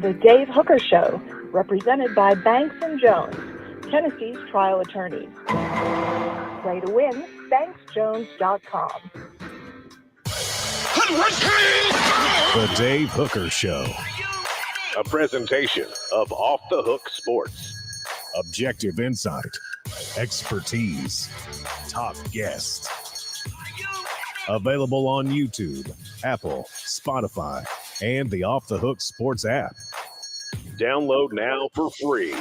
The Dave Hooker Show, represented by Banks & Jones, Tennessee's trial attorneys. Play to win, banksjones.com. The Dave Hooker Show. A presentation of Off the Hook Sports. Objective insight, expertise, top guests. Available on YouTube, Apple, Spotify, and the Off the Hook Sports app. Download now for free.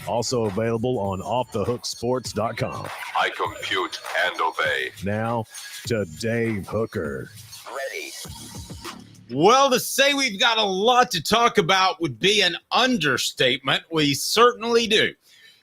Also available on offthehooksports.com. I compute and obey. Now to Dave Hooker. Ready. Well, to say we've got a lot to talk about would be an understatement. We certainly do.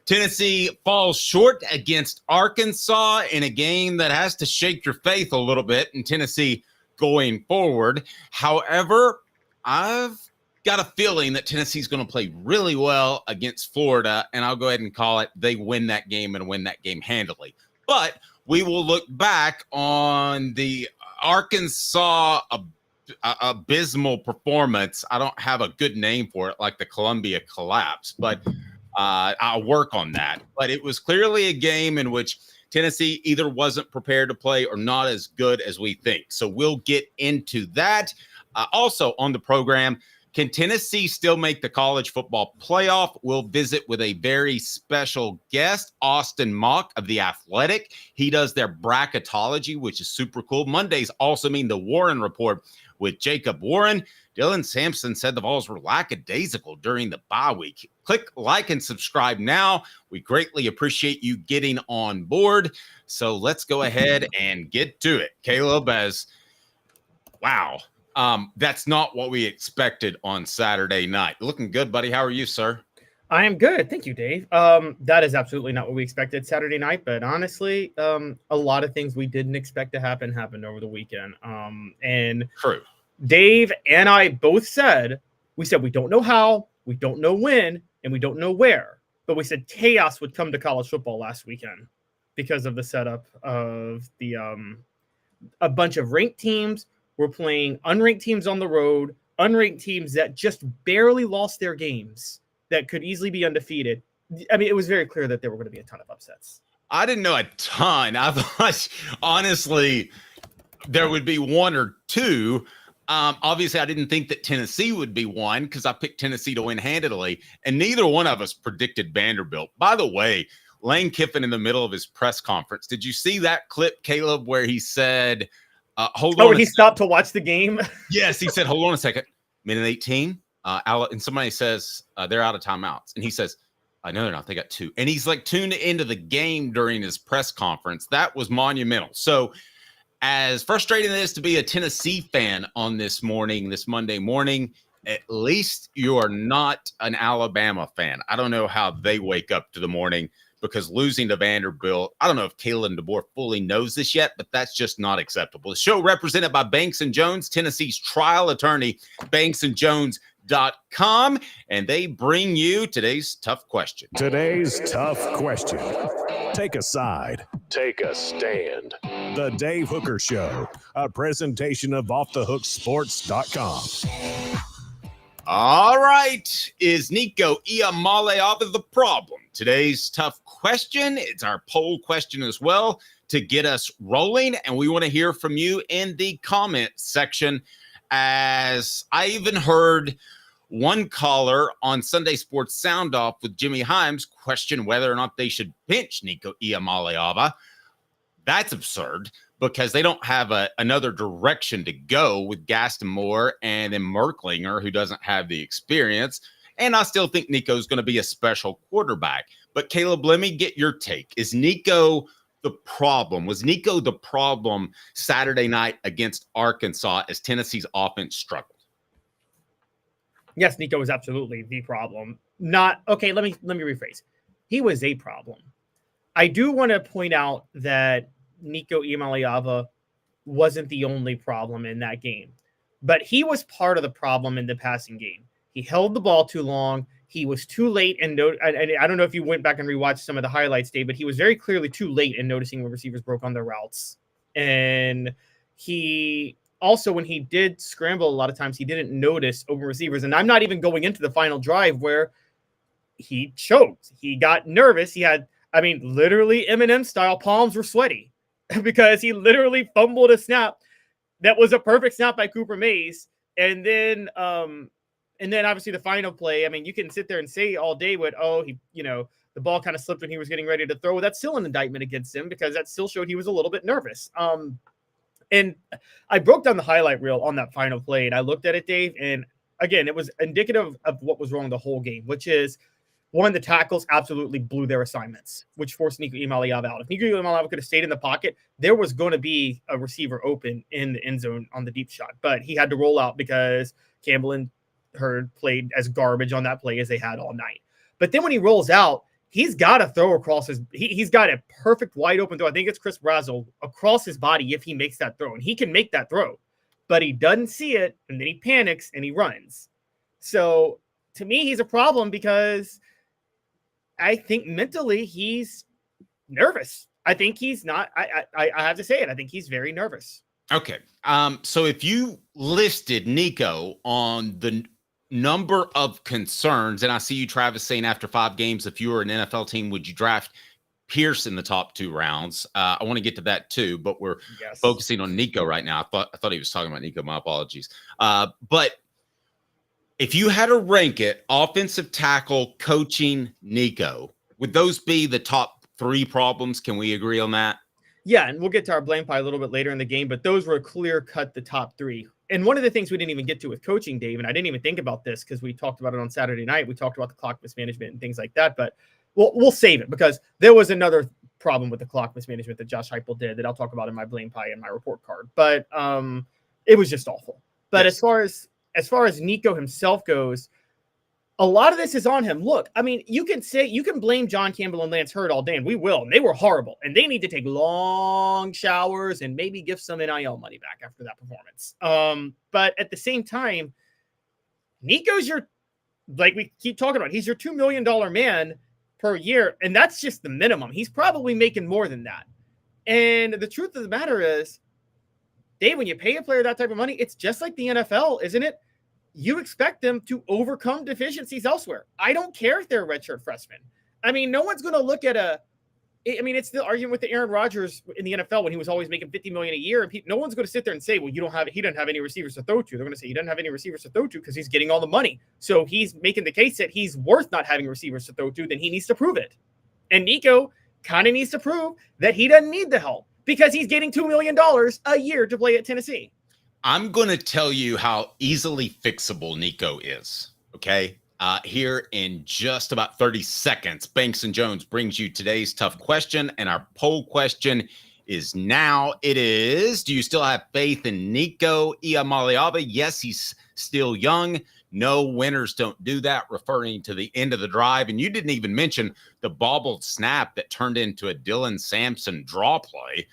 Tennessee falls short against Arkansas in a game that has to shake your faith a little bit in Tennessee going forward. However, I've got a feeling that Tennessee's going to play really well against Florida, and I'll go ahead and call it they win that game and win that game handily. But we will look back on the Arkansas abysmal performance. I don't have a good name for it, like the Columbia collapse, but I'll work on that. But it was clearly a game in which Tennessee either wasn't prepared to play or not as good as we think. So we'll get into that. Also on the program, can Tennessee still make the college football playoff? We'll visit with a very special guest, Austin Mock of The Athletic. He does their bracketology, which is super cool. Mondays also mean the Warren Report with Jacob Warren. Dylan Sampson said the Vols were lackadaisical during the bye week. Click like and subscribe now. We greatly appreciate you getting on board. So let's go ahead and get to it. Caleb, wow. That's not what we expected on Saturday night. Looking good, buddy. How are you, sir? I am good. Thank you, Dave. That is absolutely not what we expected Saturday night, but honestly, a lot of things we didn't expect to happen happened over the weekend. And True. Dave and I both said we don't know how, we don't know when, and we don't know where, but we said chaos would come to college football last weekend because of the setup of the a bunch of ranked teams. We're playing unranked teams on the road, unranked teams that just barely lost their games that could easily be undefeated. I mean, it was very clear that there were going to be a ton of upsets. I didn't know a ton. I thought, honestly, there would be one or two. Obviously, I didn't think that Tennessee would be one because I picked Tennessee to win handily, and neither one of us predicted Vanderbilt. By the way, Lane Kiffin in the middle of his press conference, did you see that clip, Caleb, where he said – hold on. Oh, he stopped to watch the game? Yes, he said, hold on a second. Minute 18. And somebody says they're out of timeouts. And he says, I know they're not. They got two. And he's like tuned into the game during his press conference. That was monumental. So as frustrating as it is to be a Tennessee fan on this Monday morning, at least you are not an Alabama fan. I don't know how they wake up to the morning, because losing to Vanderbilt, I don't know if Kalen DeBoer fully knows this yet, but that's just not acceptable. The show represented by Banks & Jones, Tennessee's trial attorney, banksandjones.com, and they bring you today's tough question. Today's tough question. Take a side. Take a stand. The Dave Hooker Show, a presentation of offthehooksports.com. All right. Is Nico Iamaleava the problem? Today's tough question. It's our poll question as well to get us rolling. And we want to hear from you in the comment section. As I even heard one caller on Sunday Sports Sound Off with Jimmy Himes question whether or not they should bench Nico Iamaleava. That's absurd, because they don't have another direction to go with Gaston Moore and then Merklinger, who doesn't have the experience. And I still think Nico's going to be a special quarterback. But Caleb, let me get your take. Is Nico the problem? Was Nico the problem Saturday night against Arkansas as Tennessee's offense struggled? Yes, Nico was absolutely the problem. Let me rephrase. He was a problem. I do want to point out that Nico Iamaleava wasn't the only problem in that game, but he was part of the problem in the passing game. He held the ball too long. He was too late, and I don't know if you went back and rewatched some of the highlights, Dave, but he was very clearly too late in noticing when receivers broke on their routes. And he also, when he did scramble, a lot of times he didn't notice open receivers. And I'm not even going into the final drive where he choked. He got nervous. He had, literally Eminem style palms were sweaty because he literally fumbled a snap that was a perfect snap by Cooper Mays. And then obviously the final play, you can sit there and say all day the ball kind of slipped when he was getting ready to throw. That's still an indictment against him because that still showed he was a little bit nervous. And I broke down the highlight reel on that final play, and I looked at it, Dave, and again, it was indicative of what was wrong the whole game, which is, one, the tackles absolutely blew their assignments, which forced Nico Iamaleava out. If Nico Iamaleava could have stayed in the pocket, there was going to be a receiver open in the end zone on the deep shot, but he had to roll out because Campbell and Hurd played as garbage on that play as they had all night. But then when he rolls out, he's got to throw across he's got a perfect wide open throw. I think it's Chris Brazzell across his body if he makes that throw. And he can make that throw, but he doesn't see it. And then he panics and he runs. So to me, he's a problem because I think mentally he's nervous. I think he's not, I have to say it. I think he's very nervous. Okay. So if you listed Nico on the number of concerns, and I see you, Travis, saying after 5 games, if you were an NFL team, would you draft Pierce in the top 2 rounds? I want to get to that too, but we're focusing on Nico right now. I thought he was talking about Nico. My apologies. But if you had to rank it, offensive tackle, coaching, Nico, would those be the top 3 problems? Can we agree on that? Yeah, and we'll get to our blame pie a little bit later in the game, but those were clear cut the top 3. And one of the things we didn't even get to with coaching, Dave, and I didn't even think about this because we talked about it on Saturday night. We talked about the clock mismanagement and things like that, but we'll save it because there was another problem with the clock mismanagement that Josh Heupel did that I'll talk about in my blame pie and my report card. But it was just awful. But as far as Nico himself goes, a lot of this is on him. Look, you can blame John Campbell and Lance Hurd all day, and we will. And they were horrible, and they need to take long showers and maybe give some NIL money back after that performance. But at the same time, Nico's like we keep talking about, he's your $2 million man per year, and that's just the minimum. He's probably making more than that. And the truth of the matter is, Dave, when you pay a player that type of money, it's just like the NFL, isn't it? You expect them to overcome deficiencies elsewhere. I don't care if they're a redshirt freshman. No one's going to look at it's the argument with the Aaron Rodgers in the NFL when he was always making $50 million a year. And no one's going to sit there and say, well, he doesn't have any receivers to throw to. They're going to say he doesn't have any receivers to throw to because he's getting all the money. So he's making the case that he's worth not having receivers to throw to. Then he needs to prove it. And Nico kind of needs to prove that he doesn't need the help because he's getting $2 million a year to play at Tennessee. I'm going to tell you how easily fixable Nico is, okay? Here in just about 30 seconds, Banks and Jones brings you today's tough question, and our poll question is now. It is, do you still have faith in Nico Iamaleava? Yes, he's still young. No, winners don't do that, referring to the end of the drive. And you didn't even mention the bobbled snap that turned into a Dylan Sampson draw play.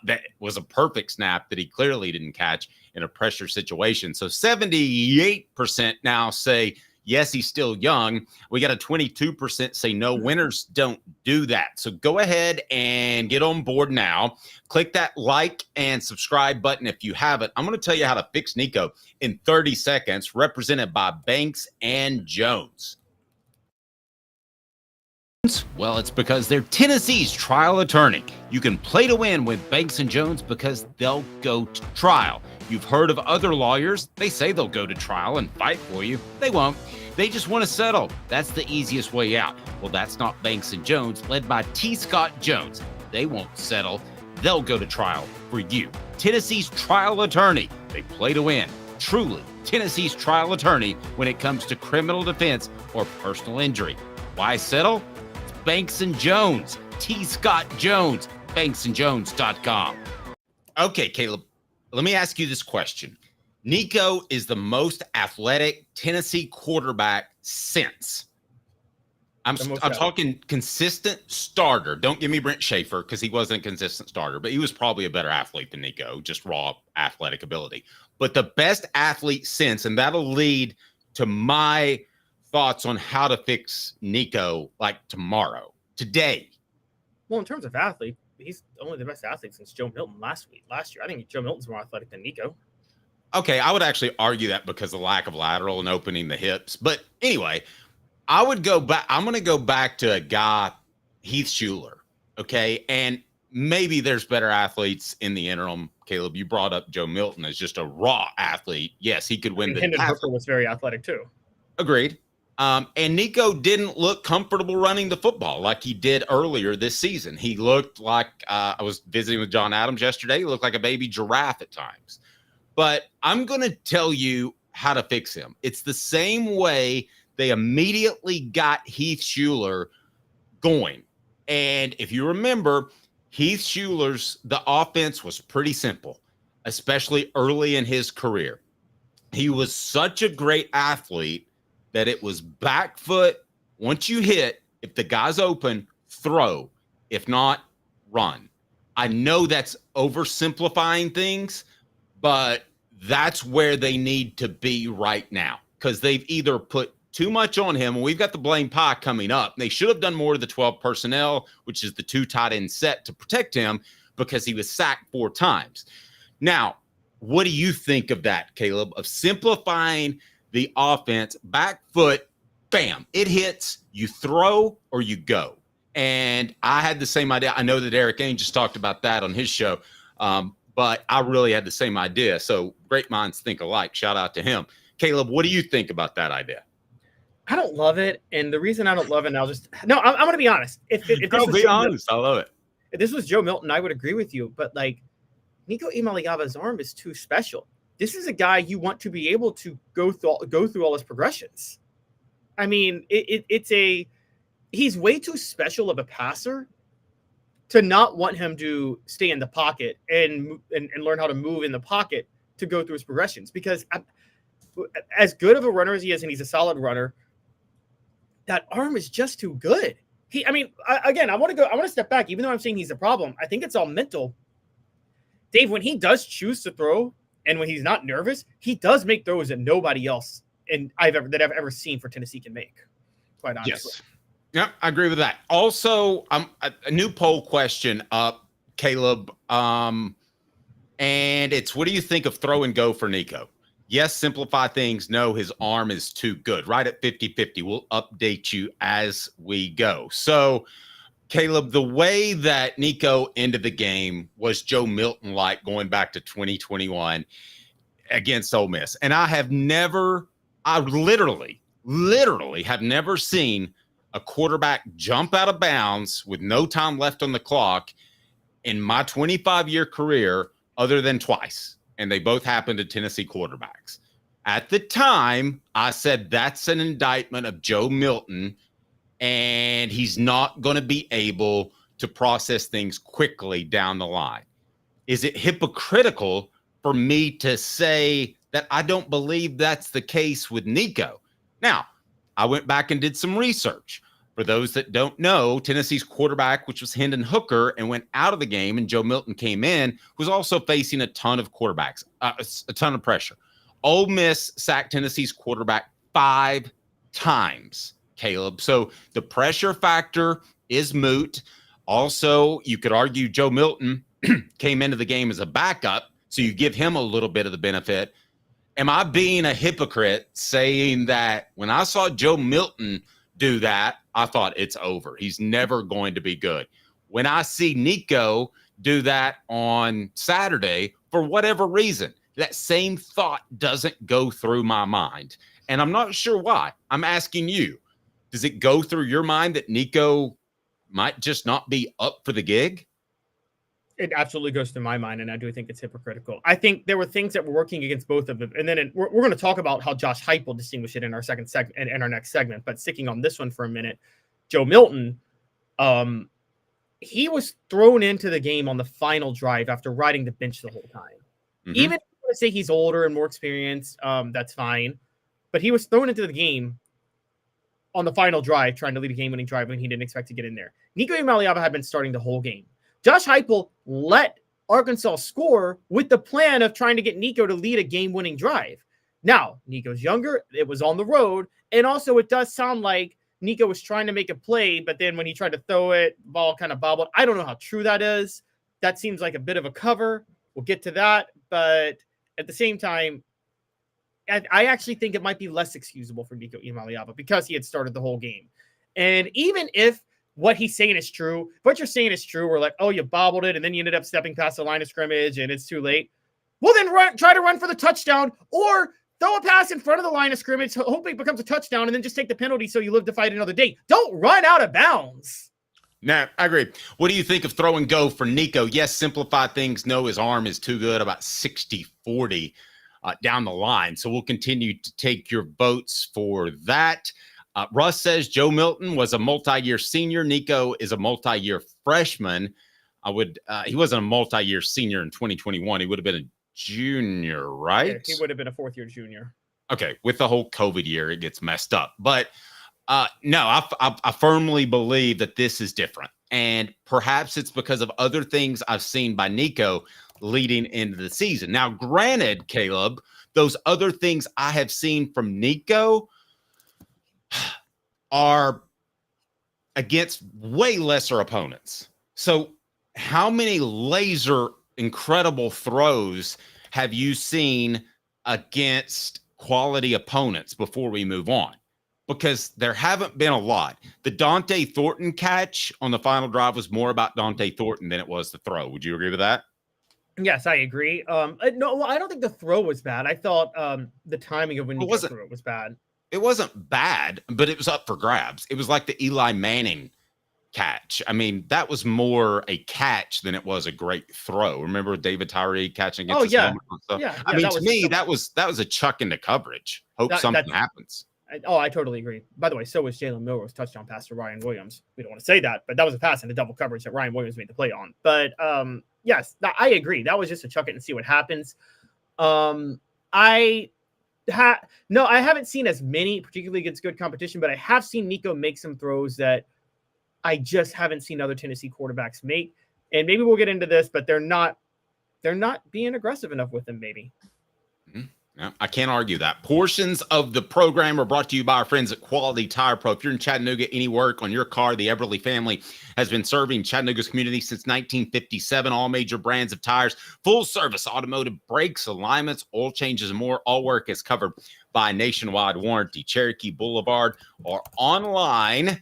That was a perfect snap that he clearly didn't catch in a pressure situation. So 78% now say, yes, he's still young. We got a 22% say no, winners don't do that. So go ahead and get on board now. Click that like and subscribe button if you haven't. I'm going to tell you how to fix Nico in 30 seconds, represented by Banks and Jones. Well, it's because they're Tennessee's trial attorney. You can play to win with Banks and Jones because they'll go to trial. You've heard of other lawyers. They say they'll go to trial and fight for you. They won't. They just want to settle. That's the easiest way out. Well, that's not Banks and Jones, led by T. Scott Jones. They won't settle. They'll go to trial for you. Tennessee's trial attorney. They play to win. Truly, Tennessee's trial attorney when it comes to criminal defense or personal injury. Why settle? Banks and Jones, T. Scott Jones, banksandjones.com. Okay, Caleb, let me ask you this question. Nico is the most athletic Tennessee quarterback since. I'm talking consistent starter. Don't give me Brent Schaefer because he wasn't a consistent starter, but he was probably a better athlete than Nico, just raw athletic ability. But the best athlete since, and that'll lead to my thoughts on how to fix Nico like tomorrow, today. Well, in terms of athlete, he's only the best athlete since Joe Milton last year. I think Joe Milton's more athletic than Nico. Okay, I would actually argue that because of lack of lateral and opening the hips. But anyway, I would go back. I'm going to go back to a guy, Heath Schuler. Okay. And maybe there's better athletes in the interim. Caleb, you brought up Joe Milton as just a raw athlete. Yes, he could win. Hendon Hooker was very athletic too. Agreed. And Nico didn't look comfortable running the football like he did earlier this season. He looked like I was visiting with John Adams yesterday. He looked like a baby giraffe at times. But I'm going to tell you how to fix him. It's the same way they immediately got Heath Schuler going. And if you remember, Heath Schuler's, the offense was pretty simple, especially early in his career. He was such a great athlete that it was back foot. Once you hit, if the guy's open, throw. If not, run. I know that's oversimplifying things, but that's where they need to be right now, because they've either put too much on him, and we've got the blame pie coming up. They should have done more to the 12 personnel, which is the 2 tight end set, to protect him because he was sacked 4 times. Now, what do you think of that, Caleb, of simplifying the offense, back foot, bam, it hits, you throw or you go? And I had the same idea. I know that Eric Ainge just talked about that on his show, but I really had the same idea. So great minds think alike. Shout out to him. Caleb, what do you think about that idea? I don't love it. And the reason I don't love it, I'm going to be honest. If this was be Joe honest. I love it. If this was Joe Milton, I would agree with you. But like, Nico Iamaleava's arm is too special. This is a guy you want to be able to go through all his progressions. I mean, he's way too special of a passer to not want him to stay in the pocket and learn how to move in the pocket to go through his progressions. Because as good of a runner as he is, and he's a solid runner, that arm is just too good. I want to step back. Even though I'm saying he's a problem, I think it's all mental. Dave, when he does choose to throw, and when he's not nervous, he does make throws that nobody else I've ever seen for Tennessee can make. Quite honestly. Yes. Yeah, I agree with that. Also, a new poll question up, Caleb. And it's, what do you think of throw and go for Nico? Yes, simplify things. No, his arm is too good. Right at 50-50. We'll update you as we go. So, Caleb, the way that Nico ended the game was Joe Milton-like, going back to 2021 against Ole Miss. And I literally have never seen a quarterback jump out of bounds with no time left on the clock in my 25-year career other than twice. And they both happened to Tennessee quarterbacks. At the time, I said that's an indictment of Joe Milton, and he's not going to be able to process things quickly down the line. Is it hypocritical for me to say that I don't believe that's the case with Nico? Now, I went back and did some research. For those that don't know, Tennessee's quarterback, which was Hendon Hooker, and went out of the game, and Joe Milton came in, was also facing a ton of quarterbacks, a ton of pressure. Ole Miss sacked Tennessee's quarterback 5 times, Caleb. So the pressure factor is moot. Also, you could argue Joe Milton came into the game as a backup, so you give him a little bit of the benefit. Am I being a hypocrite saying that when I saw Joe Milton do that, I thought it's over? He's never going to be good. When I see Nico do that on Saturday, for whatever reason, that same thought doesn't go through my mind. And I'm not sure why. I'm asking you, does it go through your mind that Nico might just not be up for the gig? It absolutely goes through my mind, and I do think it's hypocritical. I think there were things that were working against both of them. And then we're going to talk about how Josh Heupel distinguished it in our second segment, in our next segment. But sticking on this one for a minute, Joe Milton, he was thrown into the game on the final drive after riding the bench the whole time. Mm-hmm. Even if you want to say he's older and more experienced, that's fine. But he was thrown into the game on the final drive, trying to lead a game-winning drive when he didn't expect to get in there. Nico Iamaleava had been starting the whole game. Josh Heupel let Arkansas score with the plan of trying to get Nico to lead a game-winning drive. Now, Nico's younger. It was on the road. And also, it does sound like Nico was trying to make a play, but then when he tried to throw it, ball kind of bobbled. I don't know how true that is. That seems like a bit of a cover. We'll get to that. But at the same time, I actually think it might be less excusable for Nico Iamaleava because he had started the whole game. And even if what he's saying is true, what you're saying is true, we're like, oh, you bobbled it, and then you ended up stepping past the line of scrimmage, and it's too late. Well, then try to run for the touchdown, or throw a pass in front of the line of scrimmage, hoping it becomes a touchdown, and then just take the penalty so you live to fight another day. Don't run out of bounds. Nah, I agree. What do you think of throw and go for Nico? Yes, simplify things. No, his arm is too good, about 60-40 down the line. So we'll continue to take your votes for that. Russ says Joe Milton was a multi-year senior. Nico is a multi-year freshman. He wasn't a multi-year senior in 2021. He would have been a junior, right? Yeah, he would have been a fourth-year junior. Okay, with the whole COVID year, it gets messed up. But no, I firmly believe that this is different. And perhaps it's because of other things I've seen by Nico leading into the season. Now, granted, Caleb, those other things I have seen from Nico are against way lesser opponents. So how many laser incredible throws have you seen against quality opponents before we move on? Because there haven't been a lot. The Dante Thornton catch on the final drive was more about Dante Thornton than it was the throw. Would you agree with that? Yes, I agree. No, I don't think the throw was bad. I thought the timing of when Nico threw it was bad. It wasn't bad, but it was up for grabs. It was like the Eli Manning catch. I mean, that was more a catch than it was a great throw. Remember David Tyree catching against yeah, I mean, to me, that was a chuck into coverage. Hope something happens. I totally agree. By the way, so was Jalen Milroe's touchdown pass to Ryan Williams. We don't want to say that, but that was a pass into double coverage that Ryan Williams made the play on. But yes, I agree. That was just a chuck it and see what happens. I haven't seen as many, particularly against good competition, but I have seen Nico make some throws that I just haven't seen other Tennessee quarterbacks make. And maybe we'll get into this, but they're not being aggressive enough with them, maybe. Mm-hmm. Yeah, I can't argue that. Portions of the program are brought to you by our friends at Quality Tire Pro. If you're in Chattanooga, any work on your car, the Eberle family has been serving Chattanooga's community since 1957. All major brands of tires, full service automotive brakes, alignments, oil changes, and more. All work is covered by a nationwide warranty. Cherokee Blvd or online.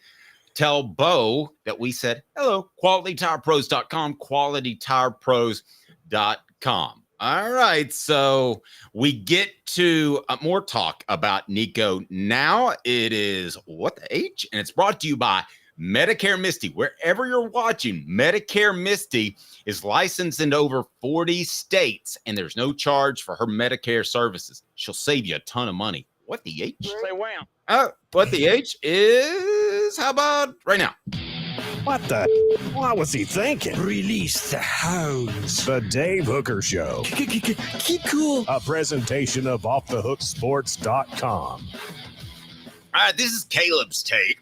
Tell Bo that we said hello. QualityTirePros.com. QualityTirePros.com. All right, so we get to more talk about Nico now. It is What the H? And it's brought to you by Medicare Misty. Wherever you're watching, Medicare Misty is licensed in over 40 states, and there's no charge for her Medicare services. She'll save you a ton of money. What the H? Say wham. What the H is, how about right now? What the? What was he thinking? Release the hounds. The Dave Hooker Show. Keep cool. A presentation of OffTheHookSports.com. All right, this is Caleb's take.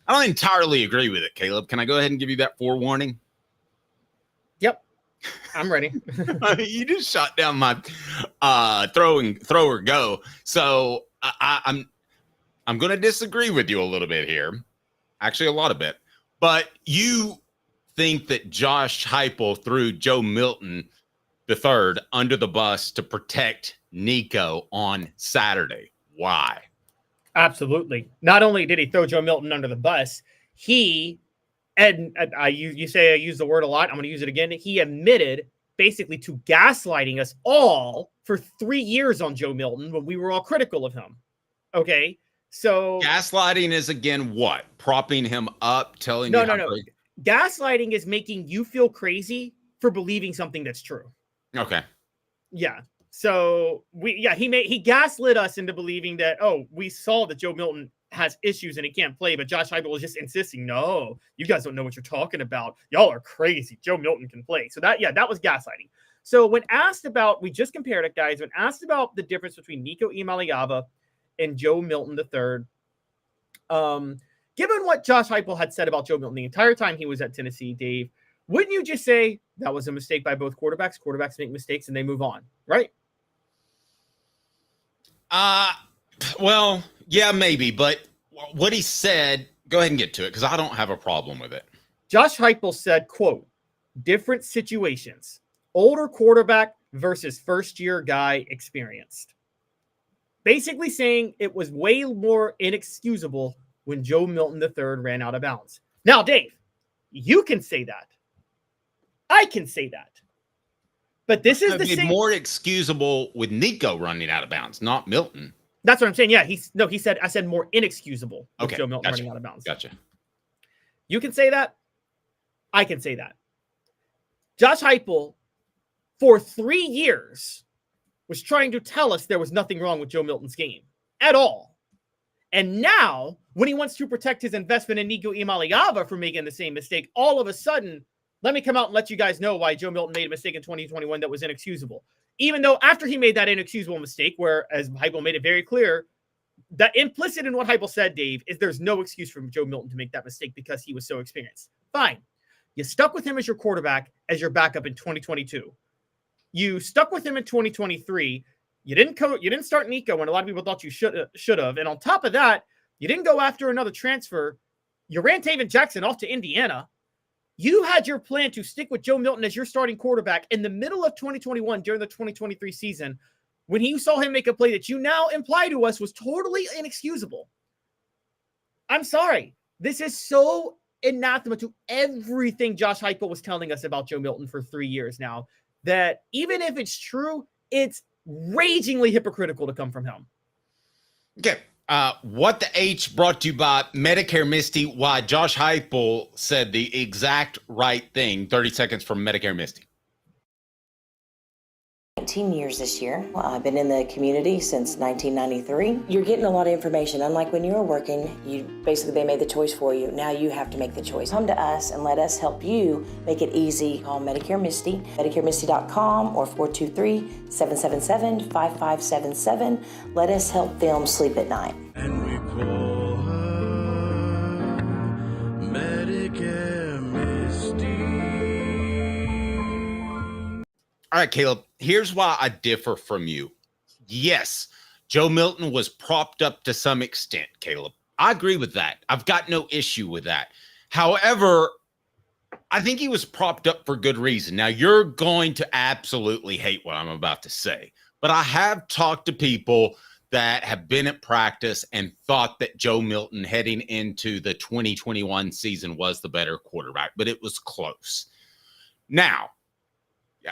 I don't entirely agree with it, Caleb. Can I go ahead and give you that forewarning? Yep, I'm ready. You just shot down my throw or go. So I'm going to disagree with you a little bit here. Actually, a lot of it. But you think that Josh Heupel threw Joe Milton III under the bus to protect Nico on Saturday. Why? Absolutely. Not only did he throw Joe Milton under the bus, you say I use the word a lot. I'm going to use it again. He admitted basically to gaslighting us all for 3 years on Joe Milton when we were all critical of him. Okay. So gaslighting is again what? Propping him up, telling you. No. Gaslighting is making you feel crazy for believing something that's true. Okay. Yeah. So he gaslit us into believing that, we saw that Joe Milton has issues and he can't play, but Josh Heupel was just insisting, no, you guys don't know what you're talking about. Y'all are crazy. Joe Milton can play. So that was gaslighting. So when asked about, we just compared it, guys, when asked about the difference between Nico Iamaleava and Joe Milton III, given what Josh Heupel had said about Joe Milton the entire time he was at Tennessee, Dave, wouldn't you just say that was a mistake by both quarterbacks? Quarterbacks make mistakes and they move on, right? Well, yeah, maybe, but what he said, go ahead and get to it because I don't have a problem with it. Josh Heupel said, quote, different situations. Older quarterback versus first-year guy experienced. Basically saying it was way more inexcusable when Joe Milton III ran out of bounds. Now, Dave, you can say that. I can say that. But this is the same. More excusable with Nico running out of bounds, not Milton. That's what I'm saying. Yeah, he said, I said more inexcusable with Okay, Joe Milton gotcha. running out of bounds. Gotcha. You can say that. I can say that. Josh Heupel, for 3 years, was trying to tell us there was nothing wrong with Joe Milton's game at all. And now, when he wants to protect his investment in Nico Iamaleava for making the same mistake, all of a sudden, let me come out and let you guys know why Joe Milton made a mistake in 2021 that was inexcusable. Even though after he made that inexcusable mistake, where, as Heupel made it very clear, that implicit in what Heupel said, Dave, is there's no excuse for Joe Milton to make that mistake because he was so experienced. Fine. You stuck with him as your quarterback, as your backup in 2022. You stuck with him in 2023. You didn't start Nico when a lot of people thought you should have. And on top of that, you didn't go after another transfer. You ran Taven Jackson off to Indiana. You had your plan to stick with Joe Milton as your starting quarterback in the middle of 2021 during the 2023 season when you saw him make a play that you now imply to us was totally inexcusable. I'm sorry. This is so anathema to everything Josh Heupel was telling us about Joe Milton for 3 years now, that even if it's true, it's ragingly hypocritical to come from him. Okay. What the H brought to you by Medicare Misty, why Josh Heupel said the exact right thing. 30 seconds from Medicare Misty. 19 years this year. I've been in the community since 1993. You're getting a lot of information. Unlike when you were working, they made the choice for you. Now you have to make the choice. Come to us and let us help you make it easy. Call Medicare Misty, MedicareMisty.com or 423-777-5577. Let us help them sleep at night. And we call her Medicare Misty. All right, Caleb, here's why I differ from you. Yes, Joe Milton was propped up to some extent, Caleb. I agree with that. I've got no issue with that. However, I think he was propped up for good reason. Now, you're going to absolutely hate what I'm about to say, but I have talked to people that have been at practice and thought that Joe Milton heading into the 2021 season was the better quarterback, but it was close. Now,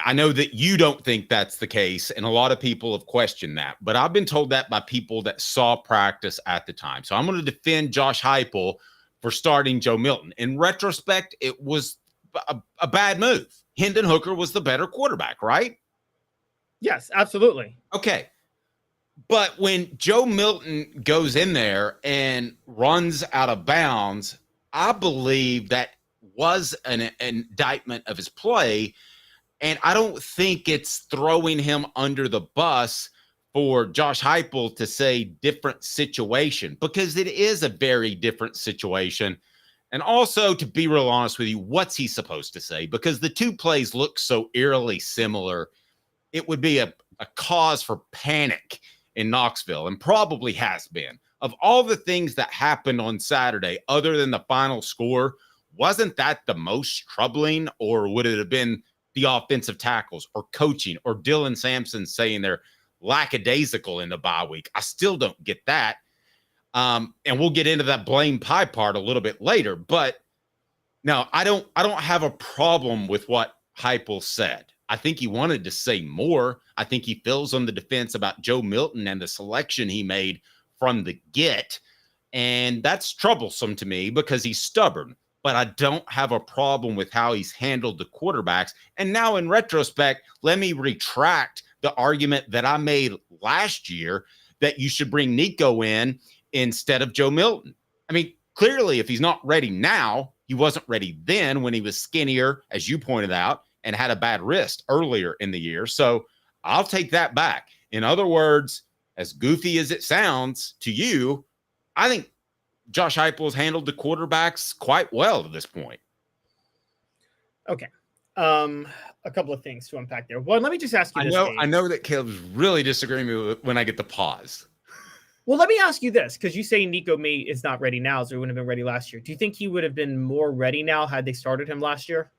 I know that you don't think that's the case, and a lot of people have questioned that, but I've been told that by people that saw practice at the time. So I'm going to defend Josh Heupel for starting Joe Milton. In retrospect, it was a bad move. Hendon Hooker was the better quarterback, right? Yes, absolutely. Okay. But when Joe Milton goes in there and runs out of bounds, I believe that was an indictment of his play. And I don't think it's throwing him under the bus for Josh Heupel to say different situation, because it is a very different situation. And also, to be real honest with you, what's he supposed to say? Because the two plays look so eerily similar, it would be a cause for panic in Knoxville, and probably has been. Of all the things that happened on Saturday, other than the final score, wasn't that the most troubling, or would it have been the offensive tackles or coaching or Dylan Sampson saying they're lackadaisical in the bye week? I still don't get that. And we'll get into that blame pie part a little bit later, but no, I don't have a problem with what Heupel said. I think he wanted to say more. I think he feels on the defense about Joe Milton and the selection he made from the get. And that's troublesome to me because he's stubborn. But I don't have a problem with how he's handled the quarterbacks. And now in retrospect, let me retract the argument that I made last year that you should bring Nico in instead of Joe Milton. I mean, clearly, if he's not ready now, he wasn't ready then when he was skinnier, as you pointed out, and had a bad wrist earlier in the year. So I'll take that back. In other words, as goofy as it sounds to you, I think Josh Heupel has handled the quarterbacks quite well to this point. Okay. A couple of things to unpack there. One, let me just ask you this. I know that Caleb's really disagreeing with me when I get the pause. Well, let me ask you this, because you say Nico is not ready now, so he wouldn't have been ready last year. Do you think he would have been more ready now had they started him last year?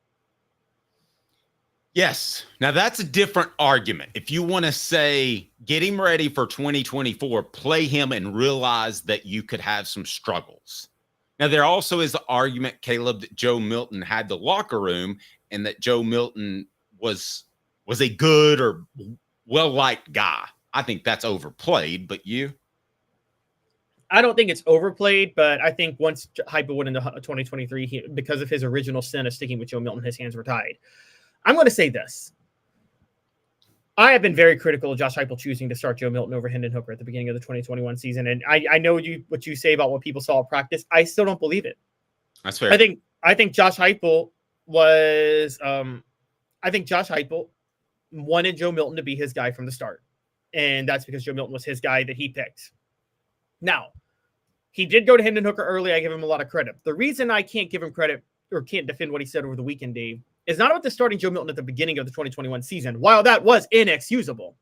Yes. Now that's a different argument. If you want to say, get him ready for 2024, play him and realize that you could have some struggles. Now, there also is the argument, Caleb, that Joe Milton had the locker room and that Joe Milton was a good or well-liked guy. I think that's overplayed, but you? I don't think it's overplayed, but I think once Heupel went into 2023, because of his original sin of sticking with Joe Milton, his hands were tied. I'm going to say this. I have been very critical of Josh Heupel choosing to start Joe Milton over Hendon Hooker at the beginning of the 2021 season. And I know what you say about what people saw at practice. I still don't believe it. That's fair. I think Josh Heupel was I think Josh Heupel wanted Joe Milton to be his guy from the start. And that's because Joe Milton was his guy that he picked. Now, he did go to Hendon Hooker early. I give him a lot of credit. The reason I can't give him credit or can't defend what he said over the weekend, Dave, is not about the starting Joe Milton at the beginning of the 2021 season, while that was inexcusable.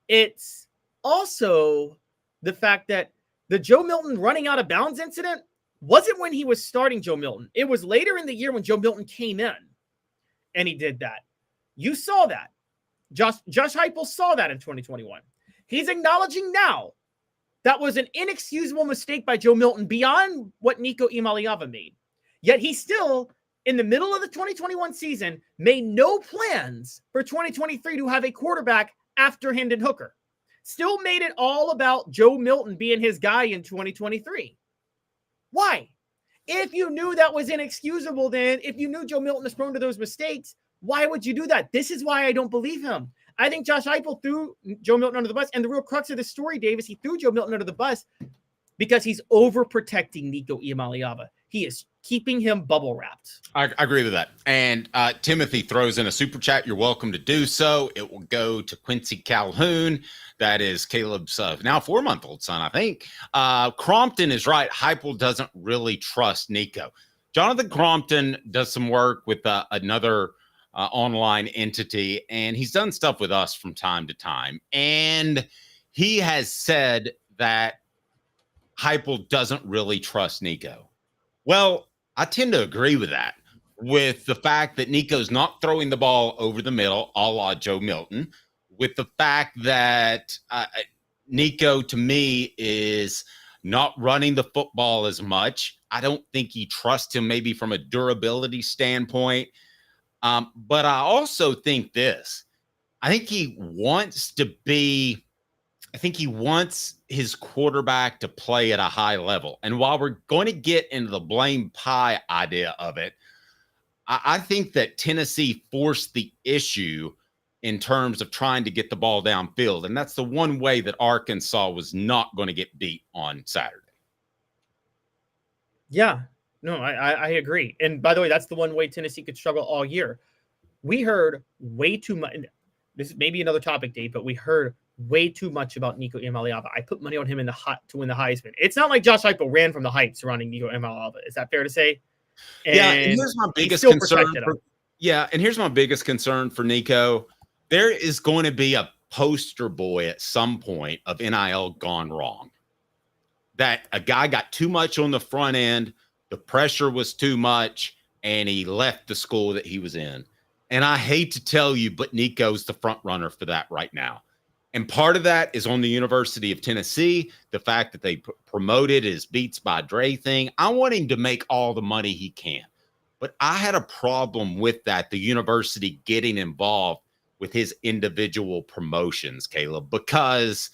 It's also the fact that the Joe Milton running out of bounds incident wasn't when he was starting Joe Milton. It was later in the year when Joe Milton came in and he did that. You saw that. Josh Heupel saw that in 2021. He's acknowledging now that was an inexcusable mistake by Joe Milton beyond what Nico Iamaleava made. Yet he still, in the middle of the 2021 season, made no plans for 2023 to have a quarterback after Hendon Hooker. Still made it all about Joe Milton being his guy in 2023. Why? If you knew that was inexcusable, then if you knew Joe Milton is prone to those mistakes, why would you do that? This is why I don't believe him. I think Josh Heupel threw Joe Milton under the bus. And the real crux of the story, Dave, is he threw Joe Milton under the bus because he's overprotecting Nico Iamaleava. He is keeping him bubble wrapped. I agree with that. And Timothy throws in a super chat. You're welcome to do so. It will go to Quincy Calhoun. That is Caleb's now 4-month-old son, I think. Crompton is right. Heupel doesn't really trust Nico. Jonathan Crompton does some work with another online entity, and he's done stuff with us from time to time. And he has said that Heupel doesn't really trust Nico. Well, I tend to agree with that, with the fact that Nico's not throwing the ball over the middle, a la Joe Milton, with the fact that Nico, to me, is not running the football as much. I don't think he trusts him maybe from a durability standpoint. But I also think this. I think he wants his quarterback to play at a high level. And while we're going to get into the blame pie idea of it, I think that Tennessee forced the issue in terms of trying to get the ball downfield. And that's the one way that Arkansas was not going to get beat on Saturday. Yeah, no, I agree. And by the way, that's the one way Tennessee could struggle all year. We heard way too much. This is maybe another topic, Dave, but we heard way too much about Nico Iamaleava. I put money on him to win the Heisman. It's not like Josh Heupel ran from the hype surrounding Nico Iamaleava. Is that fair to say? And here's my biggest concern. And here's my biggest concern for Nico. There is going to be a poster boy at some point of NIL gone wrong. That a guy got too much on the front end, the pressure was too much, and he left the school that he was in. And I hate to tell you, but Nico's the front runner for that right now. And part of that is on the University of Tennessee, the fact that they promoted his Beats by Dre thing. I want him to make all the money he can. But I had a problem with that, the university getting involved with his individual promotions, Caleb, because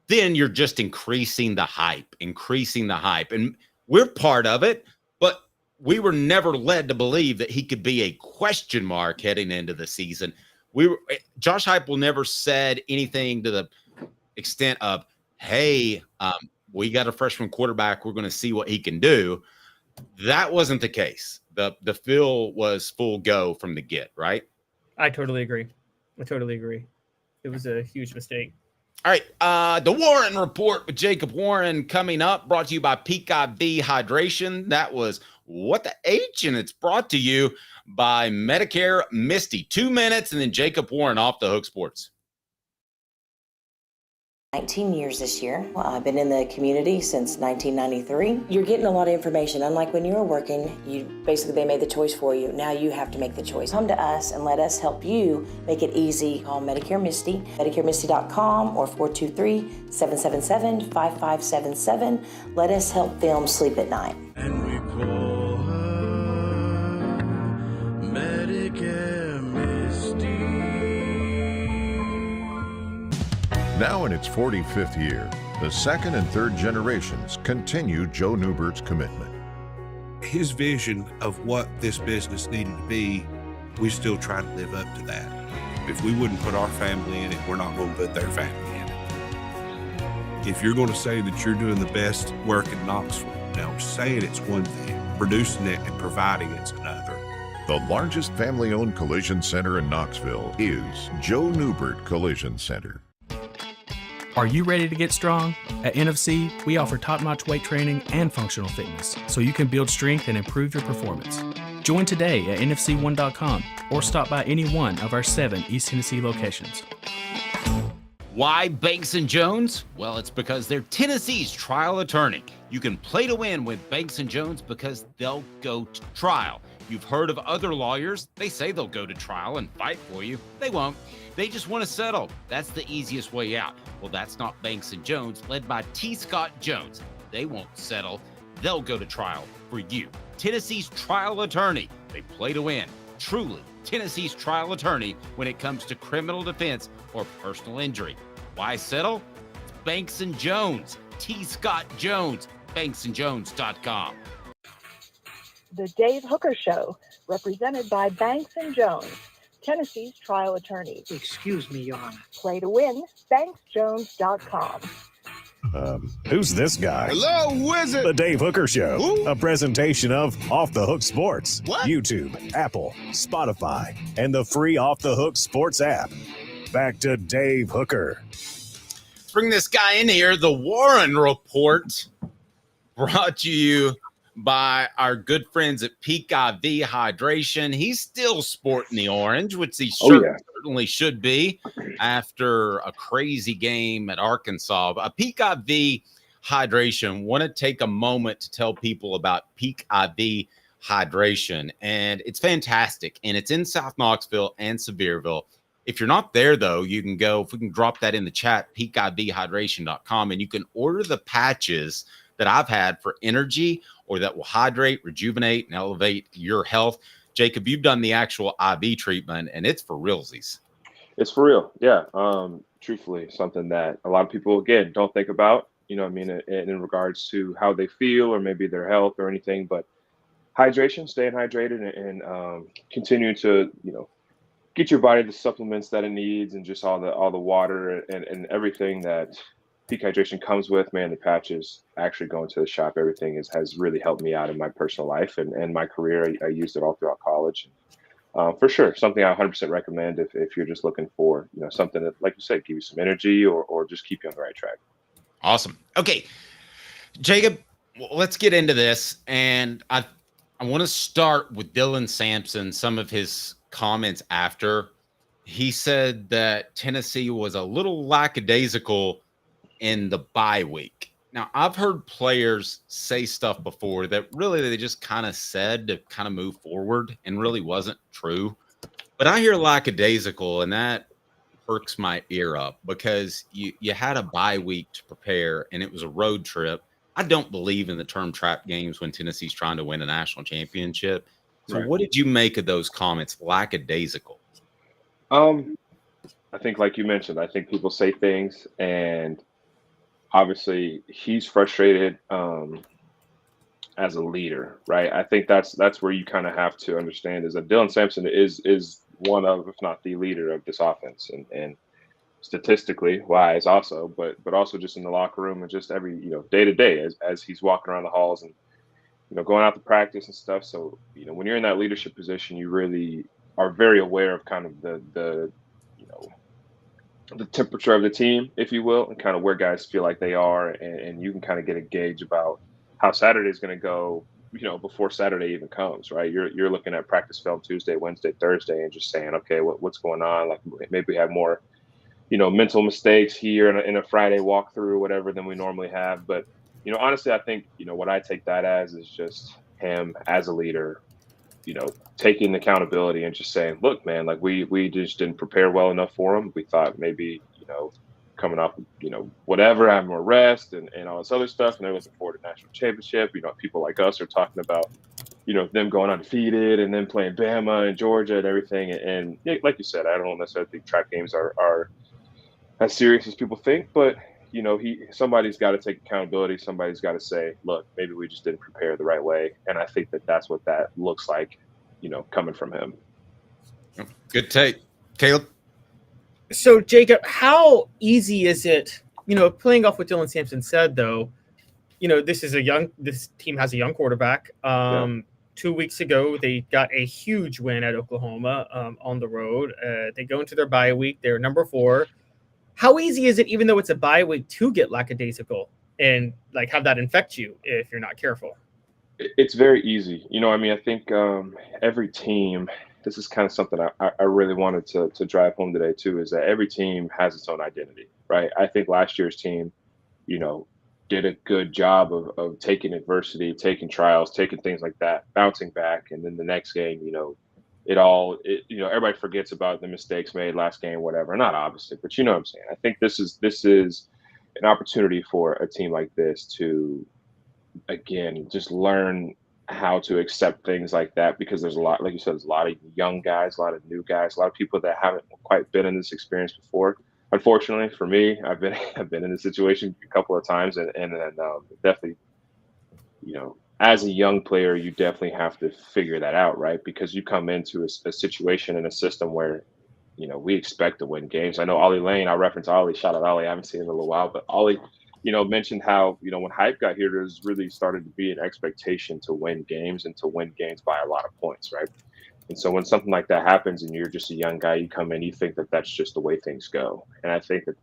then you're just increasing the hype. And we're part of it, but we were never led to believe that he could be a question mark heading into the season. Josh Heupel never said anything to the extent of, hey, we got a freshman quarterback. We're going to see what he can do. That wasn't the case. The feel was full go from the get, right? I totally agree. It was a huge mistake. All right. The Warren Report with Jacob Warren coming up, brought to you by Peak IV Hydration. That was What the H, and it's brought to you by Medicare Misty. 2 minutes, and then Jacob Warren off the Hook Sports. 19 years this year. I've been in the community since 1993. You're getting a lot of information. Unlike when you were working, they made the choice for you. Now you have to make the choice. Come to us and let us help you make it easy. Call Medicare Misty, MedicareMisty.com or 423-777-5577. Let us help them sleep at night. And we call her Medicare Misty. Now in its 45th year, the second and third generations continue Joe Neubert's commitment. His vision of what this business needed to be, we still try to live up to that. If we wouldn't put our family in it, we're not going to put their family in it. If you're going to say that you're doing the best work in Knoxville, now saying it's one thing, producing it and providing it's another. The largest family-owned collision center in Knoxville is Joe Neubert Collision Center. Are you ready to get strong? At NFC, we offer top-notch weight training and functional fitness, so you can build strength and improve your performance. Join today at nfc1.com or stop by any one of our 7 East Tennessee locations. Why Banks & Jones? Well, it's because they're Tennessee's trial attorney. You can play to win with Banks & Jones because they'll go to trial. You've heard of other lawyers. They say they'll go to trial and fight for you. They won't. They just want to settle. That's the easiest way out. Well, that's not Banks & Jones, led by T. Scott Jones. They won't settle. They'll go to trial for you. Tennessee's trial attorney. They play to win. Truly, Tennessee's trial attorney when it comes to criminal defense or personal injury. Why settle? It's Banks & Jones. T. Scott Jones. BanksandJones.com. The Dave Hooker Show, represented by Banks & Jones, Tennessee's trial attorneys. Excuse me, Your Honor. Play to win, BanksJones.com. Who's this guy? Hello, who is it? The Dave Hooker Show, Who? a presentation of Off the Hook Sports, What? YouTube, Apple, Spotify, and the free Off the Hook Sports app. Back to Dave Hooker. Let's bring this guy in here. The Warren Report, brought to you by our good friends at Peak IV Hydration. He's still sporting the orange, which he certainly should be after a crazy game at Arkansas. Peak IV Hydration, want to take a moment to tell people about Peak IV Hydration. And it's fantastic. And it's in South Knoxville and Sevierville. If you're not there, though, you can go, if we can drop that in the chat, peakivhydration.com, and you can order the patches that I've had for energy or that will hydrate, rejuvenate, and elevate your health. Jacob, you've done the actual IV treatment, and it's for realsies. It's for real. Yeah. Truthfully, something that a lot of people, again, don't think about, you know what I mean, in regards to how they feel or maybe their health or anything, but hydration, staying hydrated and continuing to, you know, get your body the supplements that it needs and just all the water and everything that Peak Hydration comes with. Man, the patches, actually going to the shop, everything has really helped me out in my personal life and my career. I used it all throughout college. For sure, something I 100% recommend if you're just looking for, you know, something that, like you said, give you some energy or just keep you on the right track. Awesome. Okay, Jacob, let's get into this. And I want to start with Dylan Sampson, some of his comments after. He said that Tennessee was a little lackadaisical in the bye week. Now, I've heard players say stuff before that really they just kind of said to kind of move forward and really wasn't true. But I hear lackadaisical, and that perks my ear up because you had a bye week to prepare, and it was a road trip. I don't believe in the term trap games when Tennessee's trying to win a national championship. So Right. What did you make of those comments, lackadaisical? I think, like you mentioned, I think people say things, and obviously he's frustrated as a leader, right? I think that's where you kind of have to understand is that Dylan Sampson is one of, if not the leader of this offense, and statistically wise also, but also just in the locker room and just every, you know, day to day as he's walking around the halls and, you know, going out to practice and stuff. So, you know, when you're in that leadership position, you really are very aware of kind of the you know, the temperature of the team, if you will, and kind of where guys feel like they are. And you can kind of get a gauge about how Saturday is going to go, you know, before Saturday even comes, right? You're looking at practice film Tuesday, Wednesday, Thursday, and just saying, okay, what's going on? Like maybe we have more mental mistakes here in a Friday walkthrough or whatever than we normally have. But, honestly, I think, what I take that as is just him as a leader, taking accountability and just saying, look, man, like we just didn't prepare well enough for him. We thought maybe, coming off, whatever, having more rest and all this other stuff. And they're looking forward to national championship. People like us are talking about, them going undefeated and then playing Bama and Georgia and everything. And like you said, I don't necessarily think track games are as serious as people think, but somebody's got to take accountability. Somebody's got to say, look, maybe we just didn't prepare the right way. And I think that's what that looks like, coming from him. Good take. Caleb? So, Jacob, how easy is it, playing off what Dylan Sampson said, though, this team has a young quarterback. 2 weeks ago, they got a huge win at Oklahoma on the road. They go into their bye week. They're number 4. How easy is it, even though it's a bye week, to get lackadaisical and have that infect you if you're not careful? It's very easy. I think every team, this is kind of something I really wanted to drive home today too, is that every team has its own identity, right? I think last year's team, did a good job of taking adversity, taking trials, taking things like that, bouncing back. And then the next game, everybody forgets about the mistakes made last game, whatever. Not obviously, but you know what I'm saying? I think this is an opportunity for a team like this to, again, just learn how to accept things like that, because there's a lot, like you said, there's a lot of young guys, a lot of new guys, a lot of people that haven't quite been in this experience before. Unfortunately for me, I've been in this situation a couple of times, and definitely, as a young player, you definitely have to figure that out, right? Because you come into a situation in a system where, we expect to win games. I know Ollie Lane, I'll reference Ollie, shout out Ollie, I haven't seen him in a little while, but Ollie, mentioned how, when Hype got here, there's really started to be an expectation to win games and to win games by a lot of points, right? And so when something like that happens and you're just a young guy, you come in, you think that that's just the way things go. And I think that,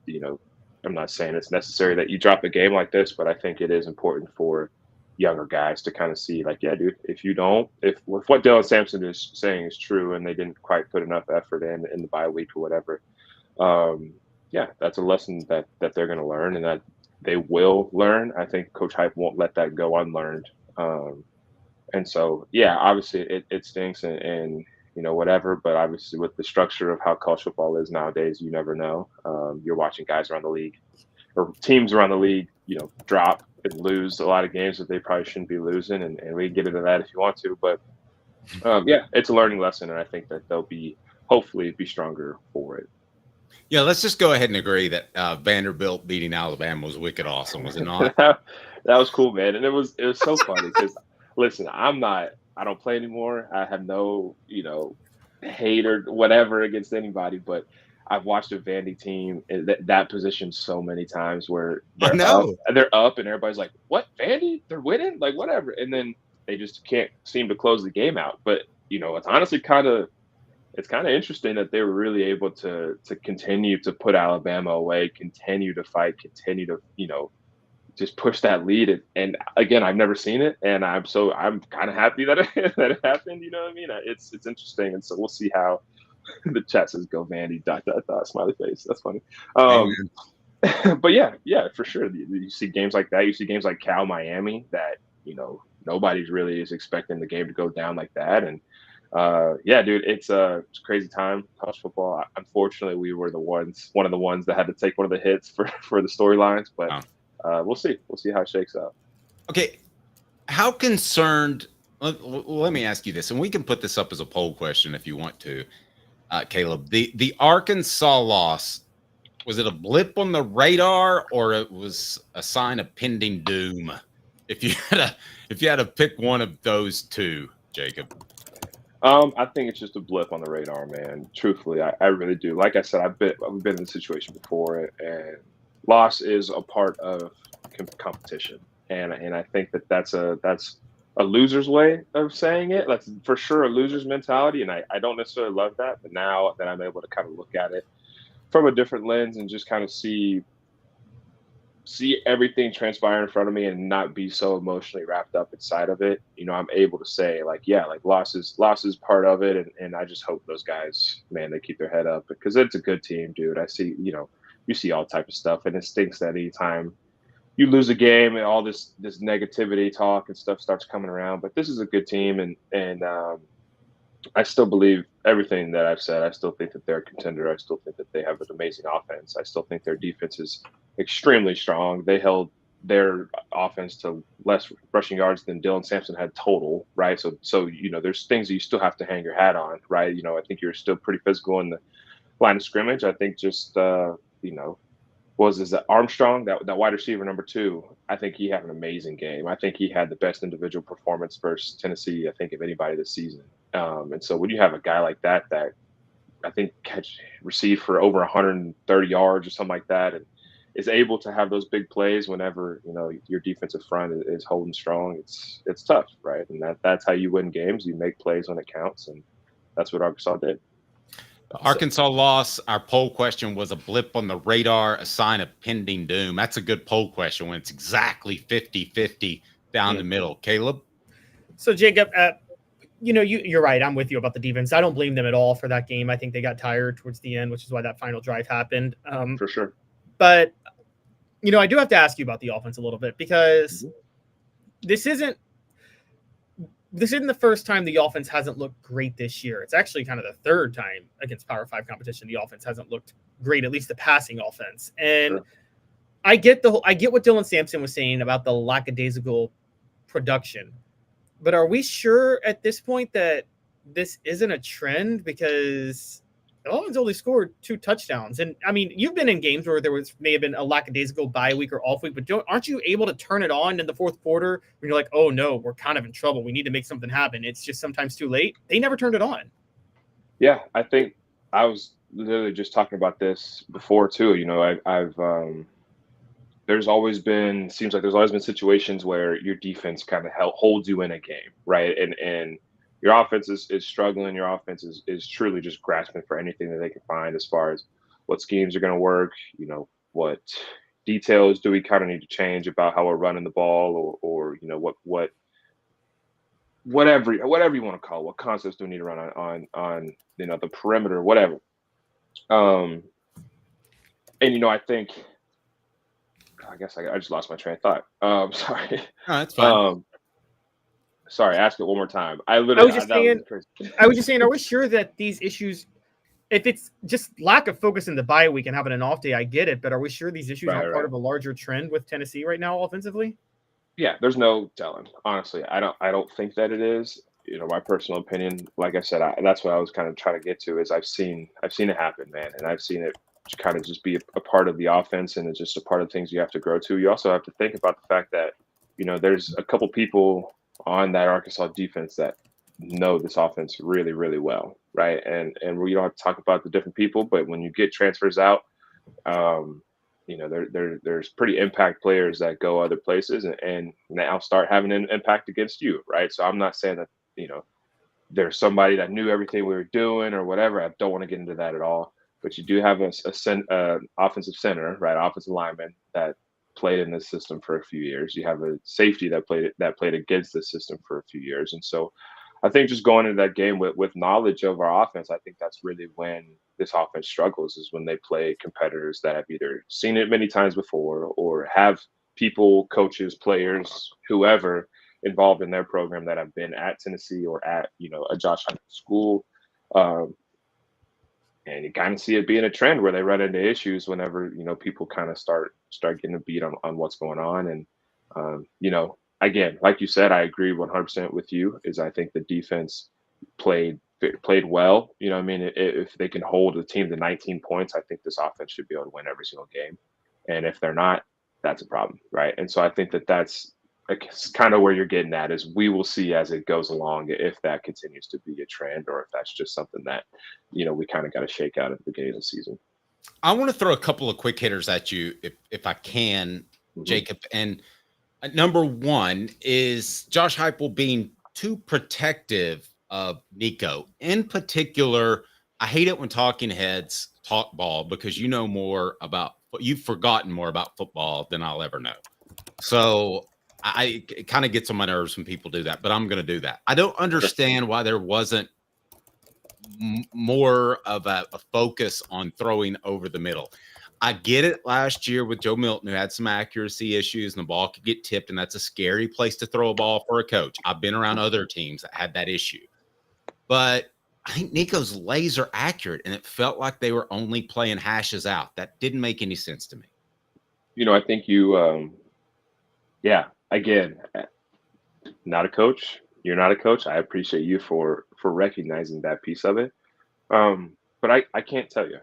I'm not saying it's necessary that you drop a game like this, but I think it is important for younger guys to kind of see, like, yeah, dude, if what Dylan Sampson is saying is true and they didn't quite put enough effort in the bye week or whatever, that's a lesson that they're going to learn and that they will learn. I think Coach Hype won't let that go unlearned. And so, obviously it stinks and whatever, but obviously with the structure of how college football is nowadays, you never know. You're watching guys around the league or teams around the league, drop and lose a lot of games that they probably shouldn't be losing. And we can get into that if you want to, but it's a learning lesson. And I think that they'll hopefully be stronger for it. Yeah, let's just go ahead and agree that Vanderbilt beating Alabama was wicked awesome, was it not? That was cool, man. And it was so funny because, listen, I don't play anymore. I have no, hate or whatever against anybody, but I've watched a Vandy team in that position so many times where they're up and everybody's like, what, Vandy? They're winning? Like, whatever. And then they just can't seem to close the game out. But, it's honestly it's kind of interesting that they were really able to continue to put Alabama away, continue to fight, continue to, just push that lead. And again, I've never seen it. And I'm kind of happy that it happened. You know what I mean? It's interesting. And so we'll see how the chat says go Vandy, ... smiley face. That's funny. But yeah, for sure. You see games like that. You see games like Cal Miami that, nobody's really is expecting the game to go down like that. And dude, it's a crazy time, college football. Unfortunately, we were one of the ones that had to take one of the hits for the storylines, but we'll see. We'll see how it shakes out. Okay. How concerned, let me ask you this, and we can put this up as a poll question if you want to, Caleb. The Arkansas loss, was it a blip on the radar or it was a sign of pending doom? If you had to pick one of those two, Jacob. I think it's just a blip on the radar, man. Truthfully, I really do. Like I said, I've been in the situation before, and loss is a part of competition, and I think that's a loser's way of saying it. That's for sure a loser's mentality, and I don't necessarily love that. But now that I'm able to kind of look at it from a different lens and just kind of see see everything transpire in front of me and not be so emotionally wrapped up inside of it, I'm able to say like, yeah, like loss is part of it. And I just hope those guys, man, they keep their head up because it's a good team, dude. I see, you see all type of stuff, and it stinks that anytime you lose a game and all this negativity talk and stuff starts coming around. But this is a good team, and I still believe everything that I've said. I still think that they're a contender. I still think that they have an amazing offense. I still think their defense is extremely strong. They held their offense to less rushing yards than Dylan Sampson had total, right? So there's things that you still have to hang your hat on, right? I think you're still pretty physical in the line of scrimmage. I think just is that Armstrong, that wide receiver number 2, I think he had an amazing game. I think he had the best individual performance versus Tennessee, I think, of anybody this season. And so when you have a guy like that I think received for over 130 yards or something like that, and is able to have those big plays whenever, your defensive front is holding strong, it's tough, right? And that's how you win games. You make plays when it counts, and that's what Arkansas did. The Arkansas loss, our poll question was a blip on the radar, a sign of pending doom. That's a good poll question when it's exactly 50-50 down the middle. Caleb? So, Jacob, you're right. I'm with you about the defense. I don't blame them at all for that game. I think they got tired towards the end, which is why that final drive happened. For sure. But, I do have to ask you about the offense a little bit because this isn't the first time the offense hasn't looked great this year. It's actually kind of the third time against Power 5 competition the offense hasn't looked great, at least the passing offense. And sure. I get what Dylan Sampson was saying about the lackadaisical production. But are we sure at this point that this isn't a trend? Because the offense only scored 2 touchdowns. And, I mean, you've been in games where may have been a lackadaisical bye week or off week, but aren't you able to turn it on in the fourth quarter when you're like, oh, no, we're kind of in trouble. We need to make something happen. It's just sometimes too late. They never turned it on. Yeah, I think I was literally just talking about this before, too. There's always been situations where your defense kind of holds you in a game, right? And your offense is struggling. Your offense is truly just grasping for anything that they can find as far as what schemes are going to work, what details do we kind of need to change about how we're running the ball or whatever you want to call it, what concepts do we need to run on the perimeter, whatever. And, I think – I guess I just lost my train of thought. Sorry. No, that's fine. Sorry, ask it one more time. I was just saying, are we sure that these issues, if it's just lack of focus in the bye week and having an off day, I get it, but are we sure these issues aren't part of a larger trend with Tennessee right now offensively? Yeah, there's no telling. Honestly, I don't think that it is. My personal opinion, like I said, that's what I was kind of trying to get to is I've seen it happen, man, and I've seen it kind of just be a part of the offense, and it's just a part of things you have to grow to. You also have to think about the fact that, there's a couple people on that Arkansas defense that know this offense really, really well, right? And we don't have to talk about the different people, but when you get transfers out, there's pretty impact players that go other places and now start having an impact against you, right? So I'm not saying that, there's somebody that knew everything we were doing or whatever. I don't want to get into that at all. But you do have an offensive center, right? Offensive lineman that played in this system for a few years. You have a safety that played against this system for a few years. And so I think just going into that game with knowledge of our offense, I think that's really when this offense struggles, is when they play competitors that have either seen it many times before or have people, coaches, players, whoever involved in their program that have been at Tennessee or at, a Josh Heupel school. And you kind of see it being a trend where they run into issues whenever, people kind of start getting a beat on what's going on. And, again, like you said, I agree 100% with you, is I think the defense played well. If they can hold the team to 19 points, I think this offense should be able to win every single game. And if they're not, that's a problem, right? And so I think that's kind of where you're getting at, is we will see as it goes along if that continues to be a trend or if that's just something that, we kind of got to shake out at the beginning of the season. I want to throw a couple of quick hitters at you if I can, Jacob. And number one is Josh Heupel being too protective of Nico. In particular, I hate it when talking heads talk ball because you know more about you've forgotten more about football than I'll ever know. So it kind of gets on my nerves when people do that, but I'm going to do that. I don't understand why there wasn't more of a focus on throwing over the middle. I get it last year with Joe Milton, who had some accuracy issues and the ball could get tipped, and that's a scary place to throw a ball for a coach. I've been around other teams that had that issue. But I think Nico's laser accurate, and it felt like they were only playing hashes out. That didn't make any sense to me. I think again, not a coach. You're not a coach. I appreciate you for recognizing that piece of it. But I can't tell you.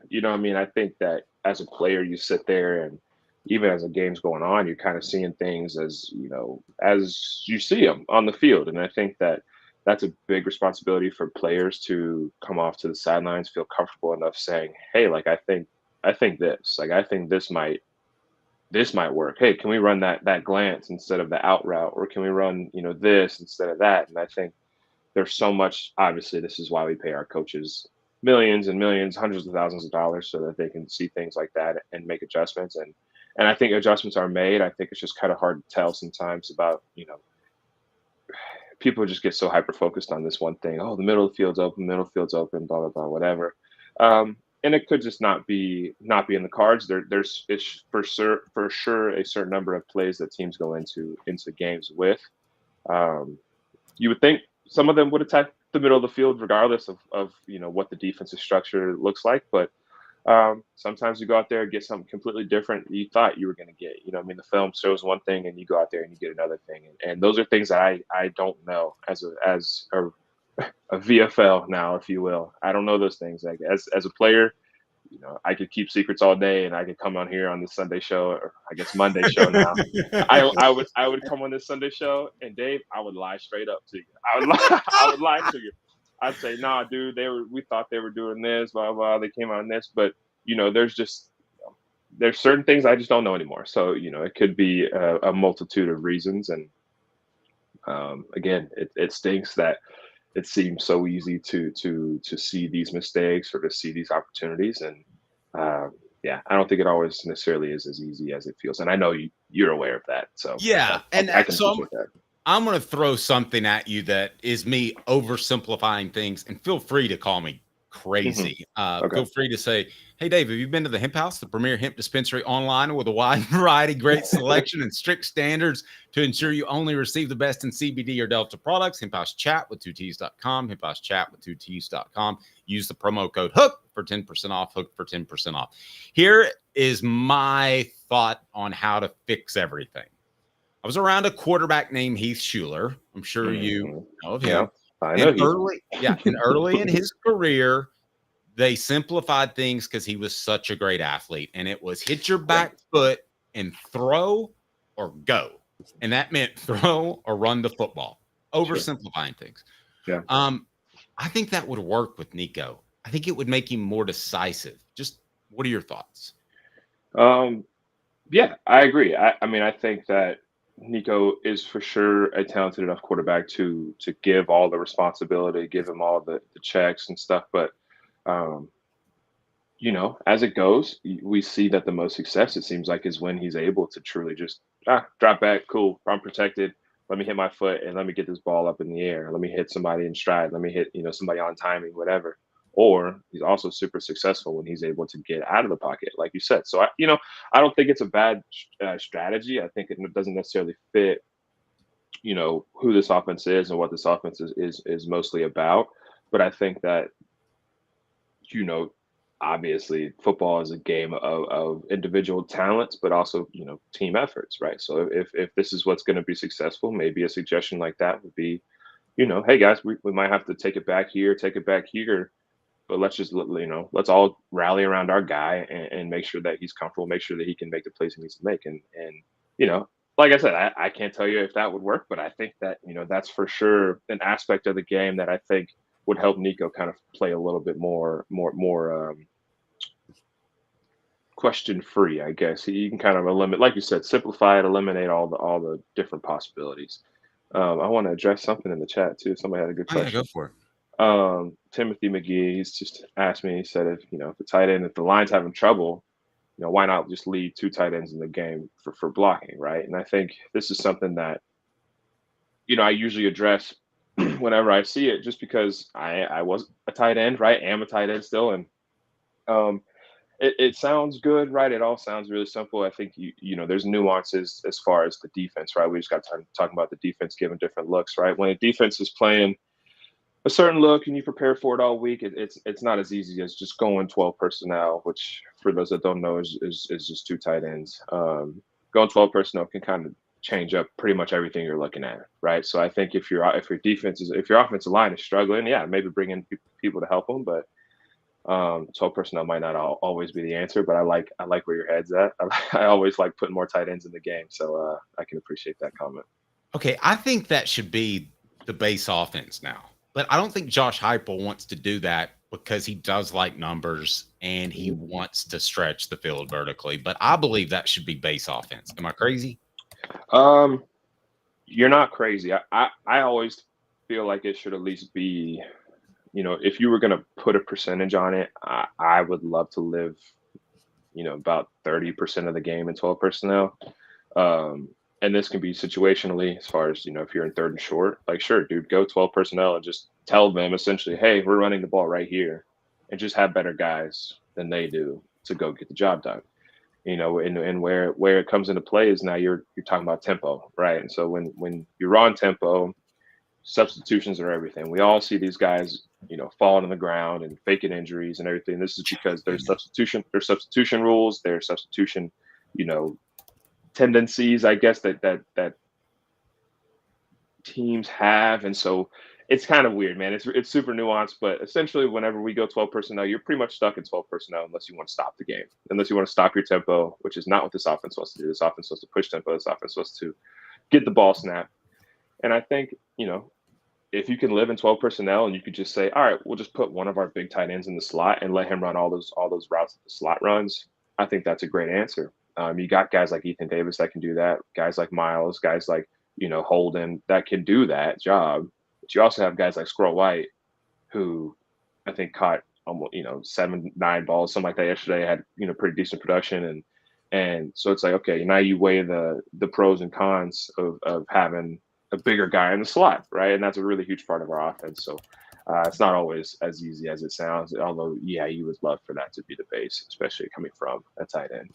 I think that as a player, you sit there and even as the game's going on, you're kind of seeing things as you see them on the field. And I think that that's a big responsibility for players to come off to the sidelines, feel comfortable enough saying, hey, like, I think this, like, I think this might work. Hey, can we run that glance instead of the out route? Or can we run, this instead of that? And I think there's so much, obviously, this is why we pay our coaches millions and millions, hundreds of thousands of dollars so that they can see things like that and make adjustments. And I think adjustments are made. I think it's just kind of hard to tell sometimes about, people just get so hyper-focused on this one thing. Oh, the middle of the field's open, blah, blah, blah, whatever. And it could just not be in the cards. There's for sure a certain number of plays that teams go into games with. You would think some of them would attack the middle of the field regardless of what the defensive structure looks like. But sometimes you go out there and get something completely different you thought you were going to get. The film shows one thing and you go out there and you get another thing. And those are things that I don't know as a VFL now, if you will. I don't know those things. Like as a player, I could keep secrets all day, and I could come on here on the Sunday show, or I guess Monday show now. I would come on this Sunday show, and Dave, I would lie straight up to you. I would lie to you. I'd say, nah, dude, we thought they were doing this, blah, blah, they came on this, but there's certain things I just don't know anymore. So, it could be a multitude of reasons. And again, it stinks that it seems so easy to see these mistakes or to see these opportunities. And I don't think it always necessarily is as easy as it feels. And I know you're aware of that. So yeah. I can appreciate that. I'm going to throw something at you that is me oversimplifying things, and feel free to call me crazy. Okay. Feel free to say, hey, Dave, have you been to the Hemp House, the premier hemp dispensary online with a wide variety, great selection, and strict standards to ensure you only receive the best in CBD or Delta products? Hemp House Chat with 2Ts.com, Hemp House Chat with 2Ts.com. Use the promo code HOOK for 10% off, HOOK for 10% off. Here is my thought on how to fix everything. I was around a quarterback named Heath Schuler. I'm sure you know of him. Yeah, I know. And early in his career, they simplified things because he was such a great athlete. And it was hit your back foot and throw or go. And that meant throw or run the football. Oversimplifying things. Yeah. I think that would work with Nico. I think it would make him more decisive. Just what are your thoughts? Yeah, I agree. I think that Nico is for sure a talented enough quarterback to give all the responsibility, give him all the checks and stuff. But, as it goes, we see that the most success, it seems like, is when he's able to truly just drop back. Cool. I'm protected. Let me hit my foot and let me get this ball up in the air. Let me hit somebody in stride. Let me hit, somebody on timing, whatever. Or he's also super successful when he's able to get out of the pocket, like you said. So, I don't think it's a bad strategy. I think it doesn't necessarily fit, who this offense is and what this offense is mostly about. But I think that, obviously football is a game of individual talents, but also, team efforts, right? So if this is what's going to be successful, maybe a suggestion like that would be, hey guys, we might have to take it back here, but let's just, let's all rally around our guy and make sure that he's comfortable, make sure that he can make the plays he needs to make. And like I said, I can't tell you if that would work, but I think that, that's for sure an aspect of the game that I think would help Nico kind of play a little bit more question-free, I guess. You can kind of eliminate, like you said, simplify it, eliminate all the different possibilities. I want to address something in the chat too. Somebody had a good question. Yeah, go for it. Timothy McGee, he's just asked me, he said, if the tight end, if the line's having trouble, why not just lead 2 tight ends in the game for blocking, right? And I think this is something that, I usually address whenever I see it, just because I was a tight end, right? Am a tight end still. And it sounds good, right? It all sounds really simple. I think, there's nuances as far as the defense, right? We just got to talk about the defense giving different looks, right? When a defense is playing a certain look and you prepare for it all week, it's not as easy as just going 12 personnel, which for those that don't know is just 2 tight ends. Going 12 personnel can kind of change up pretty much everything you're looking at, right? So I think if your offensive line is struggling, yeah, maybe bring in people to help them, but 12 personnel might not always be the answer. But I like where your head's at. I always like putting more tight ends in the game, so I can appreciate that comment. Okay, I think that should be the base offense now. But I don't think Josh Heupel wants to do that because he does like numbers and he wants to stretch the field vertically. But I believe that should be base offense. Am I crazy? You're not crazy. I always feel like it should at least be, if you were going to put a percentage on it, I would love to live, about 30% of the game in 12 personnel. And this can be situationally as far as, if you're in 3rd and short, like, sure, dude, go 12 personnel and just tell them essentially, hey, we're running the ball right here, and just have better guys than they do to go get the job done. And where it comes into play is now you're talking about tempo, right? And so when you're on tempo, substitutions are everything. We all see these guys, falling on the ground and faking injuries and everything. This is because there's substitution rules, there's substitution, tendencies, I guess, that teams have. And so it's kind of weird, man. It's super nuanced, but essentially whenever we go 12 personnel, you're pretty much stuck in 12 personnel unless you want to stop the game, unless you want to stop your tempo, which is not what this offense wants to do. This offense wants to push tempo. This offense wants to get the ball snapped. And I think, if you can live in 12 personnel and you could just say, all right, we'll just put one of our big tight ends in the slot and let him run all those routes that the slot runs, I think that's a great answer. You got guys like Ethan Davis that can do that, guys like Miles, guys like, Holden that can do that job. But you also have guys like Squirrel White, who I think caught almost, 7-9 balls, something like that yesterday, had, pretty decent production. And so it's like, okay, now you weigh the pros and cons of having a bigger guy in the slot, right? And that's a really huge part of our offense. So it's not always as easy as it sounds, although, yeah, you would love for that to be the base, especially coming from a tight end.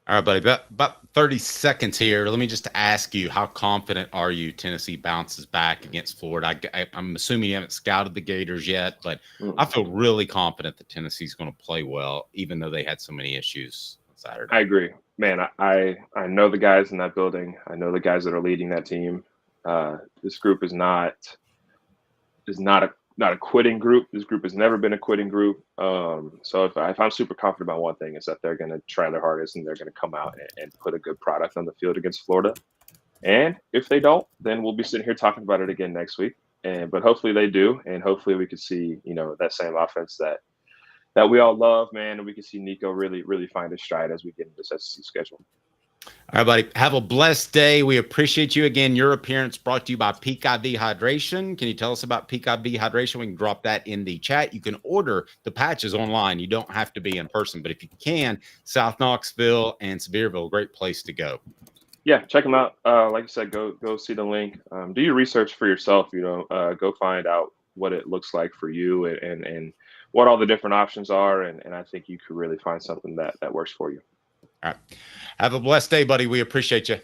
All right, buddy, about 30 seconds here. Let me just ask you, how confident are you Tennessee bounces back against Florida? I'm assuming you haven't scouted the Gators yet, but I feel really confident that Tennessee's going to play well, even though they had so many issues on Saturday. I agree. Man, I know the guys in that building. I know the guys that are leading that team. This group is not a quitting group. This group has never been a quitting group. So if I'm super confident about one thing, is that they're going to try their hardest and they're going to come out and put a good product on the field against Florida. And if they don't, then we'll be sitting here talking about it again next week. But hopefully they do, and hopefully we can see that same offense that we all love, man, and we can see Nico really find his stride as we get into this SEC schedule. All right, buddy. Have a blessed day. We appreciate you again. Your appearance brought to you by Peak IV Hydration. Can you tell us about Peak IV Hydration? We can drop that in the chat. You can order the patches online. You don't have to be in person, but if you can, South Knoxville and Sevierville, great place to go. Yeah, check them out. Like I said, go see the link. Do your research for yourself. Go find out what it looks like for you and what all the different options are. And I think you could really find something that works for you. All right. Have a blessed day, buddy. We appreciate you.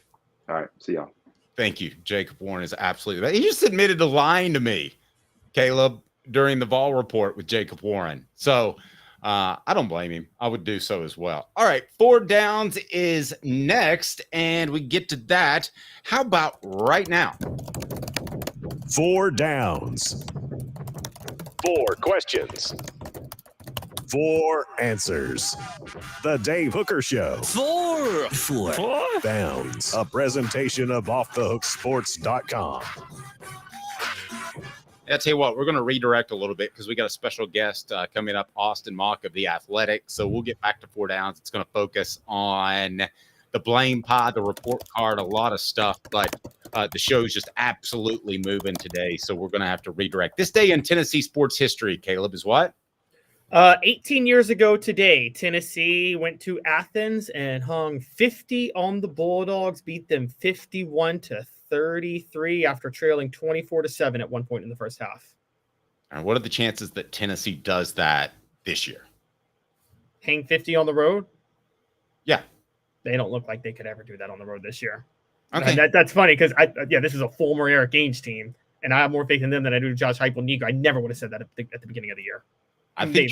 All right. See y'all. Thank you. Jacob Warren is absolutely. He just admitted to lying to me, Caleb, during the Vol report with Jacob Warren. So I don't blame him. I would do so as well. All right. 4 Downs is next, and we get to that. How about right now? 4 Downs. 4 questions. 4 answers. The Dave Hooker Show. 4 Downs. A presentation of offthehooksports.com. I'll tell you what, we're going to redirect a little bit because we got a special guest coming up, Austin Mock of The Athletic. So we'll get back to 4 Downs. It's going to focus on the blame pod, the report card, a lot of stuff. But the show's just absolutely moving today. So we're going to have to redirect. This day in Tennessee sports history, Caleb, is what? 18 years ago today, Tennessee went to Athens and hung 50 on the Bulldogs, beat them 51-33 after trailing 24-7 at one point in the first half. And what are the chances that Tennessee does that this year? Hang 50 on the road? Yeah. They don't look like they could ever do that on the road this year. Okay. That's funny because, this is a former Eric Gaines team, and I have more faith in them than I do Josh Heupel, Nico. I never would have said that at the beginning of the year. I think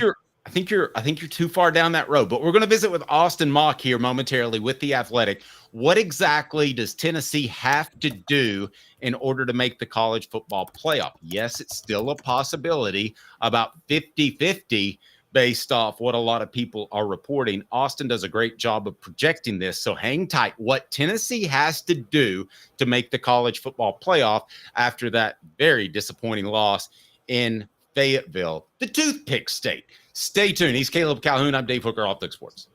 you're too far down that road, but we're going to visit with Austin Mock here momentarily with The Athletic. What exactly does Tennessee have to do in order to make the college football playoff? Yes, it's still a possibility, about 50-50 based off what a lot of people are reporting. Austin does a great job of projecting this, so hang tight. What Tennessee has to do to make the college football playoff after that very disappointing loss in Fayetteville, the toothpick state. Stay tuned. He's Caleb Calhoun. I'm Dave Hooker, Off the Hook Sports.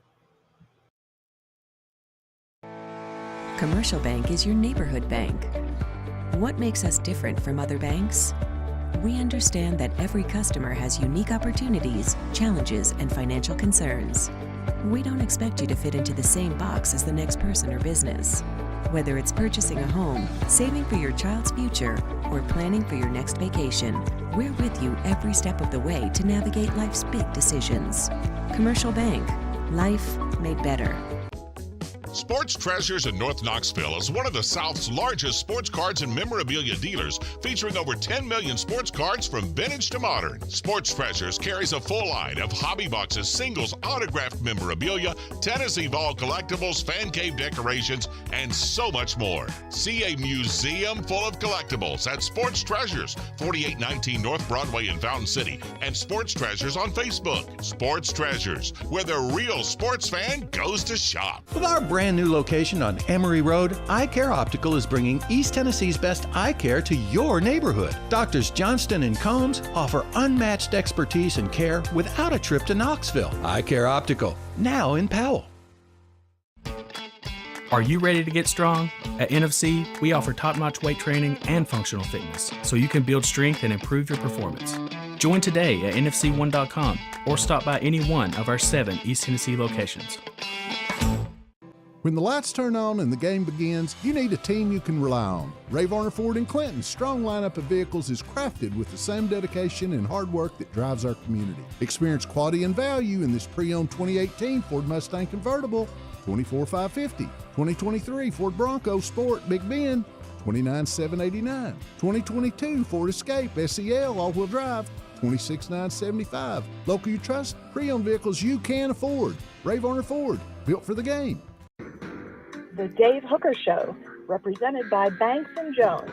Commercial Bank is your neighborhood bank. What makes us different from other banks? We understand that every customer has unique opportunities, challenges, and financial concerns. We don't expect you to fit into the same box as the next person or business. Whether it's purchasing a home, saving for your child's future, or planning for your next vacation, we're with you every step of the way to navigate life's big decisions. Commercial Bank. Life made better. Sports Treasures in North Knoxville is one of the South's largest sports cards and memorabilia dealers, featuring over 10 million sports cards from vintage to modern. Sports Treasures carries a full line of hobby boxes, singles, autographed memorabilia, Tennessee Vol collectibles, fan cave decorations, and so much more. See a museum full of collectibles at Sports Treasures, 4819 North Broadway in Fountain City, and Sports Treasures on Facebook. Sports Treasures, where the real sports fan goes to shop. With our brand new location on Emory Road, Eye Care Optical is bringing East Tennessee's best eye care to your neighborhood. Doctors Johnston and Combs offer unmatched expertise and care without a trip to Knoxville. Eye Care Optical, now in Powell. Are you ready to get strong? At NFC, we offer top-notch weight training and functional fitness, so you can build strength and improve your performance. Join today at nfc1.com or stop by any one of our 7 East Tennessee locations. When the lights turn on and the game begins, you need a team you can rely on. Ray Varner Ford in Clinton's strong lineup of vehicles is crafted with the same dedication and hard work that drives our community. Experience quality and value in this pre-owned 2018 Ford Mustang Convertible, 24,550, 2023 Ford Bronco Sport Big Bend, 29,789, 2022 Ford Escape SEL all-wheel drive, 26,975. Local you trust, pre-owned vehicles you can afford. Ray Varner Ford, built for the game. The Dave Hooker Show, represented by Banks & Jones,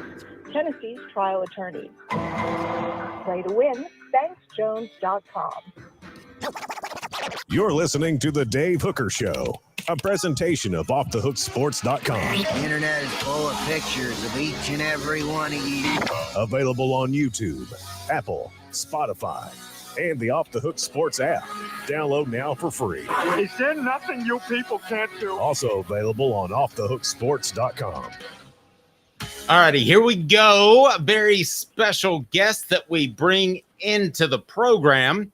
Tennessee's trial attorneys. Play to win, banksjones.com. You're listening to The Dave Hooker Show, a presentation of offthehooksports.com. The internet is full of pictures of each and every one of you. Available on YouTube, Apple, Spotify, and the Off the Hook Sports app. Download now for free. Is there nothing you people can't do? Also available on offthehooksports.com. All righty, here we go. A very special guest that we bring into the program.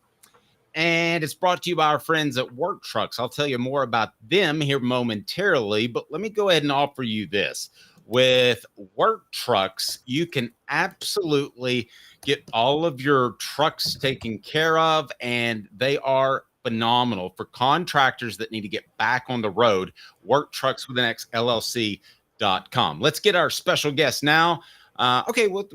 And it's brought to you by our friends at Work Trucks. I'll tell you more about them here momentarily, but let me go ahead and offer you this. With Work Trucks, you can absolutely get all of your trucks taken care of, and they are phenomenal for contractors that need to get back on the road. Work Trucks with an X LLC.com. Let's get our special guest now. We'll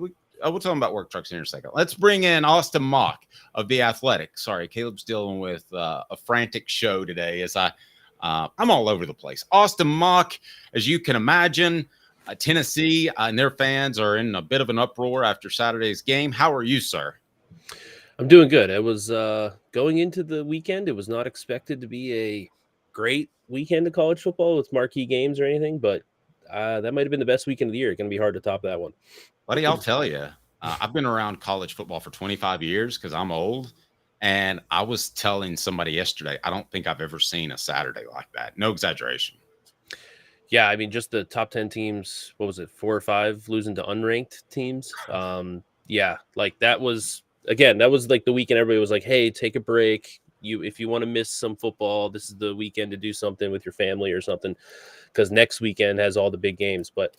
tell them about Work Trucks in a second. Let's bring in Austin Mock of The Athletic. Sorry, Caleb's dealing with a frantic show today as I'm all over the place. Austin Mock, as you can imagine, Tennessee and their fans are in a bit of an uproar after Saturday's game. How are you, sir? I'm doing good. I was going into the weekend. It was not expected to be a great weekend of college football with marquee games or anything, but that might have been the best weekend of the year. It's going to be hard to top that one. Buddy, I'll tell you, I've been around college football for 25 years because I'm old, and I was telling somebody yesterday, I don't think I've ever seen a Saturday like that. No exaggeration. Yeah, I mean, just the top 10 teams, what was it, 4 or 5 losing to unranked teams? Yeah, like that was again, that was like the weekend. Everybody was like, "Hey, take a break. If you want to miss some football, this is the weekend to do something with your family or something, because next weekend has all the big games." But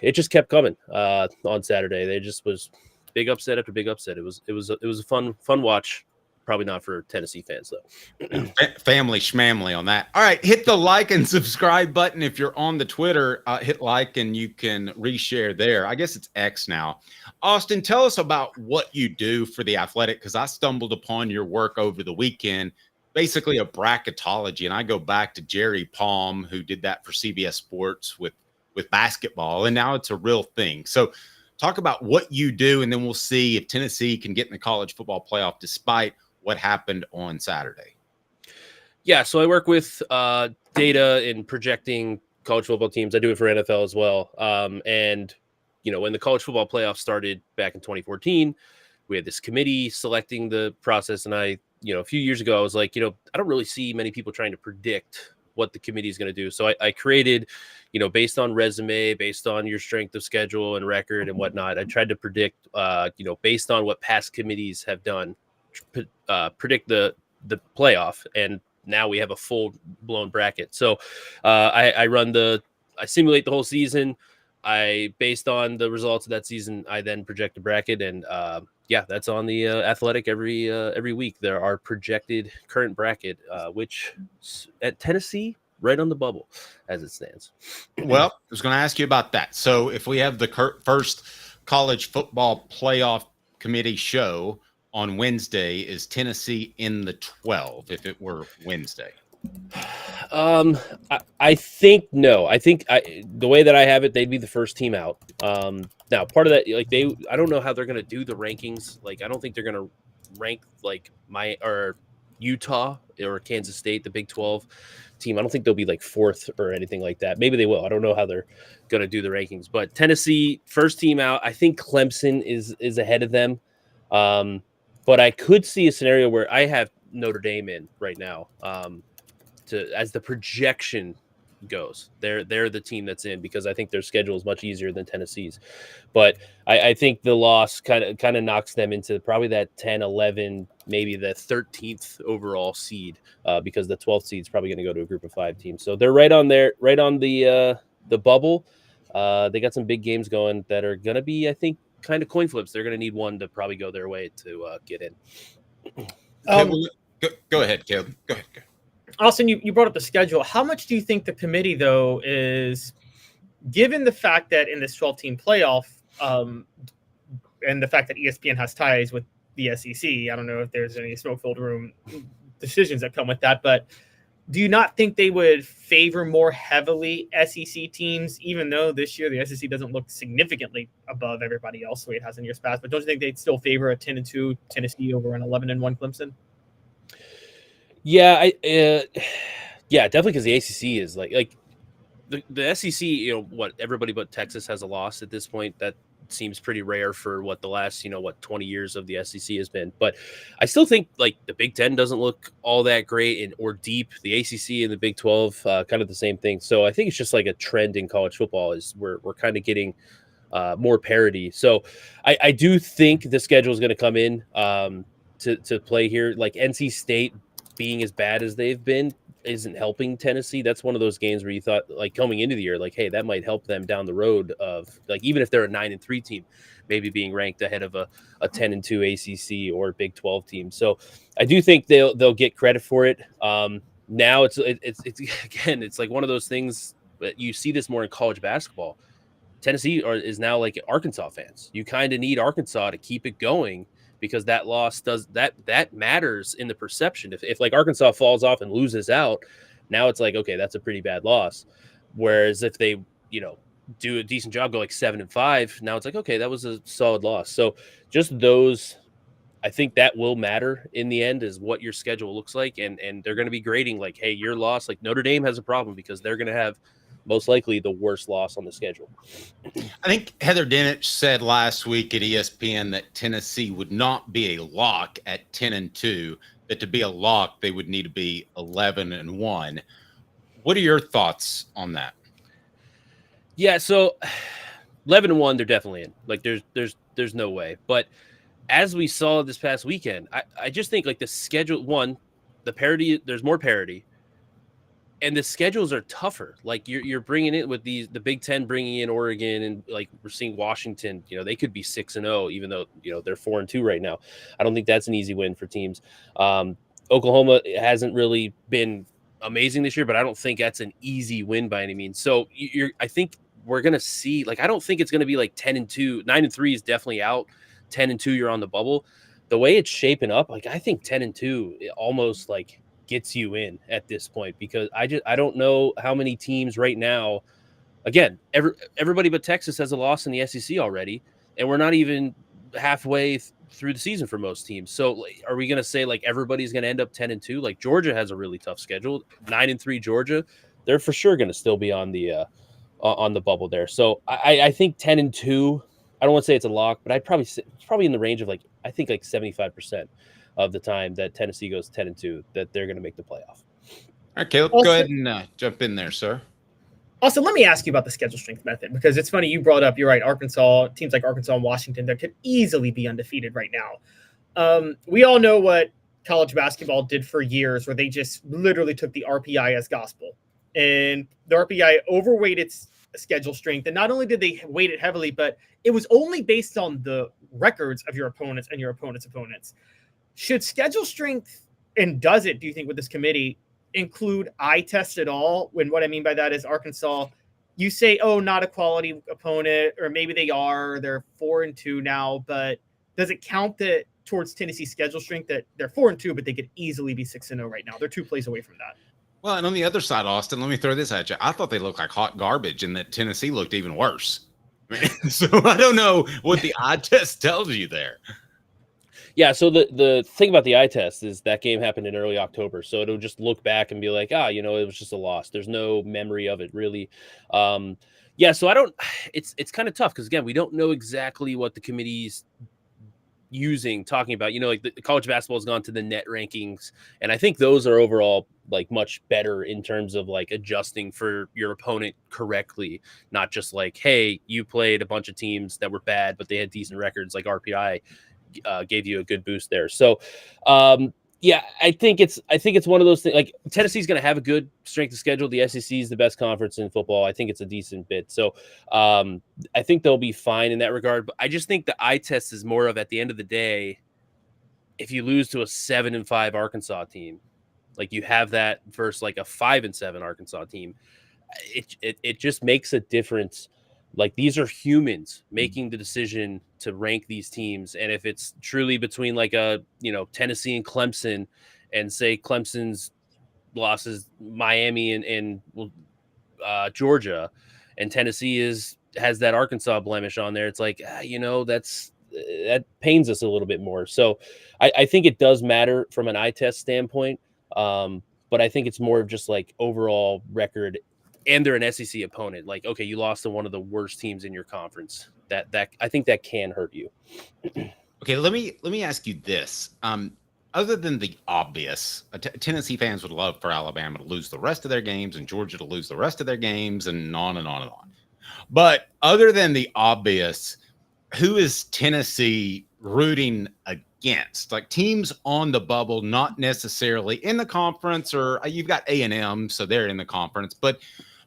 it just kept coming on Saturday. They just was big upset after big upset. It was a fun watch. Probably not for Tennessee fans though. Family schmamly on that. All right, hit the like and subscribe button if you're on the Twitter. Hit like and you can reshare there. I guess it's X now. Austin, tell us about what you do for The Athletic, because I stumbled upon your work over the weekend, basically a bracketology, and I go back to Jerry Palm, who did that for CBS Sports with basketball, and now it's a real thing. So talk about what you do, and then we'll see if Tennessee can get in the college football playoff despite what happened on Saturday. Yeah, so I work with data and projecting college football teams. I do it for NFL as well. And, when the college football playoff started back in 2014, we had this committee selecting the process. And I, a few years ago, I was like, I don't really see many people trying to predict what the committee is going to do. So I created, based on resume, based on your strength of schedule and record and whatnot, I tried to predict, based on what past committees have done, predict the playoff, and now we have a full blown bracket. So I simulate the whole season. Based on the results of that season, I then project a bracket, and that's on the Athletic every week. There are projected current bracket, which at Tennessee right on the bubble as it stands. Well, I was going to ask you about that. So if we have the first college football playoff committee show on Wednesday, is Tennessee in the 12 if it were Wednesday? I think no. I think the way that I have it, they'd be the first team out. Now, part of that, I don't know how they're going to do the rankings. I don't think they're going to rank or Utah or Kansas State, the Big 12 team. I don't think they'll be fourth or anything like that. Maybe they will. I don't know how they're going to do the rankings. But Tennessee, first team out. I think Clemson is ahead of them. But I could see a scenario where I have Notre Dame in right now. As the projection goes, they're the team that's in, because I think their schedule is much easier than Tennessee's. But I think the loss kind of knocks them into probably that 10, 11, maybe the 13th overall seed, because the 12th seed is probably going to go to a group of 5 teams. So they're right on the bubble. They got some big games going that are going to be, I think, kind of coin flips. They're going to need one to probably go their way to get in. Go ahead, Caleb. Go ahead. Austin, you brought up the schedule. How much do you think the committee, though, is, given the fact that in this 12-team playoff, and the fact that ESPN has ties with the SEC, I don't know if there's any smoke-filled room decisions that come with that, but do you not think they would favor more heavily SEC teams, even though this year the SEC doesn't look significantly above everybody else the way it has in years past? But don't you think they'd still favor a 10-2 Tennessee over an 11-1 Clemson? Yeah, definitely, because the ACC is the SEC. Everybody but Texas has a loss at this point. That seems pretty rare for what the last 20 years of the SEC has been. But I still think the Big Ten doesn't look all that great or deep. The ACC and the Big 12 kind of the same thing. So I think it's just a trend in college football is we're kind of getting more parity. So I do think the schedule is going to come in to play here. NC State being as bad as they've been isn't helping Tennessee. That's one of those games where you thought coming into the year, hey, that might help them down the road of even if they're a 9-3 team, maybe being ranked ahead of a 10-2 ACC or Big 12 team. So I do think they'll get credit for it. Now it's again, it's one of those things that you see this more in college basketball. Tennessee is now Arkansas fans. You kind of need Arkansas to keep it going, because that loss that matters in the perception. If Arkansas falls off and loses out, now it's okay, that's a pretty bad loss. Whereas if they, do a decent job, go 7-5, now it's okay, that was a solid loss. So just those, I think that will matter in the end, is what your schedule looks like. And they're going to be grading hey, your loss, Notre Dame has a problem because they're going to have most likely the worst loss on the schedule. I think Heather Dinich said last week at ESPN that Tennessee would not be a lock at 10-2, that to be a lock, they would need to be 11-1. What are your thoughts on that? Yeah, so 11-1, they're definitely in. There's no way. But as we saw this past weekend, I just think like the schedule, the parity, there's more parity, and the schedules are tougher. Like you're bringing it with the Big Ten bringing in Oregon, and like we're seeing Washington, they could be 6-0, even though, they're 4-2 right now. I don't think that's an easy win for teams. Oklahoma hasn't really been amazing this year, but I don't think that's an easy win by any means. So I think we're going to see, like, I don't think it's going to be like 10-2, 9-3 is definitely out. 10-2, you're on the bubble. The way it's shaping up, like, I think 10-2 it almost like gets you in at this point, because I don't know how many teams right now. Again, everybody but Texas has a loss in the SEC already, and we're not even halfway through the season for most teams. So are we going to say like everybody's going to end up 10-2? Like Georgia has a really tough schedule. 9-3 Georgia, they're for sure going to still be on the bubble there. So I think 10-2. I don't want to say it's a lock, but I'd probably say it's probably in the range of like, I think like 75% of the time that Tennessee goes 10-2 that they're going to make the playoff. All right, Caleb, go ahead and jump in there, sir. Also, let me ask you about the schedule strength method, because it's funny, you brought up, you're right, Arkansas, teams like Arkansas and Washington that could easily be undefeated right now. We all know what college basketball did for years, where they just literally took the RPI as gospel. And the RPI overweighted its schedule strength. And not only did they weight it heavily, but it was only based on the records of your opponents and your opponents' opponents. Should schedule strength, and does it, do you think, with this committee, include eye test at all? When what I mean by that is Arkansas, you say, oh, not a quality opponent, or maybe they are, they're 4-2 now, but does it count that towards Tennessee's schedule strength that they're 4-2, but they could easily be 6-0 right now? They're 2 plays away from that. Well, and on the other side, Austin, let me throw this at you. I thought they looked like hot garbage, and that Tennessee looked even worse. So I don't know what the eye test tells you there. Yeah, so the thing about the eye test is that game happened in early October, so it'll just look back and be like, it was just a loss. There's no memory of it, really. Yeah, so I don't – it's kind of tough because, again, we don't know exactly what the committee's talking about. Like the college basketball has gone to the net rankings, and I think those are overall like much better in terms of like adjusting for your opponent correctly, not just like, hey, you played a bunch of teams that were bad, but they had decent records, like RPI gave you a good boost there. So yeah, I think it's one of those things. Like Tennessee's going to have a good strength of schedule. The SEC is the best conference in football. I think it's a decent bit. So I think they'll be fine in that regard. But I just think the eye test is more of, at the end of the day, if you lose to a 7-5 Arkansas team, like you have that versus like a 5-7 Arkansas team, it just makes a difference. Like these are humans making the decision to rank these teams. And if it's truly between like Tennessee and Clemson, and say Clemson's losses Miami and Georgia, and Tennessee has that Arkansas blemish on there, it's like, that pains us a little bit more. So I think it does matter from an eye test standpoint. But I think it's more of just like overall record. And they're an SEC opponent. Like, okay, you lost to one of the worst teams in your conference. That I think that can hurt you. Okay, let me ask you this. Other than the obvious, Tennessee fans would love for Alabama to lose the rest of their games and Georgia to lose the rest of their games, and on and on and on. But other than the obvious, who is Tennessee rooting against? Like teams on the bubble, not necessarily in the conference, or you've got A&M, so they're in the conference, but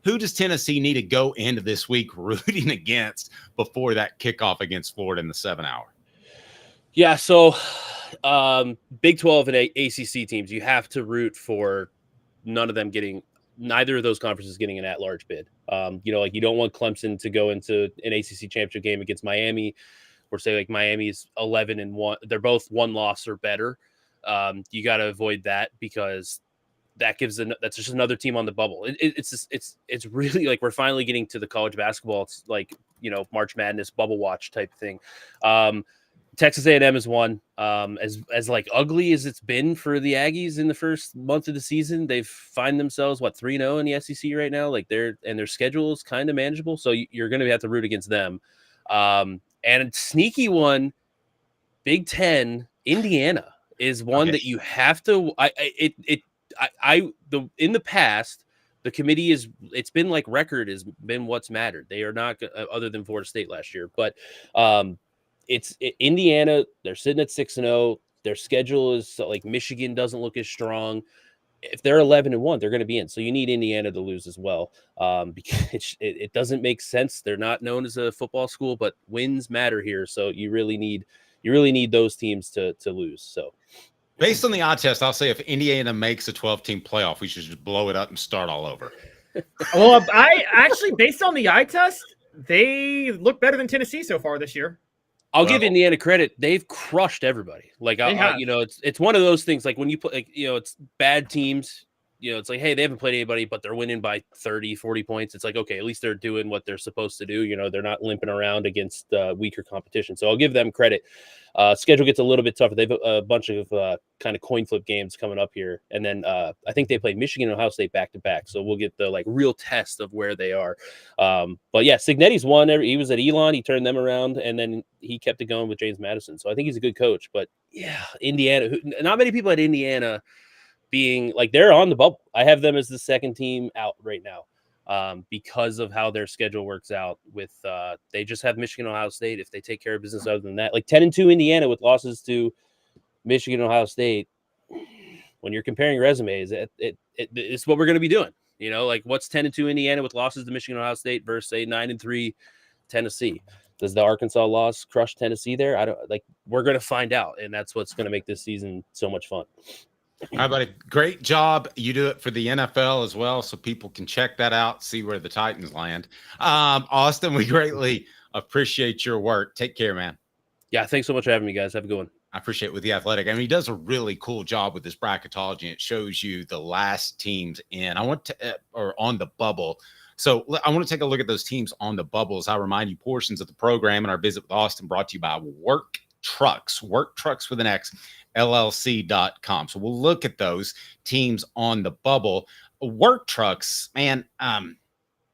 who does Tennessee need to go into this week rooting against before that kickoff against Florida in the 7-hour? Yeah, so Big 12 and ACC teams, you have to root for neither of those conferences getting an at-large bid. Like you don't want Clemson to go into an ACC championship game against Miami, or say like Miami's 11-1. They're both one loss or better. You got to avoid that, because that's just another team on the bubble. It's really like we're finally getting to the college basketball. It's like, March Madness bubble watch type thing. Texas A&M is one. As like ugly as it's been for the Aggies in the first month of the season, they've find themselves 3-0 in the SEC right now. Like their schedule is kind of manageable, so you're going to have to root against them. And a sneaky one, Big Ten, Indiana is one that you have to. In the past, the committee it's been like record has been what's mattered. They are not other than Florida State last year, but Indiana. They're sitting at 6-0. Their schedule is like Michigan doesn't look as strong. If they're 11-1, they're going to be in. So you need Indiana to lose as well, because it doesn't make sense. They're not known as a football school, but wins matter here. So you really need those teams to lose. So based on the odd test, I'll say if Indiana makes a 12-team playoff, we should just blow it up and start all over. Well, I actually, based on the eye test, they look better than Tennessee so far this year. I'll give Indiana credit. They've crushed everybody. Like, They it's one of those things. Like when you play, it's bad teams. It's like, hey, they haven't played anybody, but they're winning by 30, 40 points. It's like, okay, at least they're doing what they're supposed to do. They're not limping around against weaker competition. So I'll give them credit. Schedule gets a little bit tougher. They've a bunch of kind of coin flip games coming up here. And then I think they play Michigan and Ohio State back to back. So we'll get the real test of where they are. But yeah, Signetti's won. He was at Elon. He turned them around, and then he kept it going with James Madison. So I think he's a good coach. But yeah, Indiana, not many people at Indiana being like, they're on the bubble. I have them as the second team out right now because of how their schedule works out with they just have Michigan, Ohio State. If they take care of business other than that, like 10-2 Indiana with losses to Michigan, Ohio State, when you're comparing resumes, it's what we're going to be doing. Like what's 10-2 Indiana with losses to Michigan, Ohio State versus say 9-3 Tennessee. Does the Arkansas loss crush Tennessee there? We're going to find out. And that's what's going to make this season so much fun. All right, buddy. Great job. You do it for the NFL as well, so people can check that out, see where the Titans land. Austin, we greatly appreciate your work. Take care, man. Yeah, thanks so much for having me, guys. Have a good one. I appreciate it with The Athletic. I mean, he does a really cool job with this bracketology, and it shows you the last teams in. Or on the bubble. So I want to take a look at those teams on the bubble as I remind you portions of the program and our visit with Austin brought to you by Work Trucks with an X, LLC.com. So we'll look at those teams on the bubble. Work Trucks, man,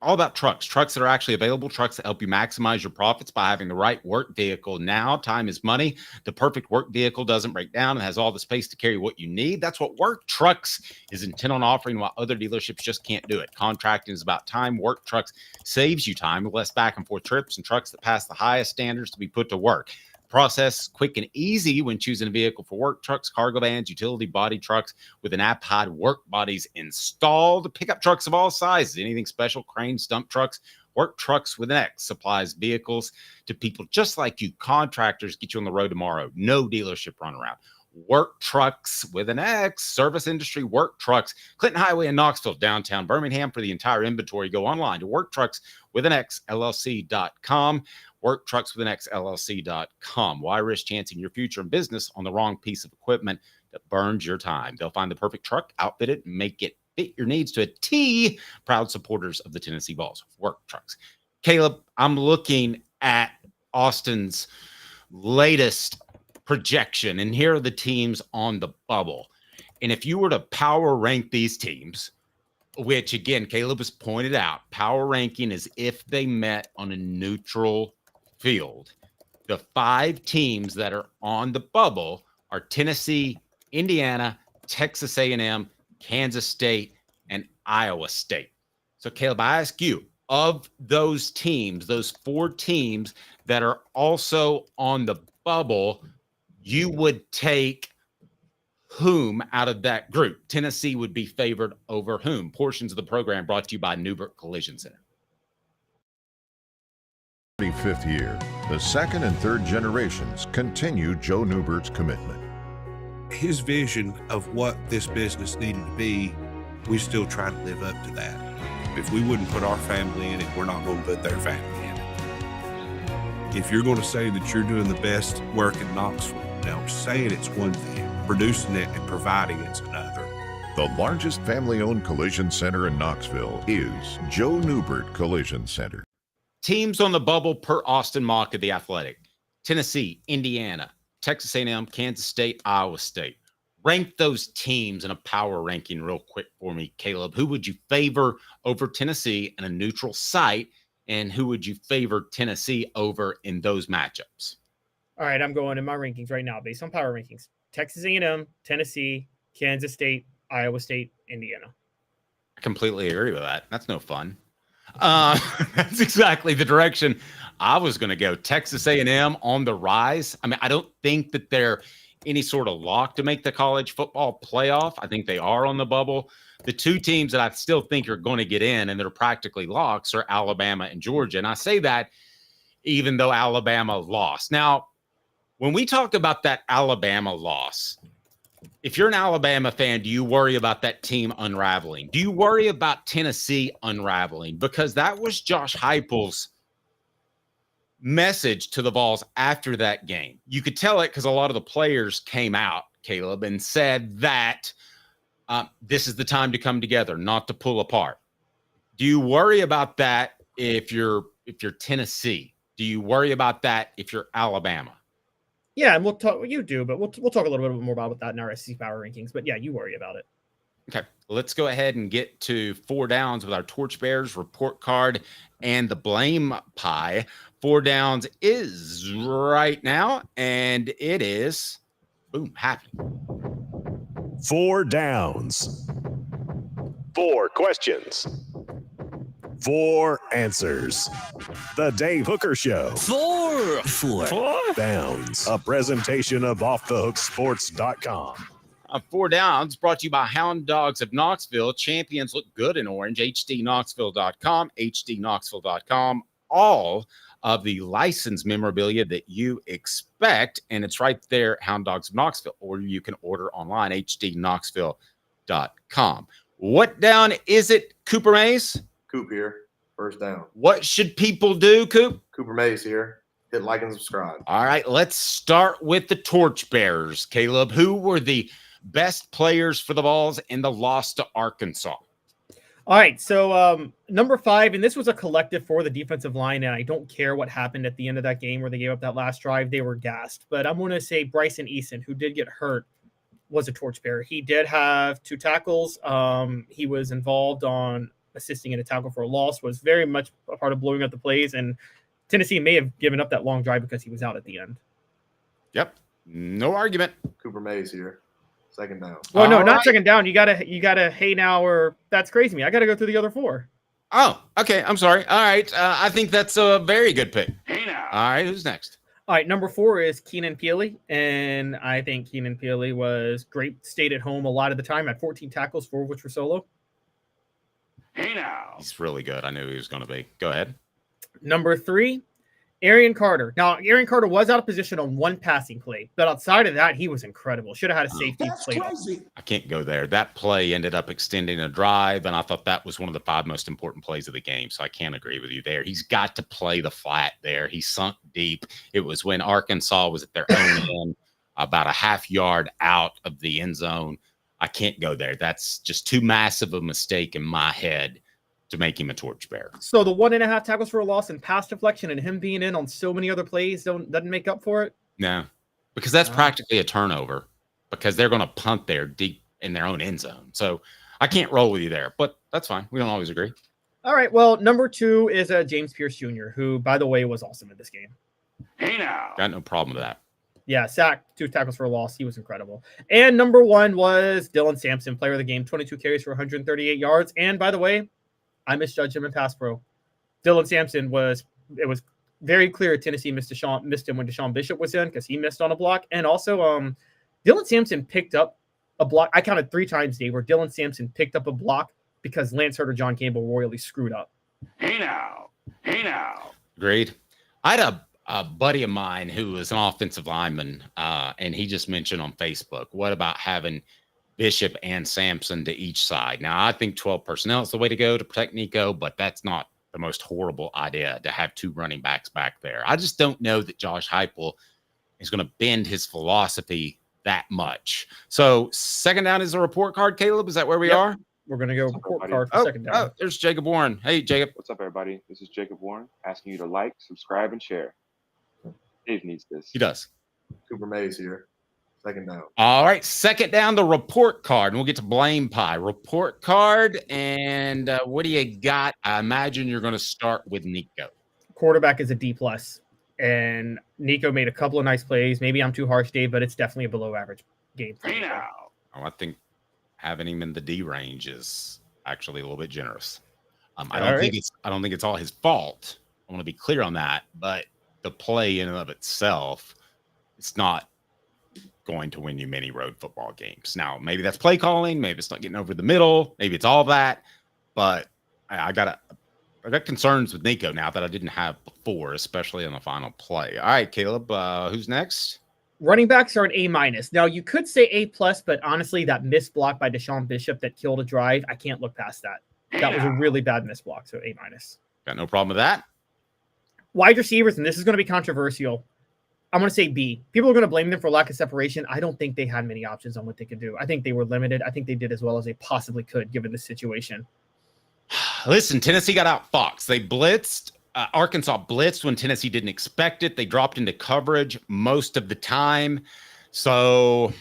all about trucks that are actually available, trucks that help you maximize your profits by having the right work vehicle. Now, time is money. The perfect work vehicle doesn't break down and has all the space to carry what you need. That's what Work Trucks is intent on offering, while other dealerships just can't do it. Contracting is about time. Work Trucks saves you time with less back and forth trips and trucks that pass the highest standards to be put to work. Process quick and easy when choosing a vehicle for work trucks, cargo vans, utility body trucks with an app-hide work bodies installed, pickup trucks of all sizes, anything special, cranes, dump trucks. Work Trucks with an X supplies vehicles to people just like you. Contractors get you on the road tomorrow. No dealership runaround. Work Trucks with an X, service industry Work Trucks, Clinton Highway in Knoxville, downtown Birmingham. For the entire inventory, go online to Work Trucks with an X, LLC.com. Work Trucks with an X, LLC.com. Why risk chancing your future in business on the wrong piece of equipment that burns your time? They'll find the perfect truck, outfit it, and make it fit your needs to a T. Proud supporters of the Tennessee Vols. Work Trucks. Caleb, I'm looking at Austin's latest projection, and here are the teams on the bubble. And if you were to power rank these teams, which again, Caleb has pointed out, power ranking is if they met on a neutral field. The 5 teams that are on the bubble are Tennessee, Indiana, Texas A&M, Kansas State, and Iowa State. So Caleb, I ask you, of those teams, those 4 teams that are also on the bubble, you would take whom out of that group? Tennessee would be favored over whom? Portions of the program brought to you by Neubert Collision Center. 35th year, the second and third generations continue Joe Neubert's commitment. His vision of what this business needed to be, we still try to live up to that. If we wouldn't put our family in it, we're not going to put their family in it. If you're going to say that you're doing the best work in Knoxville, now saying it's one thing, producing it and providing it's another. The largest family-owned collision center in Knoxville is Joe Neubert Collision Center. Teams on the bubble per Austin Mock of The Athletic. Tennessee, Indiana, Texas A&M, Kansas State, Iowa State. Rank those teams in a power ranking real quick for me, Caleb. Who would you favor over Tennessee in a neutral site, and who would you favor Tennessee over in those matchups? All right, I'm going in my rankings right now based on power rankings. Texas A&M, Tennessee, Kansas State, Iowa State, Indiana. I completely agree with that. That's no fun. That's exactly the direction I was going to go. Texas A&M on the rise. I mean, I don't think that they're any sort of lock to make the college football playoff. I think they are on the bubble. The two teams that I still think are going to get in, and they're practically locks, are Alabama and Georgia. And I say that even though Alabama lost. Now, when we talk about that Alabama loss, if you're an Alabama fan, do you worry about that team unraveling? Do you worry about Tennessee unraveling? Because that was Josh Heupel's message to the Vols after that game. You could tell it because a lot of the players came out, Caleb, and said that this is the time to come together, not to pull apart. Do you worry about that if you're Tennessee? Do you worry about that if you're Alabama? Yeah, and we'll talk. You do, but we'll talk a little bit more about that in our SEC Power Rankings. But yeah, you worry about it. Okay, let's go ahead and get to 4 downs with our Torchbearers report card and the blame pie. 4 downs is right now, and it is boom happening. 4 downs. 4 questions. 4 answers. The Dave Hooker Show. 4 downs. A presentation of offthehooksports.com. 4 downs brought to you by Hound Dogs of Knoxville. Champions look good in orange. hdknoxville.com. hdknoxville.com. All of the licensed memorabilia that you expect. And it's right there, Hound Dogs of Knoxville. Or you can order online, hdknoxville.com. What down is it, Cooper Mays? Coop here. First down. What should people do, Coop? Cooper Mays here. Hit like and subscribe. All right, let's start with the Torchbearers, Caleb. Who were the best players for the Vols in the loss to Arkansas? All right, so number 5, and this was a collective for the defensive line, and I don't care what happened at the end of that game where they gave up that last drive. They were gassed. But I'm going to say Bryson Eason, who did get hurt, was a torchbearer. He did have 2 tackles. He was involved on assisting in a tackle for a loss, was very much a part of blowing up the plays, and Tennessee may have given up that long drive because he was out at the end. Yep, no argument. Cooper Mays here. Second down. Well, no, not second down. You gotta hey now, or that's crazy me. I gotta go through the other 4. Oh, okay. I'm sorry. All right. I think that's a very good pick. Hey now. All right. Who's next? All right. Number 4 is Keenan Peely. And I think Keenan Peely was great. Stayed at home a lot of the time. Had 14 tackles, 4 of which were solo. Hey now. He's really good. I knew he was going to be. Go ahead. Number 3, Arian Carter. Now, Arian Carter was out of position on 1 passing play, but outside of that, he was incredible. Should have had a safety play. I can't go there. That play ended up extending a drive, and I thought that was one of the 5 most important plays of the game, so I can't agree with you there. He's got to play the flat there. He sunk deep. It was when Arkansas was at their own end, about a half yard out of the end zone. I can't go there. That's just too massive a mistake in my head to make him a torchbearer. So the 1.5 tackles for a loss and pass deflection and him being in on so many other plays doesn't make up for it? No, because that's practically a turnover because they're going to punt there deep in their own end zone. So I can't roll with you there, but that's fine. We don't always agree. All right. Well, number 2 is James Pierce Jr., who, by the way, was awesome in this game. Hey now. Got no problem with that. Yeah, sack, 2 tackles for a loss. He was incredible. And number 1 was Dylan Sampson, player of the game, 22 carries for 138 yards. And by the way, I misjudged him in pass pro. Dylan Sampson was very clear Tennessee missed him when Deshaun Bishop was in because he missed on a block. And also, Dylan Sampson picked up a block. I counted 3 times, Dave, where Dylan Sampson picked up a block because Lance Hurd or John Campbell royally screwed up. Hey now. Hey now. Agreed. I had a buddy of mine who was an offensive lineman, and he just mentioned on Facebook, what about having Bishop and Sampson to each side? Now, I think 12 personnel is the way to go to protect Nico, but that's not the most horrible idea to have 2 running backs back there. I just don't know that Josh Heupel is going to bend his philosophy that much. So second down is a report card, Caleb. Is that where we are? We're going to go report card for second down. Oh, there's Jacob Warren. Hey, Jacob. What's up, everybody? This is Jacob Warren asking you to like, subscribe, and share. Dave needs this. He does. Cooper Mays here. Second down. All right, second down, the report card. And we'll get to blame pie. Report card, and what do you got? I imagine you're going to start with Nico. Quarterback is a D+. And Nico made a couple of nice plays. Maybe I'm too harsh, Dave, but it's definitely a below average game. Hey now. Oh, I think having him in the D range is actually a little bit generous. I don't think it's all his fault. I want to be clear on that, but the play in and of itself, it's not going to win you many road football games. Now, maybe that's play calling, maybe it's not getting over the middle, maybe it's all that, but I got concerns with Nico now that I didn't have before, especially on the final play. All right, Caleb, who's next? Running backs are an A-. Now, you could say A+, but honestly, that missed block by Deshaun Bishop that killed a drive, I can't look past that. That was a really bad missed block, so A-. Got no problem with that. Wide receivers, and this is going to be controversial, I'm going to say B. People are going to blame them for lack of separation. I don't think they had many options on what they could do. I think they were limited. I think they did as well as they possibly could, given the situation. Listen, Tennessee got out foxed. They blitzed. Arkansas blitzed when Tennessee didn't expect it. They dropped into coverage most of the time. So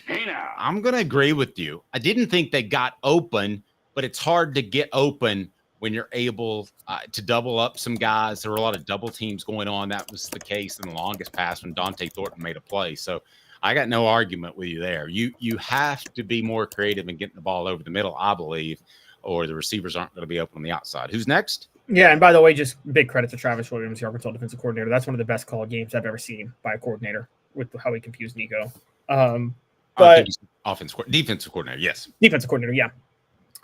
I'm going to agree with you. I didn't think they got open, but it's hard to get open when you're able to double up some guys. There were a lot of double teams going on. That was the case in the longest pass when Dante Thornton made a play. So I got no argument with you there. You have to be more creative in getting the ball over the middle, I believe, or the receivers aren't going to be open on the outside. Who's next? Yeah, and by the way, just big credit to Travis Williams, the Arkansas defensive coordinator. That's one of the best call games I've ever seen by a coordinator with how he confused Nico. But defensive coordinator, yes. Defensive coordinator, yeah.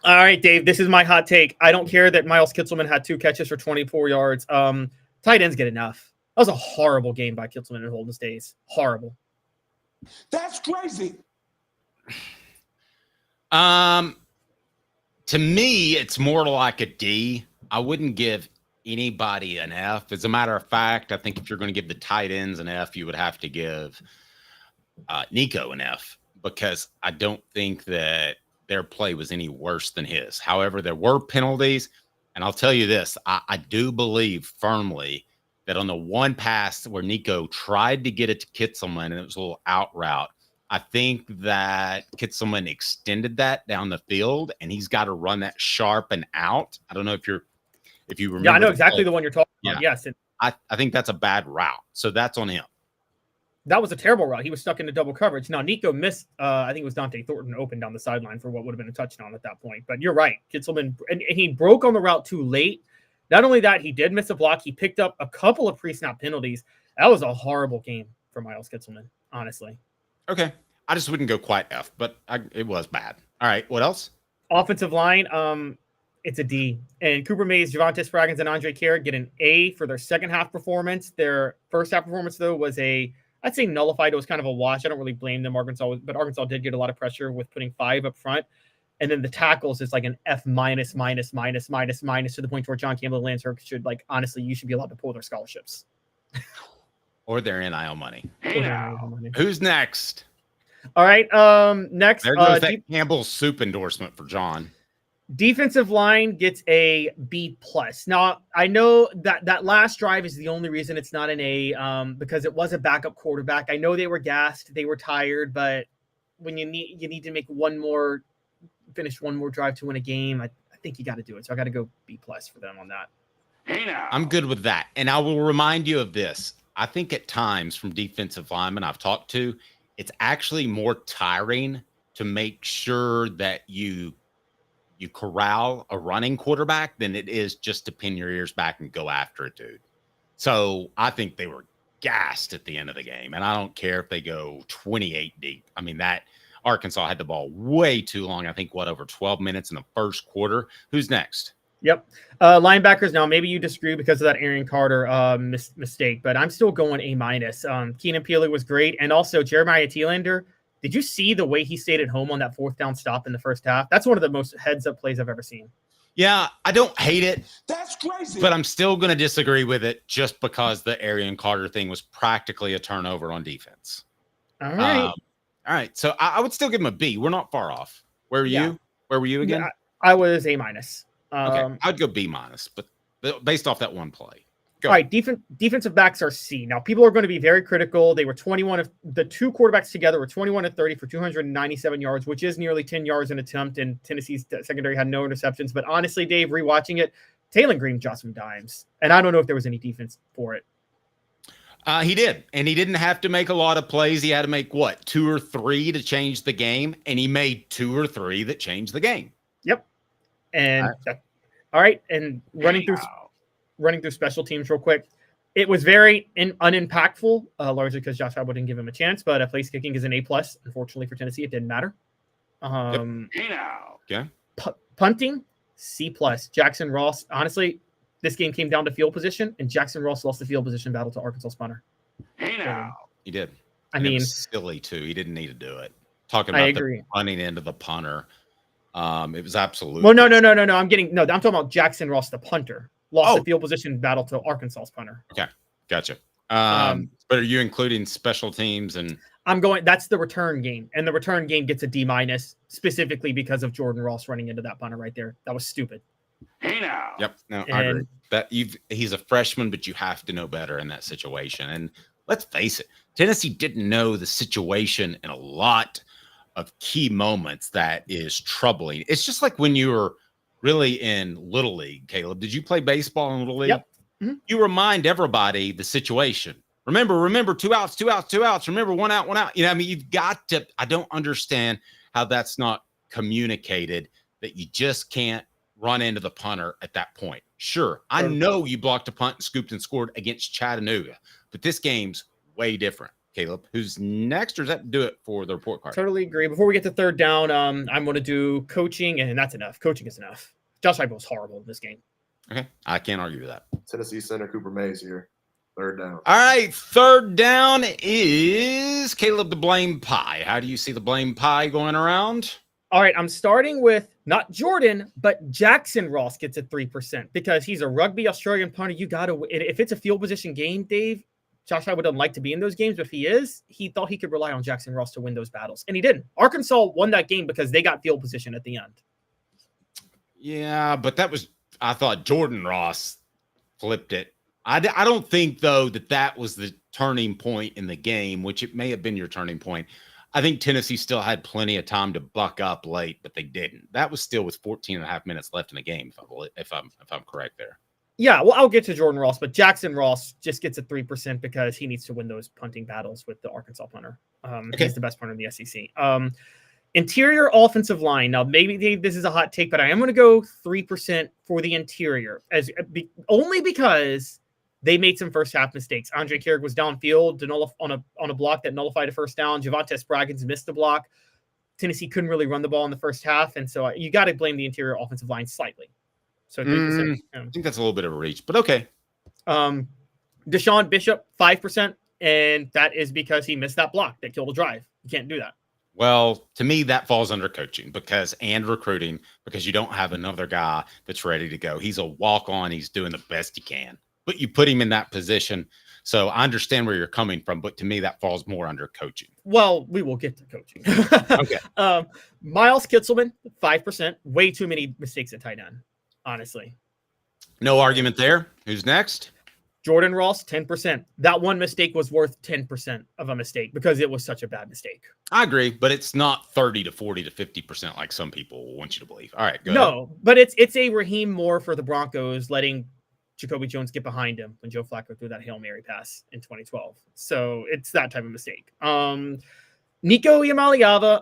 All right, Dave, this is my hot take. I don't care that Miles Kitselman had 2 catches for 24 yards. Tight ends get enough. That was a horrible game by Kitselman and Holden Stays. Horrible. That's crazy. To me, it's more like a D. I wouldn't give anybody an F. As a matter of fact, I think if you're going to give the tight ends an F, you would have to give Nico an F, because I don't think that their play was any worse than his. However, there were penalties, and I'll tell you this, I do believe firmly that on the one pass where Nico tried to get it to Kitselman and it was a little out route, I think that Kitselman extended that down the field, and he's got to run that sharp and out. I don't know if you remember. Yeah, I know exactly the one you're talking about. Yes. I think that's a bad route. So that's on him. That was a terrible route. He was stuck into double coverage. Now, Nico missed, I think it was Dante Thornton open down the sideline for what would have been a touchdown at that point. But you're right. Kitselman, and he broke on the route too late. Not only that, he did miss a block. He picked up a couple of pre-snap penalties. That was a horrible game for Miles Kitselman, honestly. Okay. I just wouldn't go quite F, but it was bad. All right. What else? Offensive line, it's a D. And Cooper Mays, Javonte Spraggins, and Andre Carrott get an A for their second half performance. Their first half performance, though, was I'd say nullified. It was kind of a wash. I don't really blame them, but Arkansas did get a lot of pressure with putting 5 up front. And then the tackles is like an F minus to the point where John Campbell and Lance Hurst should, honestly, you should be allowed to pull their scholarships. Or their NIL money. Who's next? All right. Next. There goes that Campbell's soup endorsement for John. Defensive line gets a B+. Now, I know that last drive is the only reason it's not an A, because it was a backup quarterback. I know they were gassed, they were tired, but when you need to finish one more drive to win a game, I think you got to do it. So I got to go B+ for them on that. I'm good with that. And I will remind you of this. I think at times from defensive linemen I've talked to, it's actually more tiring to make sure that you corral a running quarterback than it is just to pin your ears back and go after a dude. So I think they were gassed at the end of the game. And I don't care if they go 28 deep. I mean, that Arkansas had the ball way too long. I think over 12 minutes in the first quarter. Who's next? Yep. Linebackers. Now, maybe you disagree because of that Aaron Carter mistake, but I'm still going A-. Keenan Peele was great. And also Jeremiah Thielander. Did you see the way he stayed at home on that 4th down stop in the first half? That's one of the most heads-up plays I've ever seen. Yeah, I don't hate it. That's crazy. But I'm still going to disagree with it just because the Aaron Carter thing was practically a turnover on defense. All right. All right. So I would still give him a B. We're not far off. Where were you? Where were you again? Yeah, I was A-. Okay. I'd go B-, but based off that one play. Go. All right, defensive backs are C. Now, people are going to be very critical. They were 21 of the 2 quarterbacks together were 21 of 30 for 297 yards, which is nearly 10 yards an attempt. And Tennessee's secondary had no interceptions. But honestly, Dave, rewatching it, Taylor Green dropped some dimes, and I don't know if there was any defense for it. He did, and he didn't have to make a lot of plays. He had to make 2 or 3 to change the game, and he made 2 or 3 that changed the game. Yep. And all All right, and running through special teams real quick. It was very unimpactful, largely because Josh Heupel didn't give him a chance. But place kicking is an A+. Unfortunately for Tennessee, it didn't matter. Punting, C+. Jackson Ross. Honestly, this game came down to field position, and Jackson Ross lost the field position battle to Arkansas punter. He did. I And mean, it was silly too. He didn't need to do it. Talking about the running into the punter. It was absolutely. Well, no. I'm talking about Jackson Ross, the punter, lost the field position battle to Arkansas's punter. Okay, gotcha. But are you including special teams and? That's the return game, and the return game gets a D- specifically because of Jordan Ross running into that punter right there. That was stupid. Yep. No, I agree. He's a freshman, but you have to know better in that situation. And let's face it, Tennessee didn't know the situation in a lot of key moments that is troubling. It's just like when you were really in Little League, Caleb. Did you play baseball in Little League? Yep. Mm-hmm. You remind everybody the situation. Remember, 2 outs, 2 outs, 2 outs. Remember, 1 out, 1 out. You know, I mean, you've got to. I don't understand how that's not communicated, that you just can't run into the punter at that point. Sure, I know you blocked a punt and scooped and scored against Chattanooga, but this game's way different. Caleb, who's next, or does that do it for the report card? Totally agree. Before we get to third down, I'm going to do coaching, and that's enough. Coaching is enough. Josh Heupel was horrible in this game. Okay, I can't argue with that. Tennessee center Cooper Mays here. Third down. All right, third down is Caleb the blame pie. How do you see the blame pie going around? All right, I'm starting with not Jordan, but Jackson Ross gets a 3% because he's a rugby Australian punter. You got to, if it's a field position game, Dave, Josh Heupel doesn't like to be in those games, but if he thought he could rely on Jackson Ross to win those battles, and he didn't. Arkansas won that game because they got field position at the end. Yeah, but I thought Jordan Ross flipped it. I don't think, though, that was the turning point in the game, which it may have been your turning point. I think Tennessee still had plenty of time to buck up late, but they didn't. That was still with 14 and a half minutes left in the game, if I'm correct there. Yeah, well, I'll get to Jordan Ross, but Jackson Ross just gets a 3% because he needs to win those punting battles with the Arkansas punter. He's the best punter in the SEC. Interior offensive line. Now, maybe this is a hot take, but I am going to go 3% for the interior, only because they made some first half mistakes. Andre Carrick was downfield on a block that nullified a first down. Javonte Spraggins missed the block. Tennessee couldn't really run the ball in the first half, and so you got to blame the interior offensive line slightly. So 3%. I think that's a little bit of a reach, but okay. Deshaun Bishop 5%, and that is because he missed that block that killed a drive. You can't do that. Well, to me, that falls under coaching and recruiting because you don't have another guy that's ready to go. He's a walk-on. He's doing the best he can. But you put him in that position. So I understand where you're coming from, but to me, that falls more under coaching. Well, we will get to coaching. Okay. Miles Kitzelman, 5%. Way too many mistakes at tight end, honestly. No argument there. Who's next? Jordan Ross, 10%. That one mistake was worth 10% of a mistake because it was such a bad mistake. I agree, but it's not 30 to 40 to 50% like some people want you to believe. All right, go ahead. No, but it's a Raheem Moore for the Broncos, letting Jacoby Jones get behind him when Joe Flacco threw that Hail Mary pass in 2012. So it's that type of mistake. Nico Iamaleava,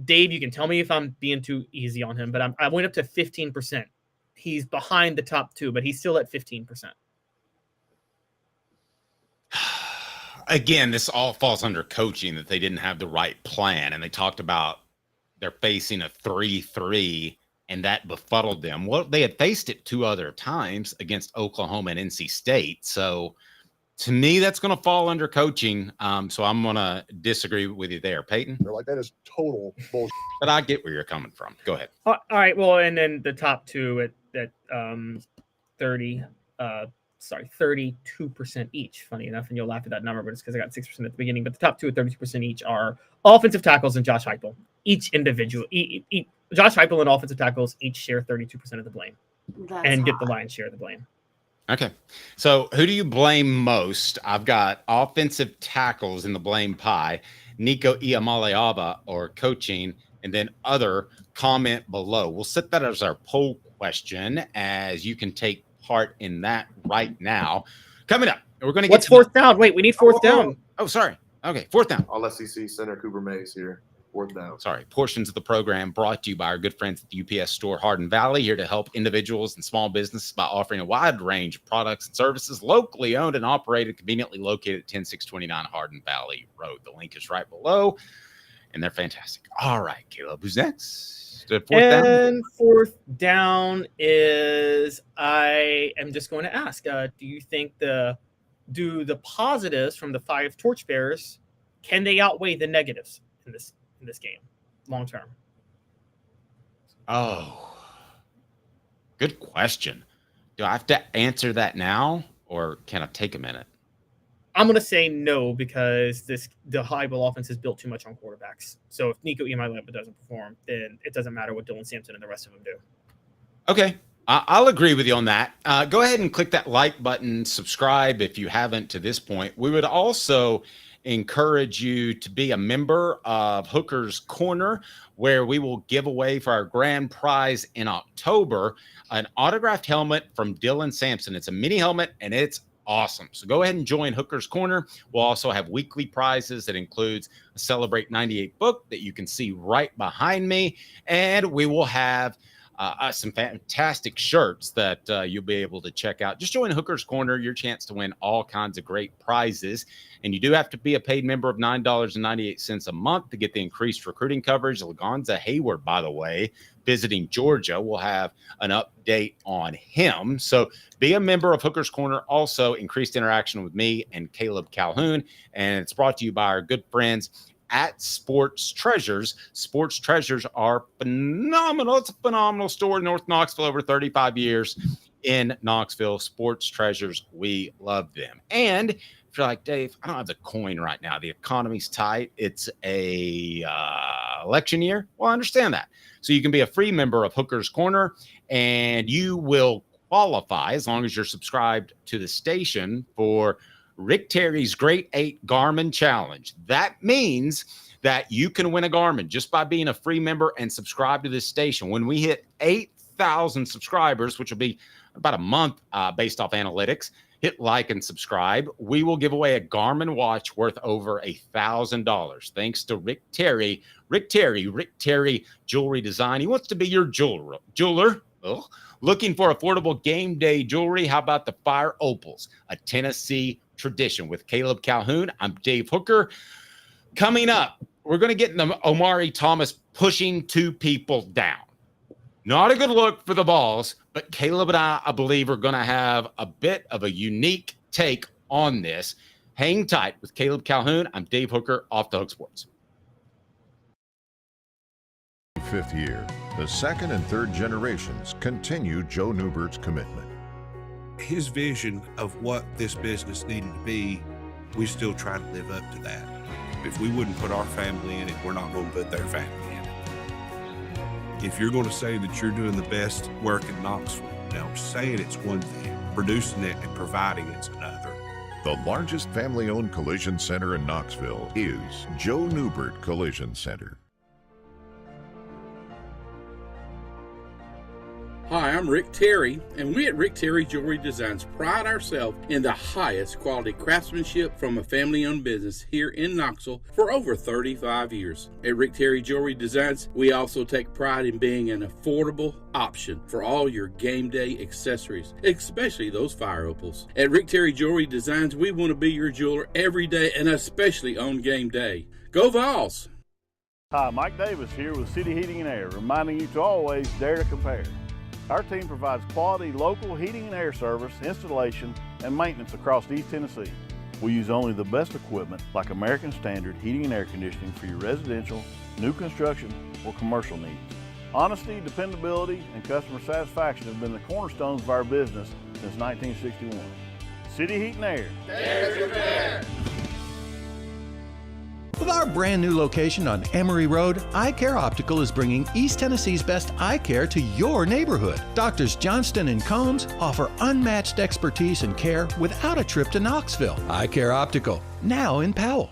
Dave, you can tell me if I'm being too easy on him, but I went up to 15%. He's behind the top two, but he's still at 15%. Again, this all falls under coaching, that they didn't have the right plan. And they talked about they're facing a 3-3, and that befuddled them. Well, they had faced it 2 other times against Oklahoma and NC State. So to me, that's going to fall under coaching. So I'm going to disagree with you there. Peyton? They're like, that is total bullshit. But I get where you're coming from. Go ahead. All right. Well, and then the top two at 32% each. Funny enough, and you'll laugh at that number, but it's because I got 6% at the beginning. But the top two at 32% each are offensive tackles and Josh Heupel. Each individual, Josh Heupel and offensive tackles each share 32% of the blame, get the lion's share of the blame. Okay, so who do you blame most? I've got offensive tackles in the blame pie, Nico Iamaleava or coaching, and then other. Comment below. We'll set that as our poll question, as you can take part in that right now. Coming up, we're going to get What's fourth down? Wait, we need fourth down. Oh, sorry. Okay, fourth down. All SEC center Cooper Mays here. Fourth down. Portions of the program brought to you by our good friends at the UPS store Hardin Valley, here to help individuals and small businesses by offering a wide range of products and services, locally owned and operated, conveniently located at 10629 Hardin Valley Road. The link is right below, and they're fantastic. All right, Caleb, who's next? Fourth down is, I am just going to ask, do you think do the positives from the 5 torchbearers, can they outweigh the negatives in this game long term? Oh, good question. Do I have to answer that now, or can I take a minute? I'm going to say no, because the Heupel offense is built too much on quarterbacks. So if Nico Iamaleava doesn't perform, then it doesn't matter what Dylan Sampson and the rest of them do. Okay, I'll agree with you on that. Go ahead and click that like button, subscribe if you haven't to this point. We would also encourage you to be a member of Hooker's Corner, where we will give away for our grand prize in October an autographed helmet from Dylan Sampson. It's a mini helmet, and it's awesome. So go ahead and join Hooker's Corner. We'll also have weekly prizes that includes a Celebrate 98 book that you can see right behind me. And we will have some fantastic shirts that you'll be able to check out. Just join Hooker's Corner, your chance to win all kinds of great prizes. And you do have to be a paid member of $9.98 a month to get the increased recruiting coverage. Lagonza Hayward, by the way, visiting Georgia. We'll have an update on him. So be a member of Hooker's Corner. Also, increased interaction with me and Caleb Calhoun. And it's brought to you by our good friends at Sports Treasures. Sports Treasures are phenomenal. It's a phenomenal store in North Knoxville, over 35 years in Knoxville. Sports Treasures, we love them. And if you're like, Dave, I don't have the coin right now, the economy's tight, it's a election year, well, I understand that. So you can be a free member of Hooker's Corner, and you will qualify, as long as you're subscribed to the station, for Rick Terry's Great 8 Garmin Challenge. That means that you can win a Garmin just by being a free member and subscribe to this station. When we hit 8,000 subscribers, which will be about a month based off analytics, hit like and subscribe. We will give away a Garmin watch worth over $1,000. Thanks to Rick Terry. Rick Terry Jewelry Design. He wants to be your jeweler. Oh, looking for affordable game day jewelry? How about the Fire Opals, a Tennessee tradition? With Caleb Calhoun, I'm Dave Hooker. Coming up, we're going to get into Omari Thomas pushing 2 people down. Not a good look for the Vols, but Caleb and I believe, are going to have a bit of a unique take on this. Hang tight with Caleb Calhoun. I'm Dave Hooker, Off the Hook Sports. 5th year, the second and third generations continue Joe Neubert's commitment. His vision of what this business needed to be, we still try to live up to that. If we wouldn't put our family in it, we're not going to put their family in it. If you're going to say that you're doing the best work in Knoxville, now saying it's one thing, producing it and providing it's another. The largest family-owned collision center in Knoxville is Joe Neubert Collision Center. Hi, I'm Rick Terry, and we at Rick Terry Jewelry Designs pride ourselves in the highest quality craftsmanship from a family-owned business here in Knoxville for over 35 years. At Rick Terry Jewelry Designs, we also take pride in being an affordable option for all your game day accessories, especially those fire opals. At Rick Terry Jewelry Designs, we want to be your jeweler every day, and especially on game day. Go Vols! Hi, Mike Davis here with City Heating and Air, reminding you to always dare to compare. Our team provides quality local heating and air service, installation, and maintenance across East Tennessee. We use only the best equipment like American Standard heating and air conditioning for your residential, new construction, or commercial needs. Honesty, dependability, and customer satisfaction have been the cornerstones of our business since 1961. City Heat and Air. Dare to compare. With our brand new location on Emory Road, Eye Care Optical is bringing East Tennessee's best eye care to your neighborhood. Doctors Johnston and Combs offer unmatched expertise and care without a trip to Knoxville. Eye Care Optical, now in Powell.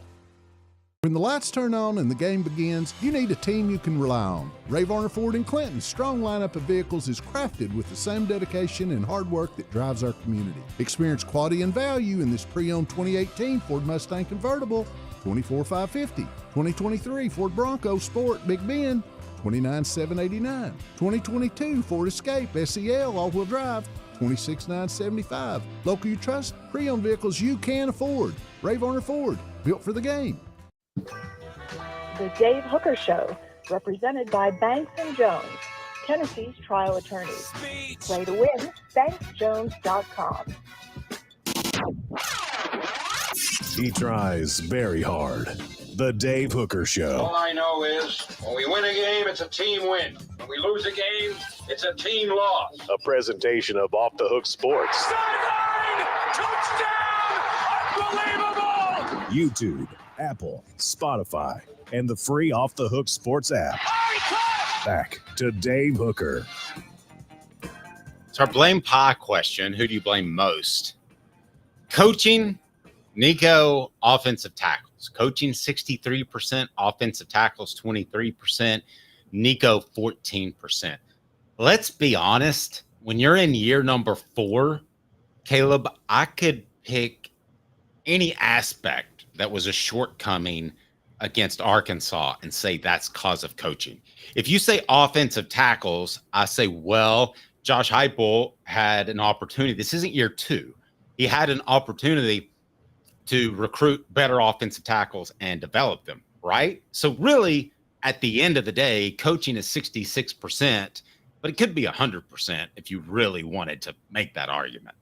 When the lights turn on and the game begins, you need a team you can rely on. Ray Varner Ford in Clinton's strong lineup of vehicles is crafted with the same dedication and hard work that drives our community. Experience quality and value in this pre-owned 2018 Ford Mustang convertible $24,550. 2023 Ford Bronco Sport Big Bend, $29,789. 2022 Ford Escape SEL all-wheel drive, $26,975. Local you trust, pre-owned vehicles you can afford. Ray Varner Ford, built for the game. The Dave Hooker Show, represented by Banks & Jones, Tennessee's trial attorneys. Play to win, banksjones.com. He tries very hard. The Dave Hooker Show. All I know is when we win a game, it's a team win. When we lose a game, it's a team loss. A presentation of Off the Hook Sports. Sideline! Touchdown! Unbelievable! YouTube, Apple, Spotify, and the free Off the Hook Sports app. Back to Dave Hooker. So our blame pie question, who do you blame most? Coaching, Nico, offensive tackles. Coaching 63%, offensive tackles 23%, Nico 14%. Let's be honest, when you're in year number 4, Caleb, I could pick any aspect that was a shortcoming against Arkansas and say that's cause of coaching. If you say offensive tackles, I say, well, Josh Heupel had an opportunity. This isn't year 2. He had an opportunity to recruit better offensive tackles and develop them, right? So really, at the end of the day, coaching is 66%, but it could be 100% if you really wanted to make that argument.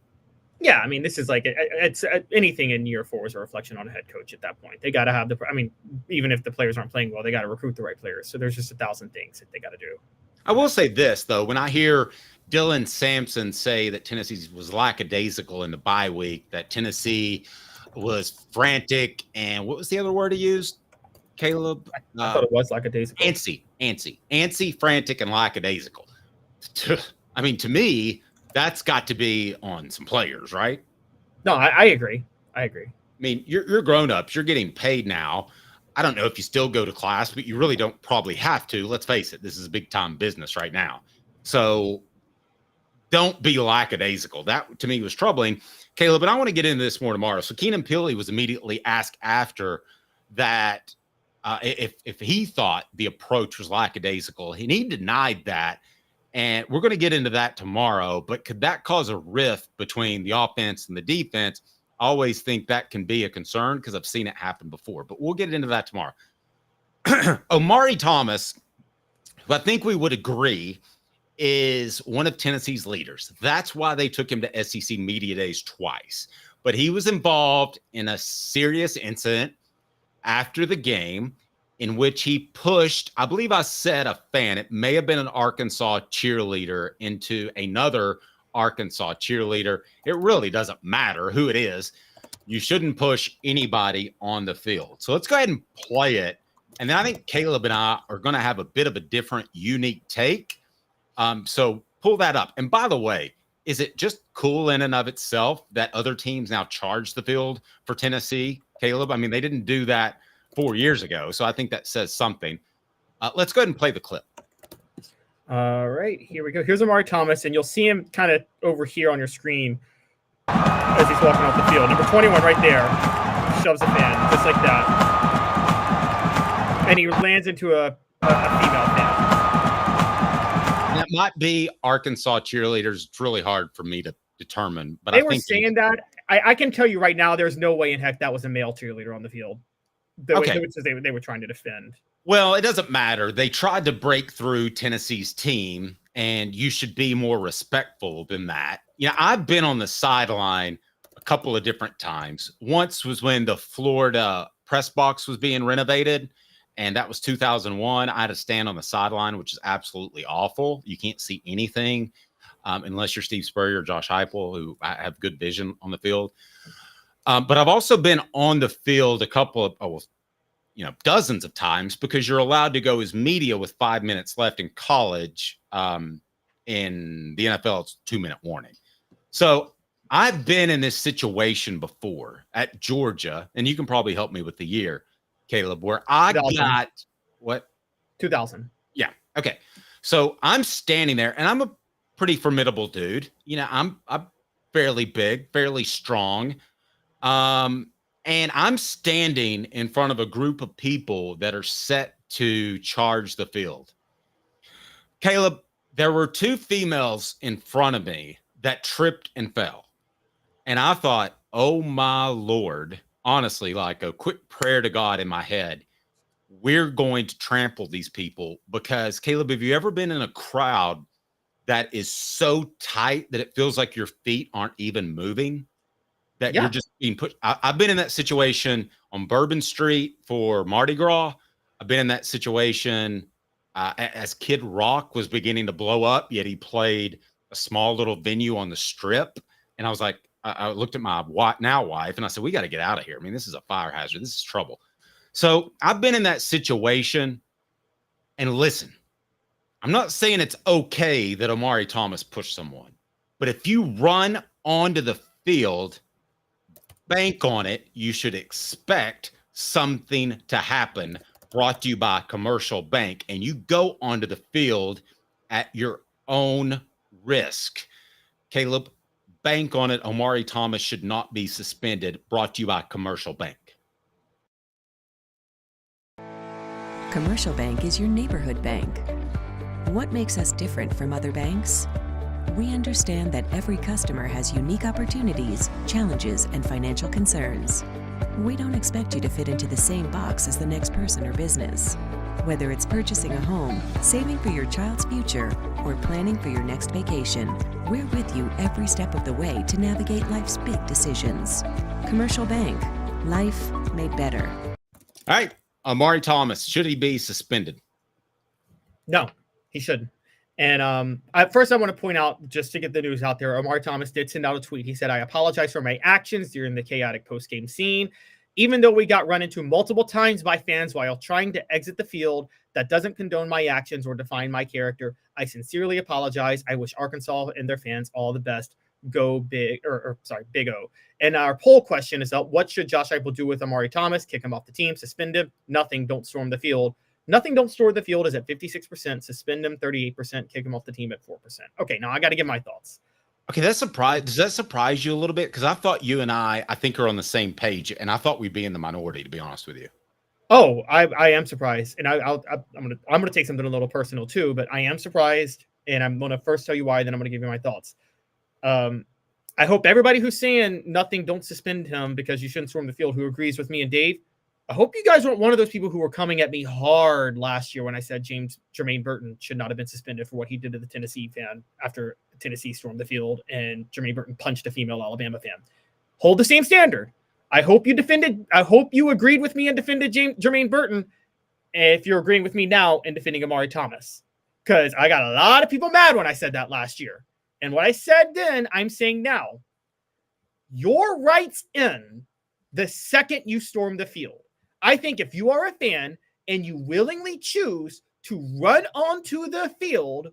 Yeah, I mean, this is like it's anything in year 4 is a reflection on a head coach at that point. They got to have even if the players aren't playing well, they got to recruit the right players. So there's just 1,000 things that they got to do. I will say this, though. When I hear Dylan Sampson say that Tennessee was lackadaisical in the bye week, that Tennessee was frantic, and what was the other word he used, Caleb? I thought it was lackadaisical. Antsy, frantic, and lackadaisical. I mean, to me, that's got to be on some players, right? No, I agree. I mean, you're grown-ups. You're getting paid now. I don't know if you still go to class, but you really don't probably have to. Let's face it. This is a big-time business right now. So don't be lackadaisical. That, to me, was troubling. Caleb, and I want to get into this more tomorrow. So Keenan Pili was immediately asked after that if he thought the approach was lackadaisical, and he denied that. And we're going to get into that tomorrow. But could that cause a rift between the offense and the defense? I always think that can be a concern because I've seen it happen before. But we'll get into that tomorrow. Omari Thomas, who I think we would agree is one of Tennessee's leaders. That's why they took him to SEC Media Days twice. But he was involved in a serious incident after the game in which he pushed, I believe I said a fan, it may have been an Arkansas cheerleader, into another Arkansas cheerleader. It really doesn't matter who it is. You shouldn't push anybody on the field. So let's go ahead and play it. And then I think Caleb and I are going to have a bit of a different, unique take. So pull that up. And by the way, is it just cool in and of itself that other teams now charge the field for Tennessee, Caleb? I mean, they didn't do that 4 years ago. So I think that says something. Let's go ahead and play the clip. All right, here we go. Here's Omari Thomas, and you'll see him kind of over here on your screen as he's walking off the field. Number 21 right there shoves a fan, just like that. And he lands into a female fan. That might be Arkansas cheerleaders. It's really hard for me to determine. But they I were think saying that. I can tell you right now, there's no way in heck that was a male cheerleader on the field. They were trying to defend. Well, it doesn't matter. They tried to break through Tennessee's team, and you should be more respectful than that. You know, I've been on the sideline a couple of different times. Once was when the Florida press box was being renovated, and that was 2001. I had to stand on the sideline, which is absolutely awful. You can't see anything unless you're Steve Spurrier or Josh Heupel, who have good vision on the field. But I've also been on the field a couple of, dozens of times, because you're allowed to go as media with 5 minutes left. In college. In the NFL, it's 2-minute warning. So I've been in this situation before at Georgia, and you can probably help me with the year, Caleb, where I 2000. got what? 2000. Yeah. Okay. So I'm standing there, and I'm a pretty formidable dude. You know, I'm fairly big, fairly strong. And And I'm standing in front of a group of people that are set to charge the field. Caleb, there were 2 females in front of me that tripped and fell. And I thought, oh my Lord, honestly, like a quick prayer to God in my head, we're going to trample these people. Because Caleb, have you ever been in a crowd that is so tight that it feels like your feet aren't even moving? That you're just being put. I've been in that situation on Bourbon Street for Mardi Gras. I've been in that situation as Kid Rock was beginning to blow up, yet he played a small little venue on the Strip. And I was like, I looked at my wife and I said, we got to get out of here. I mean, this is a fire hazard. This is trouble. So I've been in that situation. And listen, I'm not saying it's okay that Omari Thomas pushed someone, but if you run onto the field, bank on it, you should expect something to happen. Brought to you by Commercial Bank, and you go onto the field at your own risk. Caleb, bank on it. Omari Thomas should not be suspended. Brought to you by Commercial Bank. Commercial Bank is your neighborhood bank. What makes us different from other banks? We understand that every customer has unique opportunities, challenges, and financial concerns. We don't expect you to fit into the same box as the next person or business. Whether it's purchasing a home, saving for your child's future, or planning for your next vacation, we're with you every step of the way to navigate life's big decisions. Commercial Bank. Life made better. All right. Omari Thomas, should he be suspended? No, he shouldn't. And first, I want to point out, just to get the news out there, Omari Thomas did send out a tweet. He said, I apologize for my actions during the chaotic post-game scene. Even though we got run into multiple times by fans while trying to exit the field, that doesn't condone my actions or define my character. I sincerely apologize. I wish Arkansas and their fans all the best. Go big, Big O. And our poll question is, what should Josh Heupel do with Omari Thomas? Kick him off the team, suspend him? Nothing, don't storm the field. Nothing, don't store the field is at 56%. Suspend him 38%. Kick him off the team at 4%. Okay, now I got to give my thoughts. Okay, does that surprise you a little bit? Because I thought you and I think are on the same page, and I thought we'd be in the minority, to be honest with you. Oh, I am surprised, and I'm gonna take something a little personal too. But I am surprised, and I'm gonna first tell you why, then I'm gonna give you my thoughts. I hope everybody who's saying nothing, don't suspend him because you shouldn't storm the field, who agrees with me and Dave. I hope you guys weren't one of those people who were coming at me hard last year when I said Jermaine Burton should not have been suspended for what he did to the Tennessee fan after Tennessee stormed the field and Jermaine Burton punched a female Alabama fan. Hold the same standard. I hope you agreed with me and defended Jermaine Burton if you're agreeing with me now and defending Omari Thomas. Because I got a lot of people mad when I said that last year. And what I said then, I'm saying now. Your rights end the second you storm the field. I think if you are a fan and you willingly choose to run onto the field,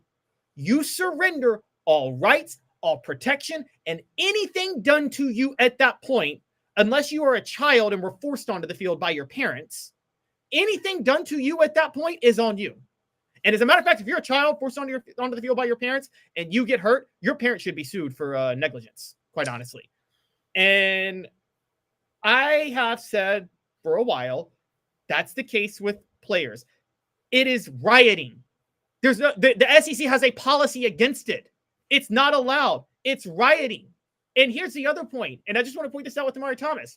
you surrender all rights, all protection, and anything done to you at that point, unless you are a child and were forced onto the field by your parents, anything done to you at that point is on you. And as a matter of fact, if you're a child forced onto the field by your parents and you get hurt, your parents should be sued for negligence, quite honestly. And I have said for a while, that's the case with players. It is rioting. The SEC has a policy against it. It's not allowed. It's rioting. And here's the other point, and I just want to point this out with Omari Thomas.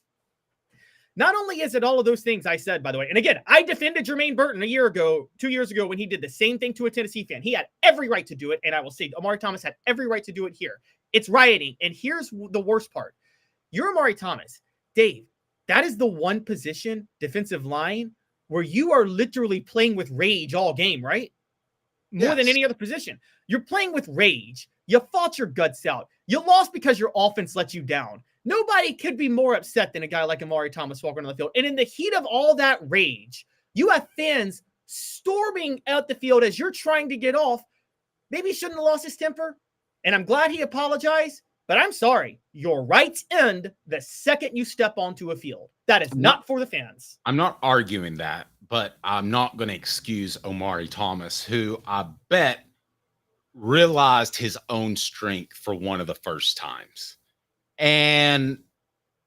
Not only is it all of those things I said, by the way, and again, I defended Jermaine Burton 2 years ago, when he did the same thing to a Tennessee fan. He had every right to do it, and I will say Omari Thomas had every right to do it here. It's rioting, and here's the worst part. You're Omari Thomas. Dave, that is the one position, defensive line, where you are literally playing with rage all game, right? More than any other position. You're playing with rage. You fought your guts out. You lost because your offense let you down. Nobody could be more upset than a guy like Omari Thomas walking on the field. And in the heat of all that rage, you have fans storming out the field as you're trying to get off. Maybe he shouldn't have lost his temper. And I'm glad he apologized. But I'm sorry, your rights end the second you step onto a field. That is not for the fans. I'm not arguing that, but I'm not going to excuse Omari Thomas, who I bet realized his own strength for one of the first times. And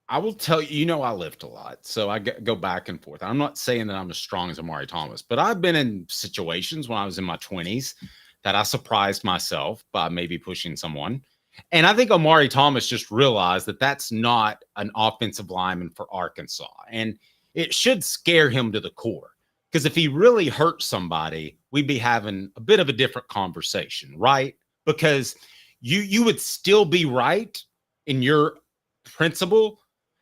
I will tell you, I lift a lot, so I go back and forth. I'm not saying that I'm as strong as Omari Thomas, but I've been in situations when I was in my 20s that I surprised myself by maybe pushing someone. And I think Omari Thomas just realized that that's not an offensive lineman for Arkansas. And it should scare him to the core, because if he really hurt somebody, we'd be having a bit of a different conversation, right? Because you would still be right in your principle,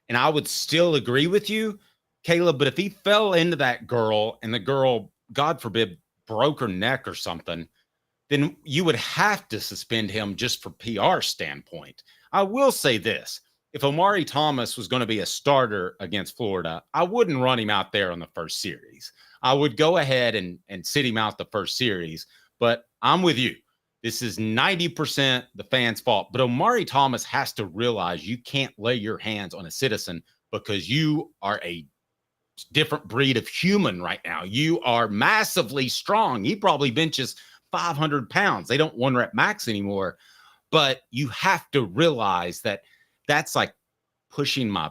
and I would still agree with you, Caleb. But if he fell into that girl and the girl, God forbid, broke her neck or something, then you would have to suspend him just for PR standpoint. I will say this. If Omari Thomas was going to be a starter against Florida, I wouldn't run him out there on the first series. I would go ahead and sit him out the first series. But I'm with you. This is 90% the fans' fault. But Omari Thomas has to realize you can't lay your hands on a citizen, because you are a different breed of human right now. You are massively strong. He probably benches 500 pounds. They don't one rep max anymore. But you have to realize that that's like pushing my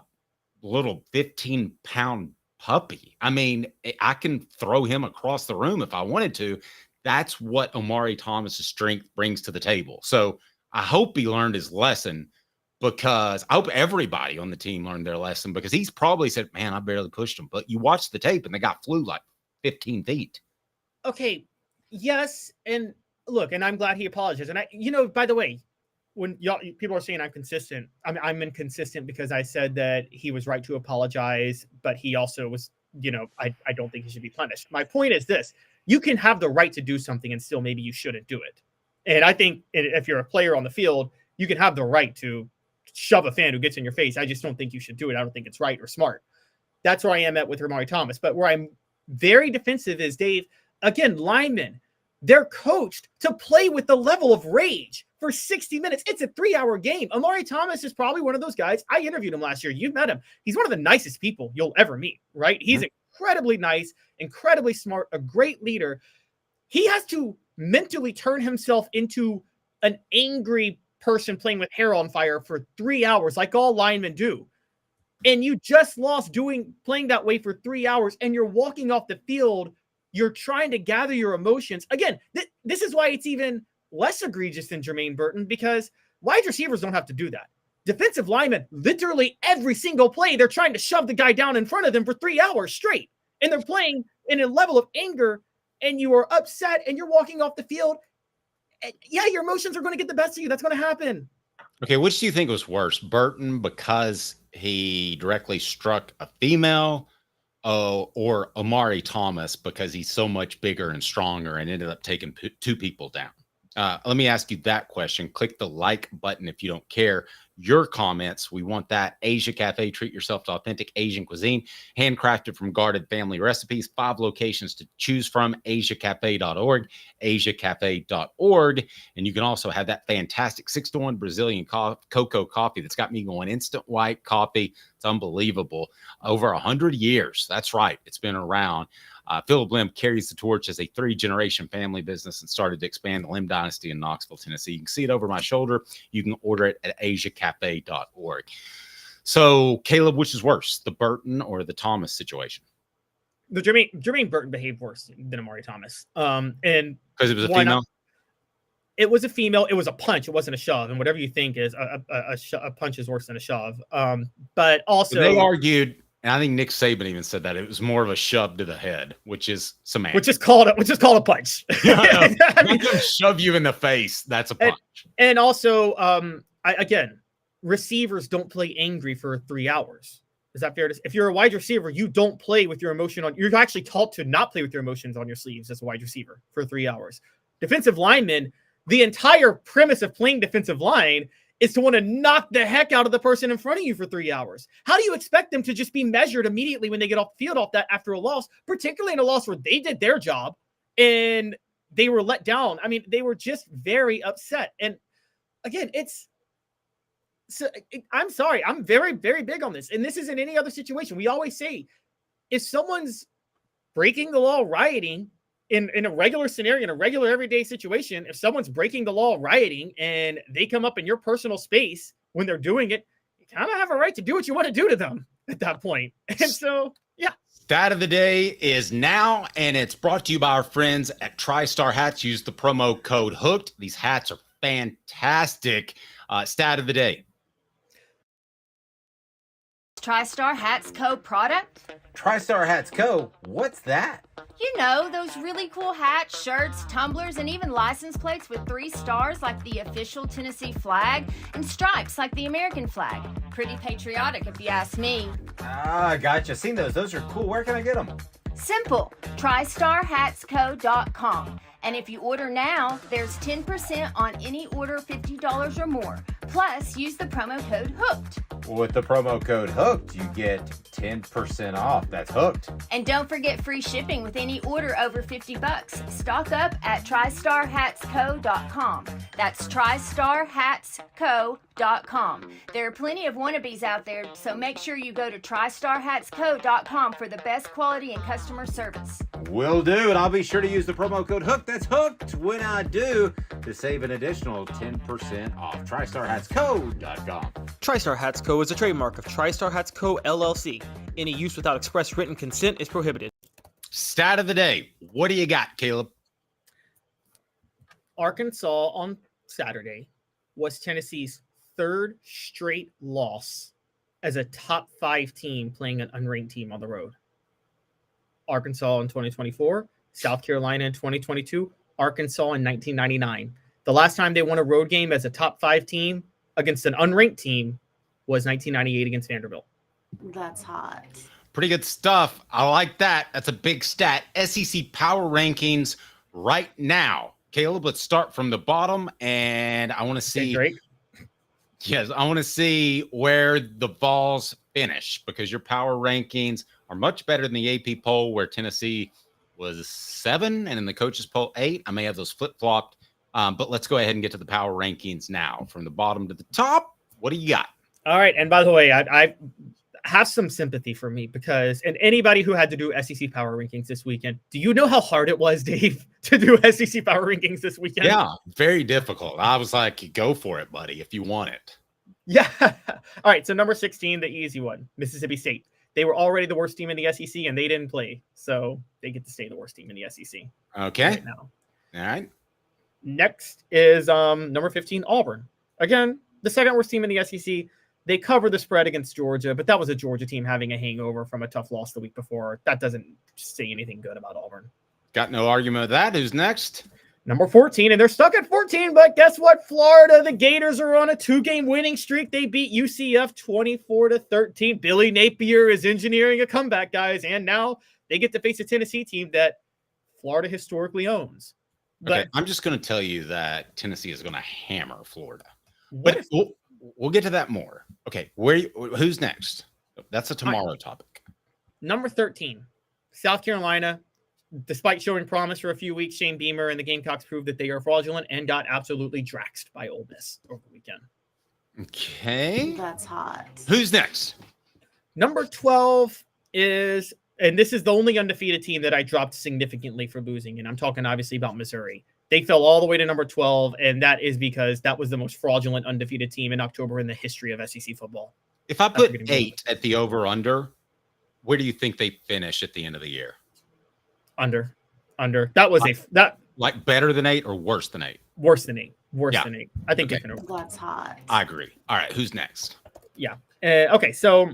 little 15-pound puppy. I mean, I can throw him across the room if I wanted to. That's what Omari Thomas's strength brings to the table. So I hope he learned his lesson, because I hope everybody on the team learned their lesson, because he's probably said, man, I barely pushed him. But you watch the tape and the guy flew like 15 feet. Okay. Yes. And look, and I'm glad he apologized. And by the way, when people are saying I'm consistent, I'm inconsistent because I said that he was right to apologize, but he also was, I don't think he should be punished. My point is this: you can have the right to do something and still maybe you shouldn't do it. And I think if you're a player on the field, you can have the right to shove a fan who gets in your face. I just don't think you should do it. I don't think it's right or smart. That's where I am at with Omari Thomas. But where I'm very defensive is, Dave, again, linemen, they're coached to play with the level of rage for 60 minutes. It's a 3-hour game. Omari Thomas is probably one of those guys. I interviewed him last year. You've met him. He's one of the nicest people you'll ever meet, right? He's incredibly nice, incredibly smart, a great leader. He has to mentally turn himself into an angry person playing with hair on fire for 3 hours, like all linemen do. And you just lost playing that way for 3 hours, and you're walking off the field. You're trying to gather your emotions. Again, this is why it's even less egregious than Jermaine Burton, because wide receivers don't have to do that. Defensive linemen, literally every single play, they're trying to shove the guy down in front of them for 3 hours straight. And they're playing in a level of anger, and you are upset, and you're walking off the field. And yeah, your emotions are going to get the best of you. That's going to happen. Okay, which do you think was worse? Burton because he directly struck a female, or Omari Thomas because he's so much bigger and stronger and ended up taking two people down? Let me ask you that question. Click the like button if you don't care. Your comments, we want that. Asia Cafe, treat yourself to authentic Asian cuisine, handcrafted from guarded family recipes. 5 locations to choose from. AsiaCafe.org, AsiaCafe.org. And you can also have that fantastic 6-to-1 Brazilian cocoa coffee that's got me going. Instant white coffee. It's unbelievable. Over 100 years. That's right. It's been around. Philip Lim carries the torch as a 3-generation family business and started to expand the Lim dynasty in Knoxville, Tennessee. You can see it over my shoulder. You can order it at AsiaCafe.org. So, Caleb, which is worse, the Burton or the Thomas situation? The Jermaine Burton behaved worse than Omari Thomas. And because it was a female? It was a female. It was a punch. It wasn't a shove. And whatever you think is a punch is worse than a shove. But also they argued. And I think Nick Saban even said that it was more of a shove to the head, which is semantics. Which is called a punch. I mean, shove you in the face. That's a punch. And also, again, receivers don't play angry for 3 hours. Is that fair to say? If you're a wide receiver, you don't play with your emotion on. You're actually taught to not play with your emotions on your sleeves as a wide receiver for 3 hours. Defensive linemen, the entire premise of playing defensive line is to want to knock the heck out of the person in front of you for 3 hours. How do you expect them to just be measured immediately when they get off the field off that after a loss, particularly in a loss where they did their job and they were let down? I mean, they were just very upset. And again, I'm sorry. I'm very, very big on this. And this isn't any other situation. We always say, if someone's breaking the law, rioting, in a regular scenario, in a regular everyday situation, if someone's breaking the law, rioting, and they come up in your personal space when they're doing it, kind of have a right to do what you want to do to them at that point. And so, yeah. Stat of the day is now, and it's brought to you by our friends at TriStar Hats. Use the promo code HOOKED. These hats are fantastic. Stat of the day. TriStar Hats Co. product? TriStar Hats Co. What's that? You know, those really cool hats, shirts, tumblers, and even license plates with 3 stars like the official Tennessee flag and stripes like the American flag. Pretty patriotic if you ask me. Ah, gotcha. Seen those. Those are cool. Where can I get them? Simple. TriStarHatsCo.com. And if you order now, there's 10% on any order $50 or more. Plus, use the promo code HOOKED. With the promo code HOOKED, you get 10% off. That's hooked. And don't forget free shipping with any order over $50. Stock up at TriStarHatsCo.com. That's TriStarHatsCo.com. There are plenty of wannabes out there, so make sure you go to TriStarHatsCo.com for the best quality and customer service. Will do, and I'll be sure to use the promo code HOOKED. That's hooked when I do to save an additional 10% off. TriStarHatsCo.com. TriStar Hats Co. is a trademark of TriStar Hats Co. LLC. Any use without express written consent is prohibited. Stat of the day. What do you got, Caleb? Arkansas on Saturday was Tennessee's 3rd straight loss as a top 5 team playing an unranked team on the road. Arkansas in 2024, South Carolina in 2022, Arkansas in 1999. The last time they won a road game as a top 5 team against an unranked team was 1998 against Vanderbilt. That's hot. Pretty good stuff. I like that. That's a big stat. SEC power rankings right now. Caleb, let's start from the bottom, and I want to see. Drake. Yes, I want to see where the Vols finish, because your power rankings are much better than the AP poll, where Tennessee was 7 and in the coaches poll 8. I may have those flip-flopped, but let's go ahead and get to the power rankings now. From the bottom to the top, what do you got? All right, and by the way, I have some sympathy for me because, and anybody who had to do SEC power rankings this weekend, do you know how hard it was, Dave, to do SEC power rankings this weekend? Yeah, very difficult. I was like, go for it, buddy, if you want it. Yeah. All right, so number 16, the easy one, Mississippi State. They were already the worst team in the SEC, and they didn't play, so they get to stay the worst team in the SEC. Okay. Right now. All right. Next is number 15, Auburn. Again, the second worst team in the SEC. They covered the spread against Georgia, but that was a Georgia team having a hangover from a tough loss the week before. That doesn't say anything good about Auburn. Got no argument with that. Who's next? Number 14, and they're stuck at 14, but guess what? Florida, the Gators are on a 2-game winning streak. They beat UCF 24-13. Billy Napier is engineering a comeback, guys, and now they get to face a Tennessee team that Florida historically owns. Okay, But I'm just going to tell you that Tennessee is going to hammer Florida. But we'll get to that more. Okay, who's next? That's a tomorrow topic. number 13, South Carolina. Despite showing promise for a few weeks, Shane Beamer and the Gamecocks proved that they are fraudulent and got absolutely draxed by Ole Miss over the weekend. Okay. That's hot. Who's next? Number 12 is, and this is the only undefeated team that I dropped significantly for losing, and I'm talking obviously about Missouri. They fell all the way to number 12, and that is because that was the most fraudulent undefeated team in October in the history of SEC football. If I put 8 at the over-under, where do you think they finish at the end of the year? Under. That was like better than 8 or worse than 8? Worse than 8. Than 8. I think Okay. That's hot. I agree. All right, who's next? Yeah. Okay, so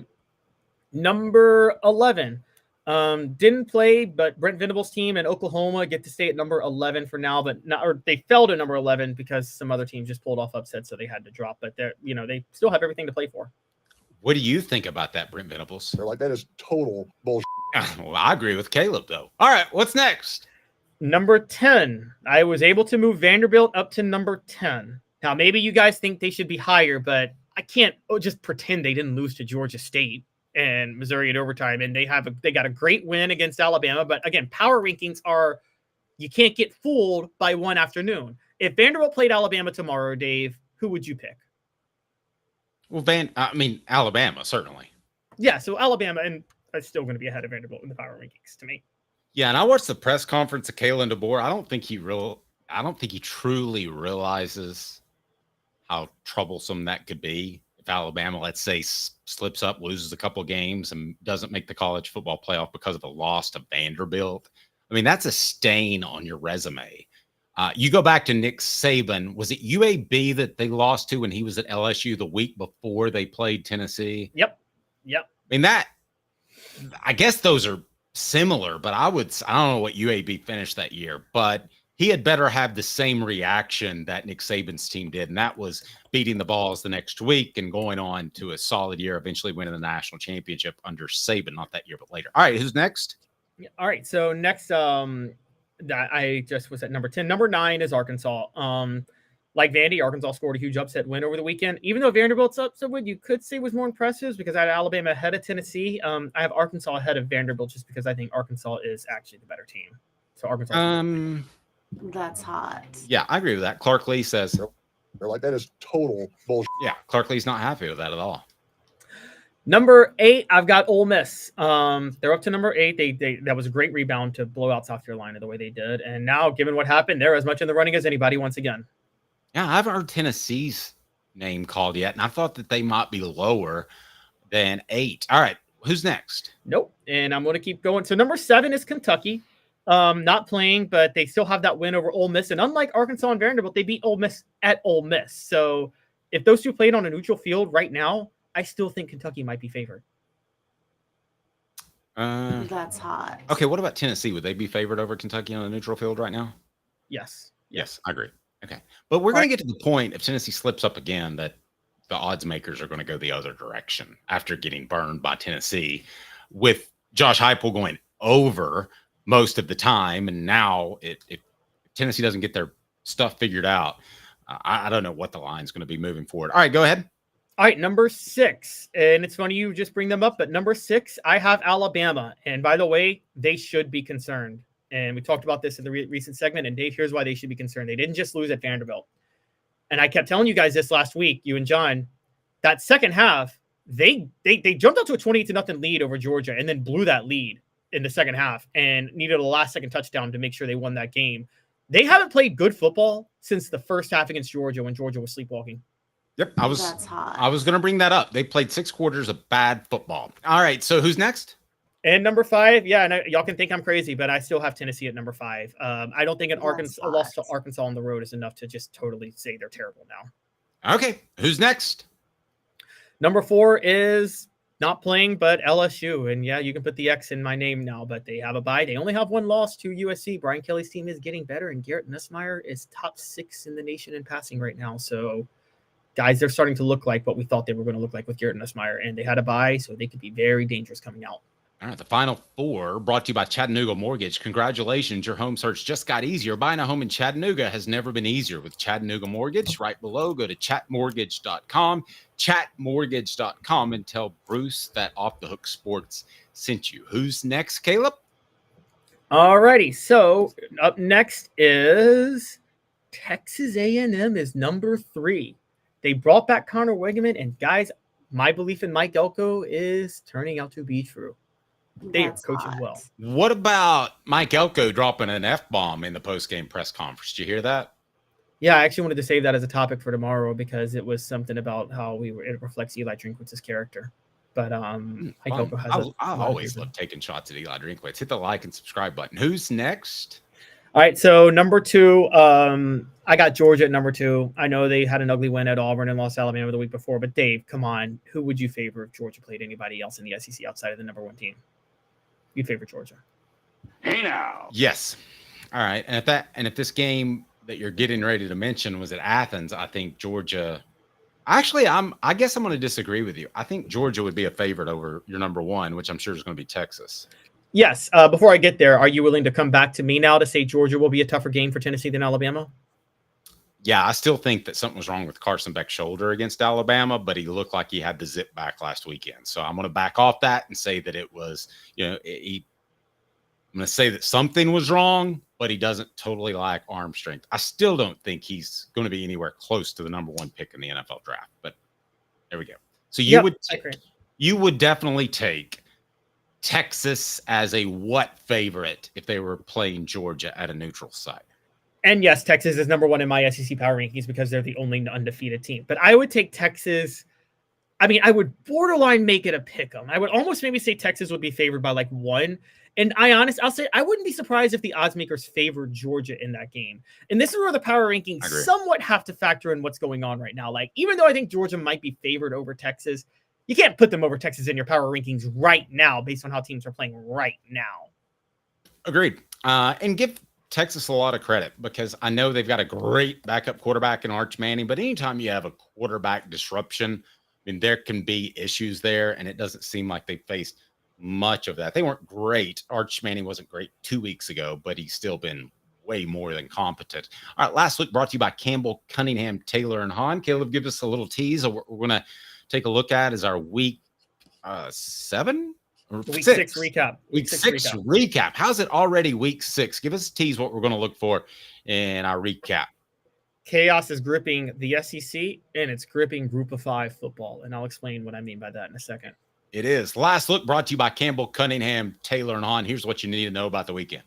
number 11 didn't play, but Brent Venables' team in Oklahoma get to stay at number 11 for now, but not, or they fell to number 11 because some other teams just pulled off upsets, so they had to drop. But they're, they still have everything to play for. What do you think about that, Brent Venables? They're like, that is total bullshit. Well, I agree with Caleb, though. All right, what's next? Number 10. I was able to move Vanderbilt up to number 10. Now, maybe you guys think they should be higher, but I can't just pretend they didn't lose to Georgia State and Missouri in overtime. And they got a great win against Alabama. But again, power rankings are, you can't get fooled by one afternoon. If Vanderbilt played Alabama tomorrow, Dave, who would you pick? Well, Alabama, certainly. Yeah, so Alabama, and it's still going to be ahead of Vanderbilt in the power rankings to me. Yeah, and I watched the press conference of Kalen DeBoer. I don't think he truly realizes how troublesome that could be if Alabama, let's say, slips up, loses a couple of games, and doesn't make the college football playoff because of a loss to Vanderbilt, I mean, that's a stain on your resume. You go back to Nick Saban. Was it UAB that they lost to when he was at LSU the week before they played Tennessee? Yep. I mean, I guess those are similar, but I don't know what UAB finished that year, but he had better have the same reaction that Nick Saban's team did, and that was beating the Vols the next week and going on to a solid year, eventually winning the national championship under Saban, not that year, but later. All right, who's next? All right, so next, I just was at number 10. Number 9 is Arkansas. Like Vandy, Arkansas scored a huge upset win over the weekend. Even though Vanderbilt's upset win, you could say was more impressive because I had Alabama ahead of Tennessee. I have Arkansas ahead of Vanderbilt just because I think Arkansas is actually the better team. So Arkansas. That's hot. Yeah, I agree with that. Clark Lee says they're like, that is total bullshit. Yeah, Clark Lee's not happy with that at all. Number 8, I've got Ole Miss. They're up to number 8. They that was a great rebound to blow out South Carolina the way they did. And now, given what happened, they're as much in the running as anybody once again. Yeah, I haven't heard Tennessee's name called yet, and I thought that they might be lower than 8. All right, who's next? Nope, and I'm going to keep going. So number 7 is Kentucky. Not playing, but they still have that win over Ole Miss. And unlike Arkansas and Vanderbilt, they beat Ole Miss at Ole Miss. So if those two played on a neutral field right now, I still think Kentucky might be favored. That's hot. Okay, what about Tennessee? Would they be favored over Kentucky on a neutral field right now? Yes. Yes, I agree. Okay. But we're going to get to the point, if Tennessee slips up again, that the odds makers are going to go the other direction after getting burned by Tennessee, with Josh Heupel going over most of the time. And now if Tennessee doesn't get their stuff figured out, I don't know what the line's going to be moving forward. All right, go ahead. All right, number 6. And it's funny you just bring them up, but number 6, I have Alabama. And by the way, they should be concerned. And we talked about this in the recent segment. And Dave, here's why they should be concerned. They didn't just lose at Vanderbilt. And I kept telling you guys this last week, you and John, that second half, they jumped out to a 28-0 lead over Georgia and then blew that lead in the second half and needed a last-second touchdown to make sure they won that game. They haven't played good football since the first half against Georgia when Georgia was sleepwalking. Yep, I was going to bring that up. They played 6 quarters of bad football. All right, so who's next? And number 5, yeah, and y'all can think I'm crazy, but I still have Tennessee at number 5. I don't think a loss to Arkansas on the road is enough to just totally say they're terrible now. Okay, who's next? Number 4 is not playing, but LSU. And yeah, you can put the X in my name now, but they have a bye. They only have 1 loss to USC. Brian Kelly's team is getting better, and Garrett Nussmeier is top 6 in the nation in passing right now. So, guys, they're starting to look like what we thought they were going to look like with Garrett Nussmeier, and they had a bye, so they could be very dangerous coming out. All right, the final 4 brought to you by Chattanooga Mortgage. Congratulations, your home search just got easier. Buying a home in Chattanooga has never been easier with Chattanooga Mortgage. Right below, go to chatmortgage.com, chatmortgage.com, and tell Bruce that Off the Hook Sports sent you. Who's next, Caleb? All righty, so up next is Texas A&M is number 3. They brought back Connor Wegeman, and guys, my belief in Mike Elko is turning out to be true. They are coaching well. What about Mike Elko dropping an F-bomb in the post-game press conference? Did you hear that? Yeah, I actually wanted to save that as a topic for tomorrow because it was something about how it reflects Eli Drinkwitz's character. But Mike Elko has I always love taking shots at Eli Drinkwitz. Hit the like and subscribe button. Who's next? All right, so number 2, I got Georgia at number 2. I know they had an ugly win at Auburn and lost Alabama the week before, but Dave, come on. Who would you favor if Georgia played anybody else in the SEC outside of the number 1 team? You'd favor Georgia. Hey now. Yes. All right. And if this game that you're getting ready to mention was at Athens, I think Georgia. Actually, I guess I'm going to disagree with you. I think Georgia would be a favorite over your number 1, which I'm sure is going to be Texas. Yes. Before I get there, are you willing to come back to me now to say Georgia will be a tougher game for Tennessee than Alabama? Yeah, I still think that something was wrong with Carson Beck's shoulder against Alabama, but he looked like he had the zip back last weekend. So I'm going to back off that and say that it was, I'm going to say that something was wrong, but he doesn't totally lack arm strength. I still don't think he's going to be anywhere close to the number 1 pick in the NFL draft, but there we go. So you would definitely take Texas as a what favorite if they were playing Georgia at a neutral site? And yes, Texas is number 1 in my SEC power rankings because they're the only undefeated team. But I would take Texas I mean, I would borderline make it a pick 'em. I would almost maybe say Texas would be favored by like 1. And I'll say I wouldn't be surprised if the odds makers favored Georgia in that game. And this is where the power rankings somewhat have to factor in what's going on right now. Like, even though I think Georgia might be favored over Texas, you can't put them over Texas in your power rankings right now based on how teams are playing right now. Agreed. And give Texas a lot of credit because I know they've got a great backup quarterback in Arch Manning, but anytime you have a quarterback disruption, I mean, there can be issues there, and it doesn't seem like they faced much of that. They weren't great. Arch Manning wasn't great 2 weeks ago, but he's still been way more than competent. All right, last look brought to you by Campbell, Cunningham, Taylor, and Hahn. Caleb, give us a little tease of what we're going to take a look at is our week 7? Week 6 recap. Week 6 recap. How's it already week 6? Give us a tease what we're going to look for in our recap. Chaos is gripping the SEC, and it's gripping Group of 5 football. And I'll explain what I mean by that in a second. It is. Last look brought to you by Campbell, Cunningham, Taylor, and Hahn. Here's what you need to know about the weekend.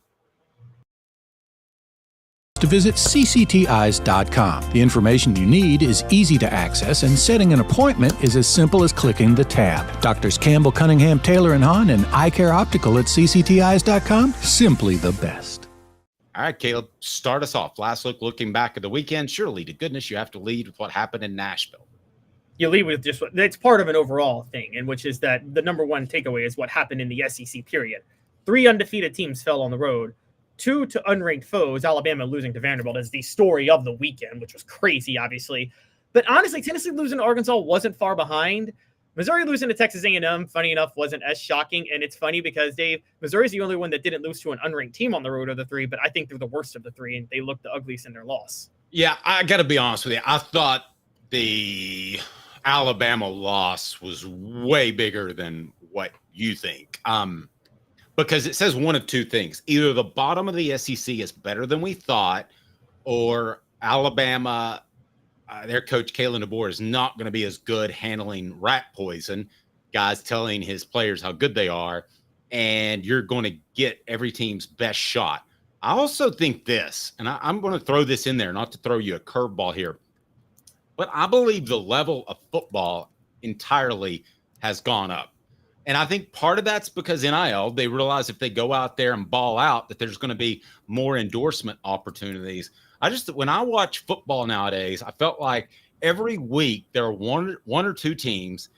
To visit cctis.com. The information you need is easy to access, and setting an appointment is as simple as clicking the tab. Doctors Campbell, Cunningham, Taylor, and Hahn, and Eye Care Optical at cctis.com. Simply the best. All right, Caleb, start us off. Last look, looking back at the weekend. Surely, to goodness, you have to lead with what happened in Nashville. You lead with just it's part of an overall thing, and which is that the number one takeaway is what happened in the SEC period. 3 undefeated teams fell on the road. 2 to unranked foes. Alabama losing to Vanderbilt is the story of the weekend, which was crazy, obviously. But honestly, Tennessee losing to Arkansas wasn't far behind. Missouri losing to Texas A&M, funny enough, wasn't as shocking. And it's funny because, Dave, Missouri's the only one that didn't lose to an unranked team on the road of the 3, but I think they're the worst of the 3, and they look the ugliest in their loss. Yeah, I got to be honest with you. I thought the Alabama loss was way bigger than what you think. Because it says one of 2 things. Either the bottom of the SEC is better than we thought, or Alabama, their coach, Kalen DeBoer, is not going to be as good handling rat poison, guys telling his players how good they are, and you're going to get every team's best shot. I also think this, and I'm going to throw this in there, not to throw you a curveball here, but I believe the level of football entirely has gone up. And I think part of that's because NIL, they realize if they go out there and ball out, that there's going to be more endorsement opportunities. When I watch football nowadays, I felt like every week there are one or 2 teams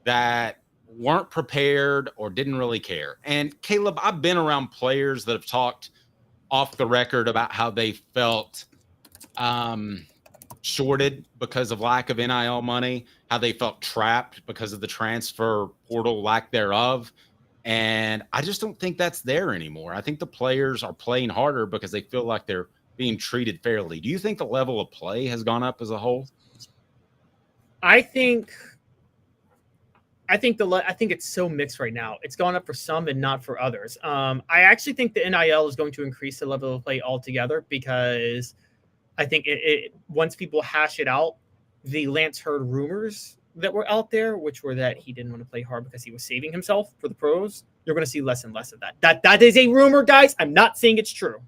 that weren't prepared or didn't really care. And Caleb, I've been around players that have talked off the record about how they felt shorted because of lack of NIL money, how they felt trapped because of the transfer portal lack thereof. And I just don't think that's there anymore. I think the players are playing harder because they feel like they're being treated fairly. Do you think the level of play has gone up as a whole? I think it's so mixed right now. It's gone up for some and not for others. I actually think the NIL is going to increase the level of play altogether because I think it once people hash it out, the Lance Hurd rumors that were out there, which were that he didn't want to play hard because he was saving himself for the pros, you're going to see less and less of that. That is a rumor, guys. I'm not saying it's true,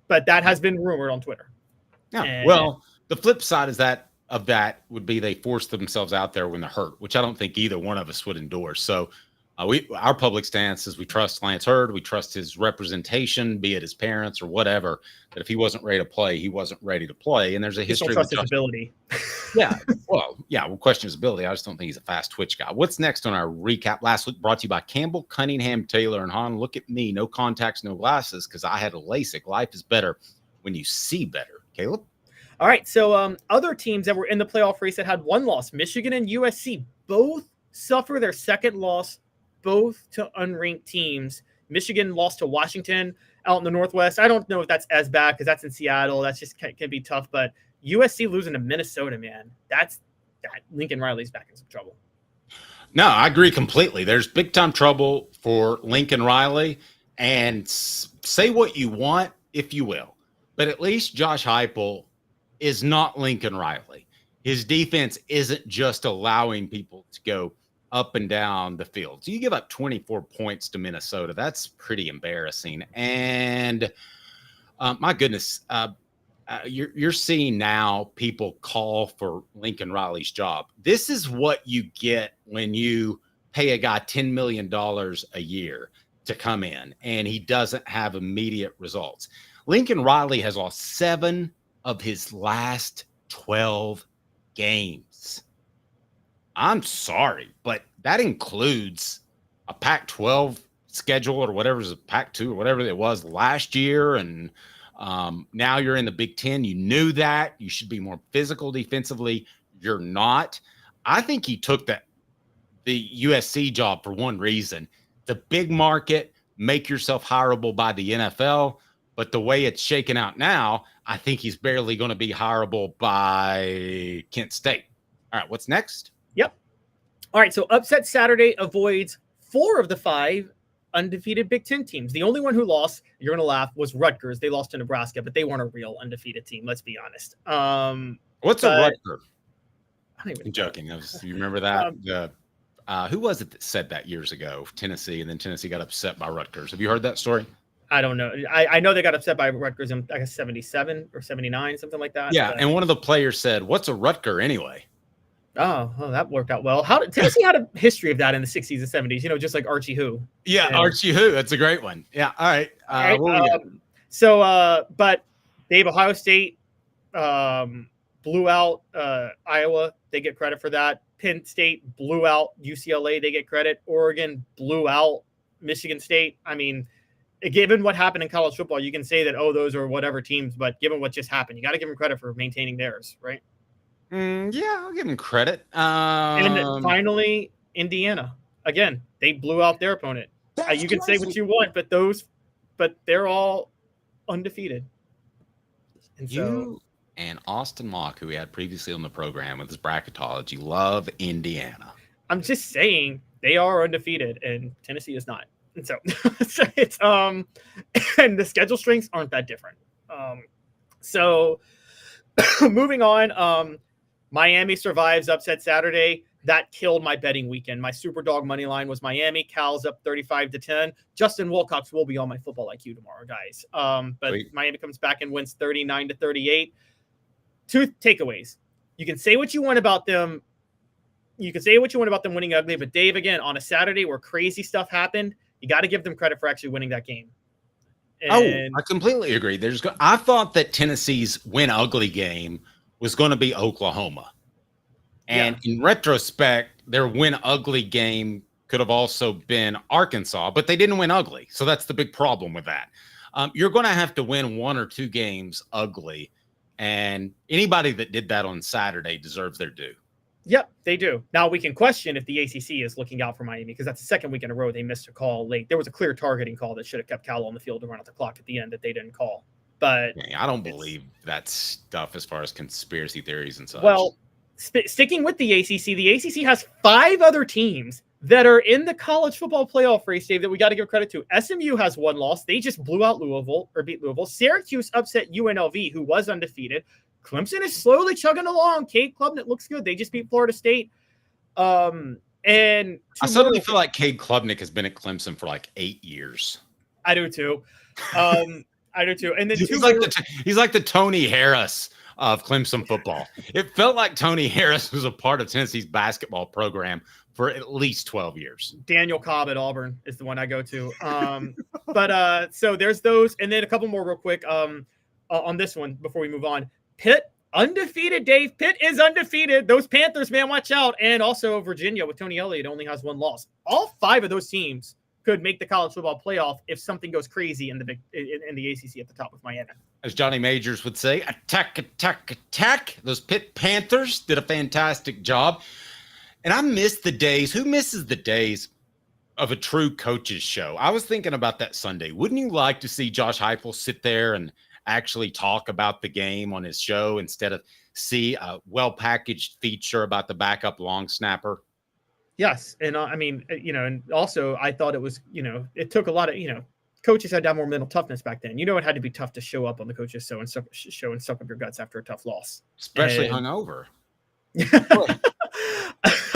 but that has been rumored on Twitter. Yeah. Well, the flip side is that would be they forced themselves out there when they're hurt, which I don't think either one of us would endorse. So our public stance is we trust Lance Hurd. We trust his representation, be it his parents or whatever, that if he wasn't ready to play, he wasn't ready to play. And there's a history. Don't trust his ability. We'll question his ability. I just don't think he's a fast twitch guy. What's next on our recap? Last week brought to you by Campbell, Cunningham, Taylor, and Hahn. Look at me. No contacts, no glasses, because I had a LASIK. Life is better when you see better. Caleb? All right. So other teams that were in the playoff race that had 1 loss, Michigan and USC, both suffer their second loss, both to unranked teams. Michigan lost to Washington out in the Northwest. I don't know if that's as bad because that's in Seattle. That's just can be tough. But USC losing to Minnesota, man, that Lincoln Riley's back in some trouble. No, I agree completely. There's big time trouble for Lincoln Riley. And say what you want, if you will, but at least Josh Heupel is not Lincoln Riley. His defense isn't just allowing people to go up and down the field. So you give up 24 points to Minnesota. That's pretty embarrassing. And my goodness, you're seeing now people call for Lincoln Riley's job. This is what you get when you pay a guy $10 million a year to come in and he doesn't have immediate results. Lincoln Riley has lost 7 of his last 12 games. I'm sorry, but that includes a Pac-12 schedule or whatever is a Pac-2 or whatever it was last year. And now you're in the Big Ten. You knew that. You should be more physical defensively. You're not. I think he took the USC job for one reason. The big market, make yourself hireable by the NFL. But the way it's shaken out now, I think he's barely going to be hireable by Kent State. All right, what's next? Yep. All right, so upset Saturday avoids 4 of the 5 undefeated Big Ten teams. The only one who lost, you're going to laugh, was Rutgers. They lost to Nebraska, but they weren't a real undefeated team. Let's be honest. What's a Rutger? I'm joking. You remember that? Who was it that said that years ago? Tennessee, and then Tennessee got upset by Rutgers. Have you heard that story? I don't know. I know they got upset by Rutgers in, I guess, 77 or 79, something like that. Yeah, and one of the players said, "What's a Rutger anyway?" Oh, that worked out well. Tennessee had a history of that in the 60s and 70s, just like Archie Who. Yeah, Archie Who. That's a great one. Yeah, all right. But Dave, Ohio State blew out Iowa. They get credit for that. Penn State blew out UCLA. They get credit. Oregon blew out Michigan State. I mean, given what happened in college football, you can say that, those are whatever teams, but given what just happened, you got to give them credit for maintaining theirs, right? Yeah, I'll give them credit. And then finally, Indiana. Again, they blew out their opponent. You can say what you want, but they're all undefeated. And you and Austin Mock, who we had previously on the program with his bracketology, love Indiana. I'm just saying they are undefeated, and Tennessee is not. And so it's and the schedule strengths aren't that different. So moving on, Miami survives upset Saturday. That killed my betting weekend. My super dog money line was Miami. Cal's up 35-10. Justin Wilcox will be on my football IQ tomorrow, guys. But Miami comes back and wins 39-38. 2 takeaways. You can say what you want about them. You can say what you want about them winning ugly, but Dave, again, on a Saturday where crazy stuff happened, you got to give them credit for actually winning that game. I completely agree. I thought that Tennessee's win ugly game was going to be Oklahoma. And in retrospect, their win ugly game could have also been Arkansas, but they didn't win ugly. So that's the big problem with that. You're going to have to win 1 or 2 games ugly. And anybody that did that on Saturday deserves their due. Yep, they do. Now, we can question if the ACC is looking out for Miami because that's the second week in a row they missed a call late. There was a clear targeting call that should have kept Cal on the field to run out the clock at the end that they didn't call. But I don't believe that stuff as far as conspiracy theories and such. Well, sticking with the ACC has 5 other teams that are in the college football playoff race, Dave, that we got to give credit to. SMU has 1 loss. They just beat Louisville. Syracuse upset UNLV, who was undefeated. Clemson is slowly chugging along. Cade Klubnik looks good. They just beat Florida State. And I suddenly feel like Cade Klubnik has been at Clemson for like 8 years. I do too. And then he's like the Tony Harris of Clemson football. It felt like Tony Harris was a part of Tennessee's basketball program for at least 12 years. Daniel Cobb at Auburn is the one I go to. So there's those. And then a couple more real quick on this one before we move on. Pitt, undefeated, Dave. Pitt is undefeated. Those Panthers, man, watch out. And also Virginia with Tony Elliott only has 1 loss. All 5 of those teams could make the college football playoff if something goes crazy in the ACC at the top with Miami. As Johnny Majors would say, attack, attack, attack. Those Pitt Panthers did a fantastic job. And I miss the days. Who misses the days of a true coach's show? I was thinking about that Sunday. Wouldn't you like to see Josh Heupel sit there and actually talk about the game on his show instead of see a well-packaged feature about the backup long snapper? Yes. And and also I thought it was, it took a lot of, coaches had to have more mental toughness back then. It had to be tough to show up on the coach's show and suck up your guts after a tough loss. Especially hungover.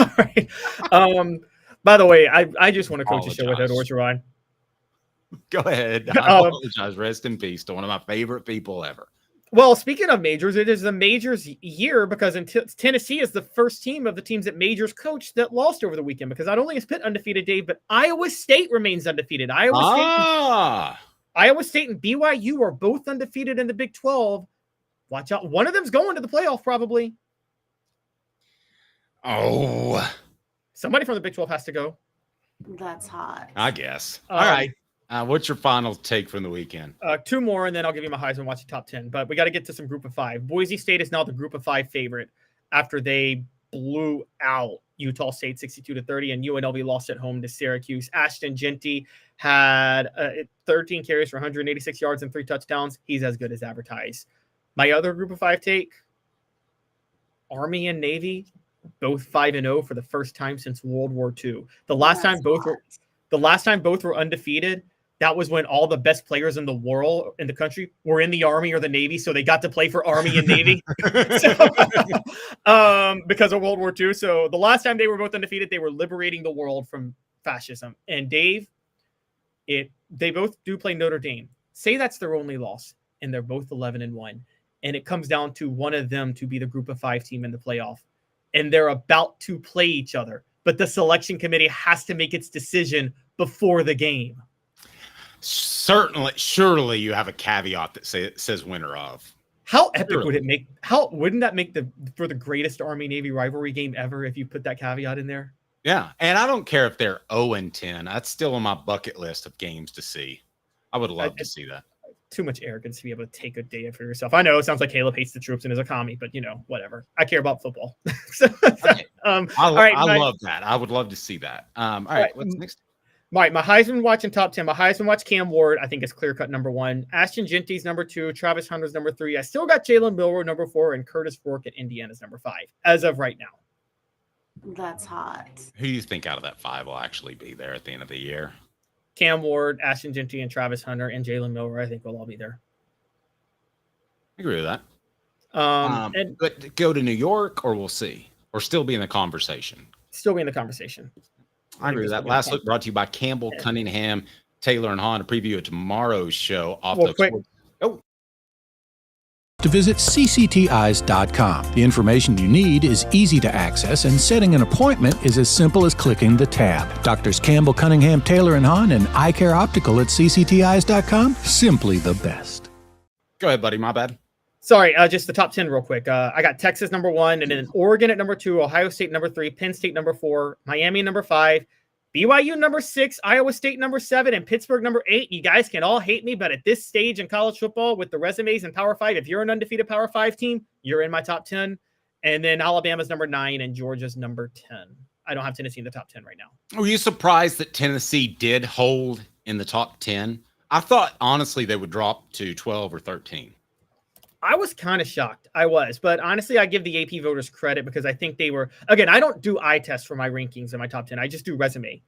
All right. By the way, I just want to coach a show without Orgeron. Go ahead. I apologize. Rest in peace to one of my favorite people ever. Well, speaking of majors, it is the majors year because Tennessee is the first team of the teams that majors coach that lost over the weekend, because not only is Pitt undefeated, Dave, but Iowa State remains undefeated. Iowa State and BYU are both undefeated in the Big 12. Watch out. One of them's going to the playoff probably. Oh. Somebody from the Big 12 has to go. That's hot. I guess. All right. What's your final take from the weekend? 2 more, and then I'll give you my Heisman Watch top 10. But we got to get to some Group of 5. Boise State is now the Group of 5 favorite after they blew out Utah State 62-30, and UNLV lost at home to Syracuse. Ashton Genty had 13 carries for 186 yards and 3 touchdowns. He's as good as advertised. My other Group of 5 take, Army and Navy, both 5-0 for the first time since World War II. The last time both were undefeated, that was when all the best players in the world, in the country, were in the Army or the Navy, so they got to play for Army and Navy because of World War II. So the last time they were both undefeated, they were liberating the world from fascism. And Dave, they both do play Notre Dame. Say that's their only loss, and they're both 11-1. And it comes down to one of them to be the Group of 5 team in the playoff. And they're about to play each other, but the selection committee has to make its decision before the game. Surely you have a caveat that says winner of. How epic would it make? Wouldn't that make for the greatest Army-Navy rivalry game ever if you put that caveat in there? Yeah, and I don't care if they're 0-10. That's still on my bucket list of games to see. I would love to see that. Too much arrogance to be able to take a day for yourself. I know it sounds like Caleb hates the troops and is a commie, but whatever. I care about football. All right, I love that. I would love to see that. All right, what's next? My Heisman Watch in top 10. My Heisman Watch, Cam Ward, I think is clear-cut number 1. Ashton Genty's number 2. Travis Hunter's number 3. I still got Jalen Milroe number 4, and Curtis Rourke at Indiana's number 5, as of right now. That's hot. Who do you think out of that 5 will actually be there at the end of the year? Cam Ward, Ashton Genty, and Travis Hunter, and Jalen Milroe, I think will all be there. I agree with that. But go to New York, or we'll see, or still be in the conversation. Still be in the conversation. I agree with that. Last look brought to you by Campbell, Cunningham, Taylor, and Hahn. A preview of tomorrow's show. To visit cctis.com. The information you need is easy to access, and setting an appointment is as simple as clicking the tab. Doctors Campbell, Cunningham, Taylor, and Hahn, and Eye Care Optical at cctis.com. Simply the best. Go ahead, buddy. My bad. Sorry, just the top 10 real quick. I got Texas number 1, and then Oregon at number 2, Ohio State number 3, Penn State number 4, Miami number 5, BYU number 6, Iowa State number 7, and Pittsburgh number 8. You guys can all hate me, but at this stage in college football with the resumes in Power 5, if you're an undefeated Power 5 team, you're in my top 10. And then Alabama's number 9 and Georgia's number 10. I don't have Tennessee in the top 10 right now. Were you surprised that Tennessee did hold in the top 10? I thought, honestly, they would drop to 12 or 13. I was kind of shocked. I was. But honestly, I give the AP voters credit because I think they were, again, I don't do eye tests for my rankings in my top 10. I just do resume.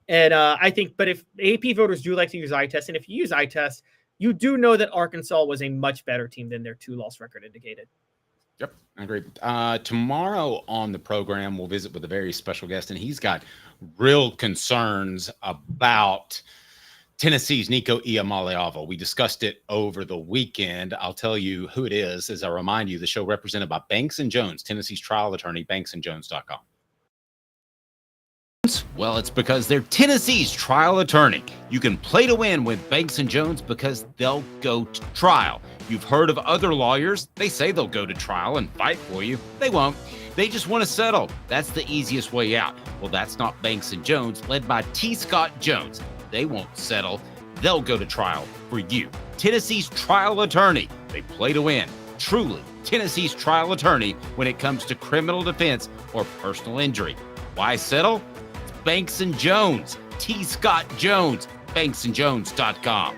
And I think, but if AP voters do like to use eye tests, and if you use eye tests, you do know that Arkansas was a much better team than their 2-loss record indicated. Yep, I agree. Tomorrow on the program, we'll visit with a very special guest, and he's got real concerns about Tennessee's Nico Iamaleava. We discussed it over the weekend. I'll tell you who it is as I remind you, the show represented by Banks & Jones, Tennessee's trial attorney, banksandjones.com. Well, it's because they're Tennessee's trial attorney. You can play to win with Banks & Jones because they'll go to trial. You've heard of other lawyers. They say they'll go to trial and fight for you. They won't. They just want to settle. That's the easiest way out. Well, that's not Banks & Jones, led by T. Scott Jones. They won't settle. They'll go to trial for you. Tennessee's trial attorney. They play to win. Truly, Tennessee's trial attorney when it comes to criminal defense or personal injury. Why settle? It's Banks & Jones. T. Scott Jones. banksandjones.com.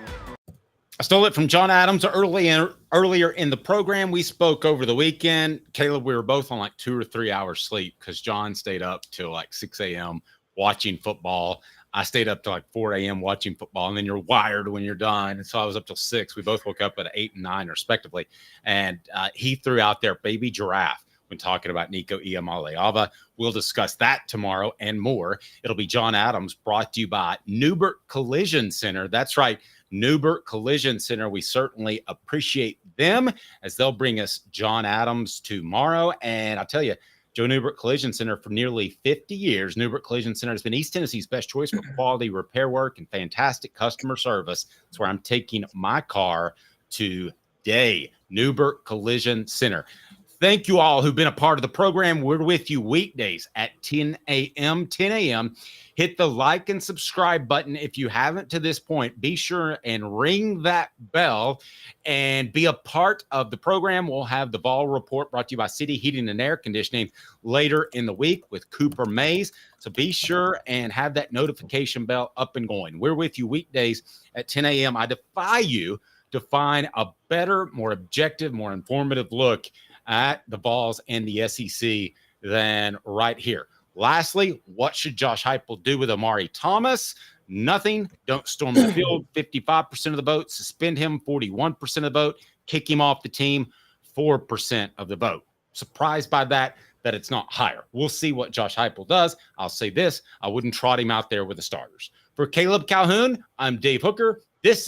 I stole it from John Adams earlier in the program. We spoke over the weekend. Caleb, we were both on like 2 or 3 hours sleep because John stayed up till like 6 a.m. watching football. I stayed up till like 4 a.m. watching football, and then you're wired when you're done. And so I was up till 6. We both woke up at 8 and 9, respectively. And he threw out there baby giraffe when talking about Nico Iamaleava. We'll discuss that tomorrow and more. It'll be John Adams, brought to you by Neubert Collision Center. That's right. Neubert Collision Center. We certainly appreciate them as they'll bring us John Adams tomorrow. And I'll tell you, Joe Neubert Collision Center for nearly 50 years. Neubert Collision Center has been East Tennessee's best choice for quality repair work and fantastic customer service. That's where I'm taking my car today. Neubert Collision Center. Thank you all who've been a part of the program. We're with you weekdays at 10 a.m. Hit the like and subscribe button if you haven't to this point. Be sure and ring that bell and be a part of the program. We'll have the Vol Report brought to you by City Heating and Air Conditioning later in the week with Cooper Mays. So be sure and have that notification bell up and going. We're with you weekdays at 10 a.m. I defy you to find a better, more objective, more informative look at the Vols and the SEC than right here. Lastly, what should Josh Heupel do with Omari Thomas? Nothing. Don't storm the field. 55% of the vote. Suspend him. 41% of the vote. Kick him off the team. 4% of the vote. Surprised by that it's not higher. We'll see what Josh Heupel does. I'll say this. I wouldn't trot him out there with the starters. For Caleb Calhoun, I'm Dave Hooker. This is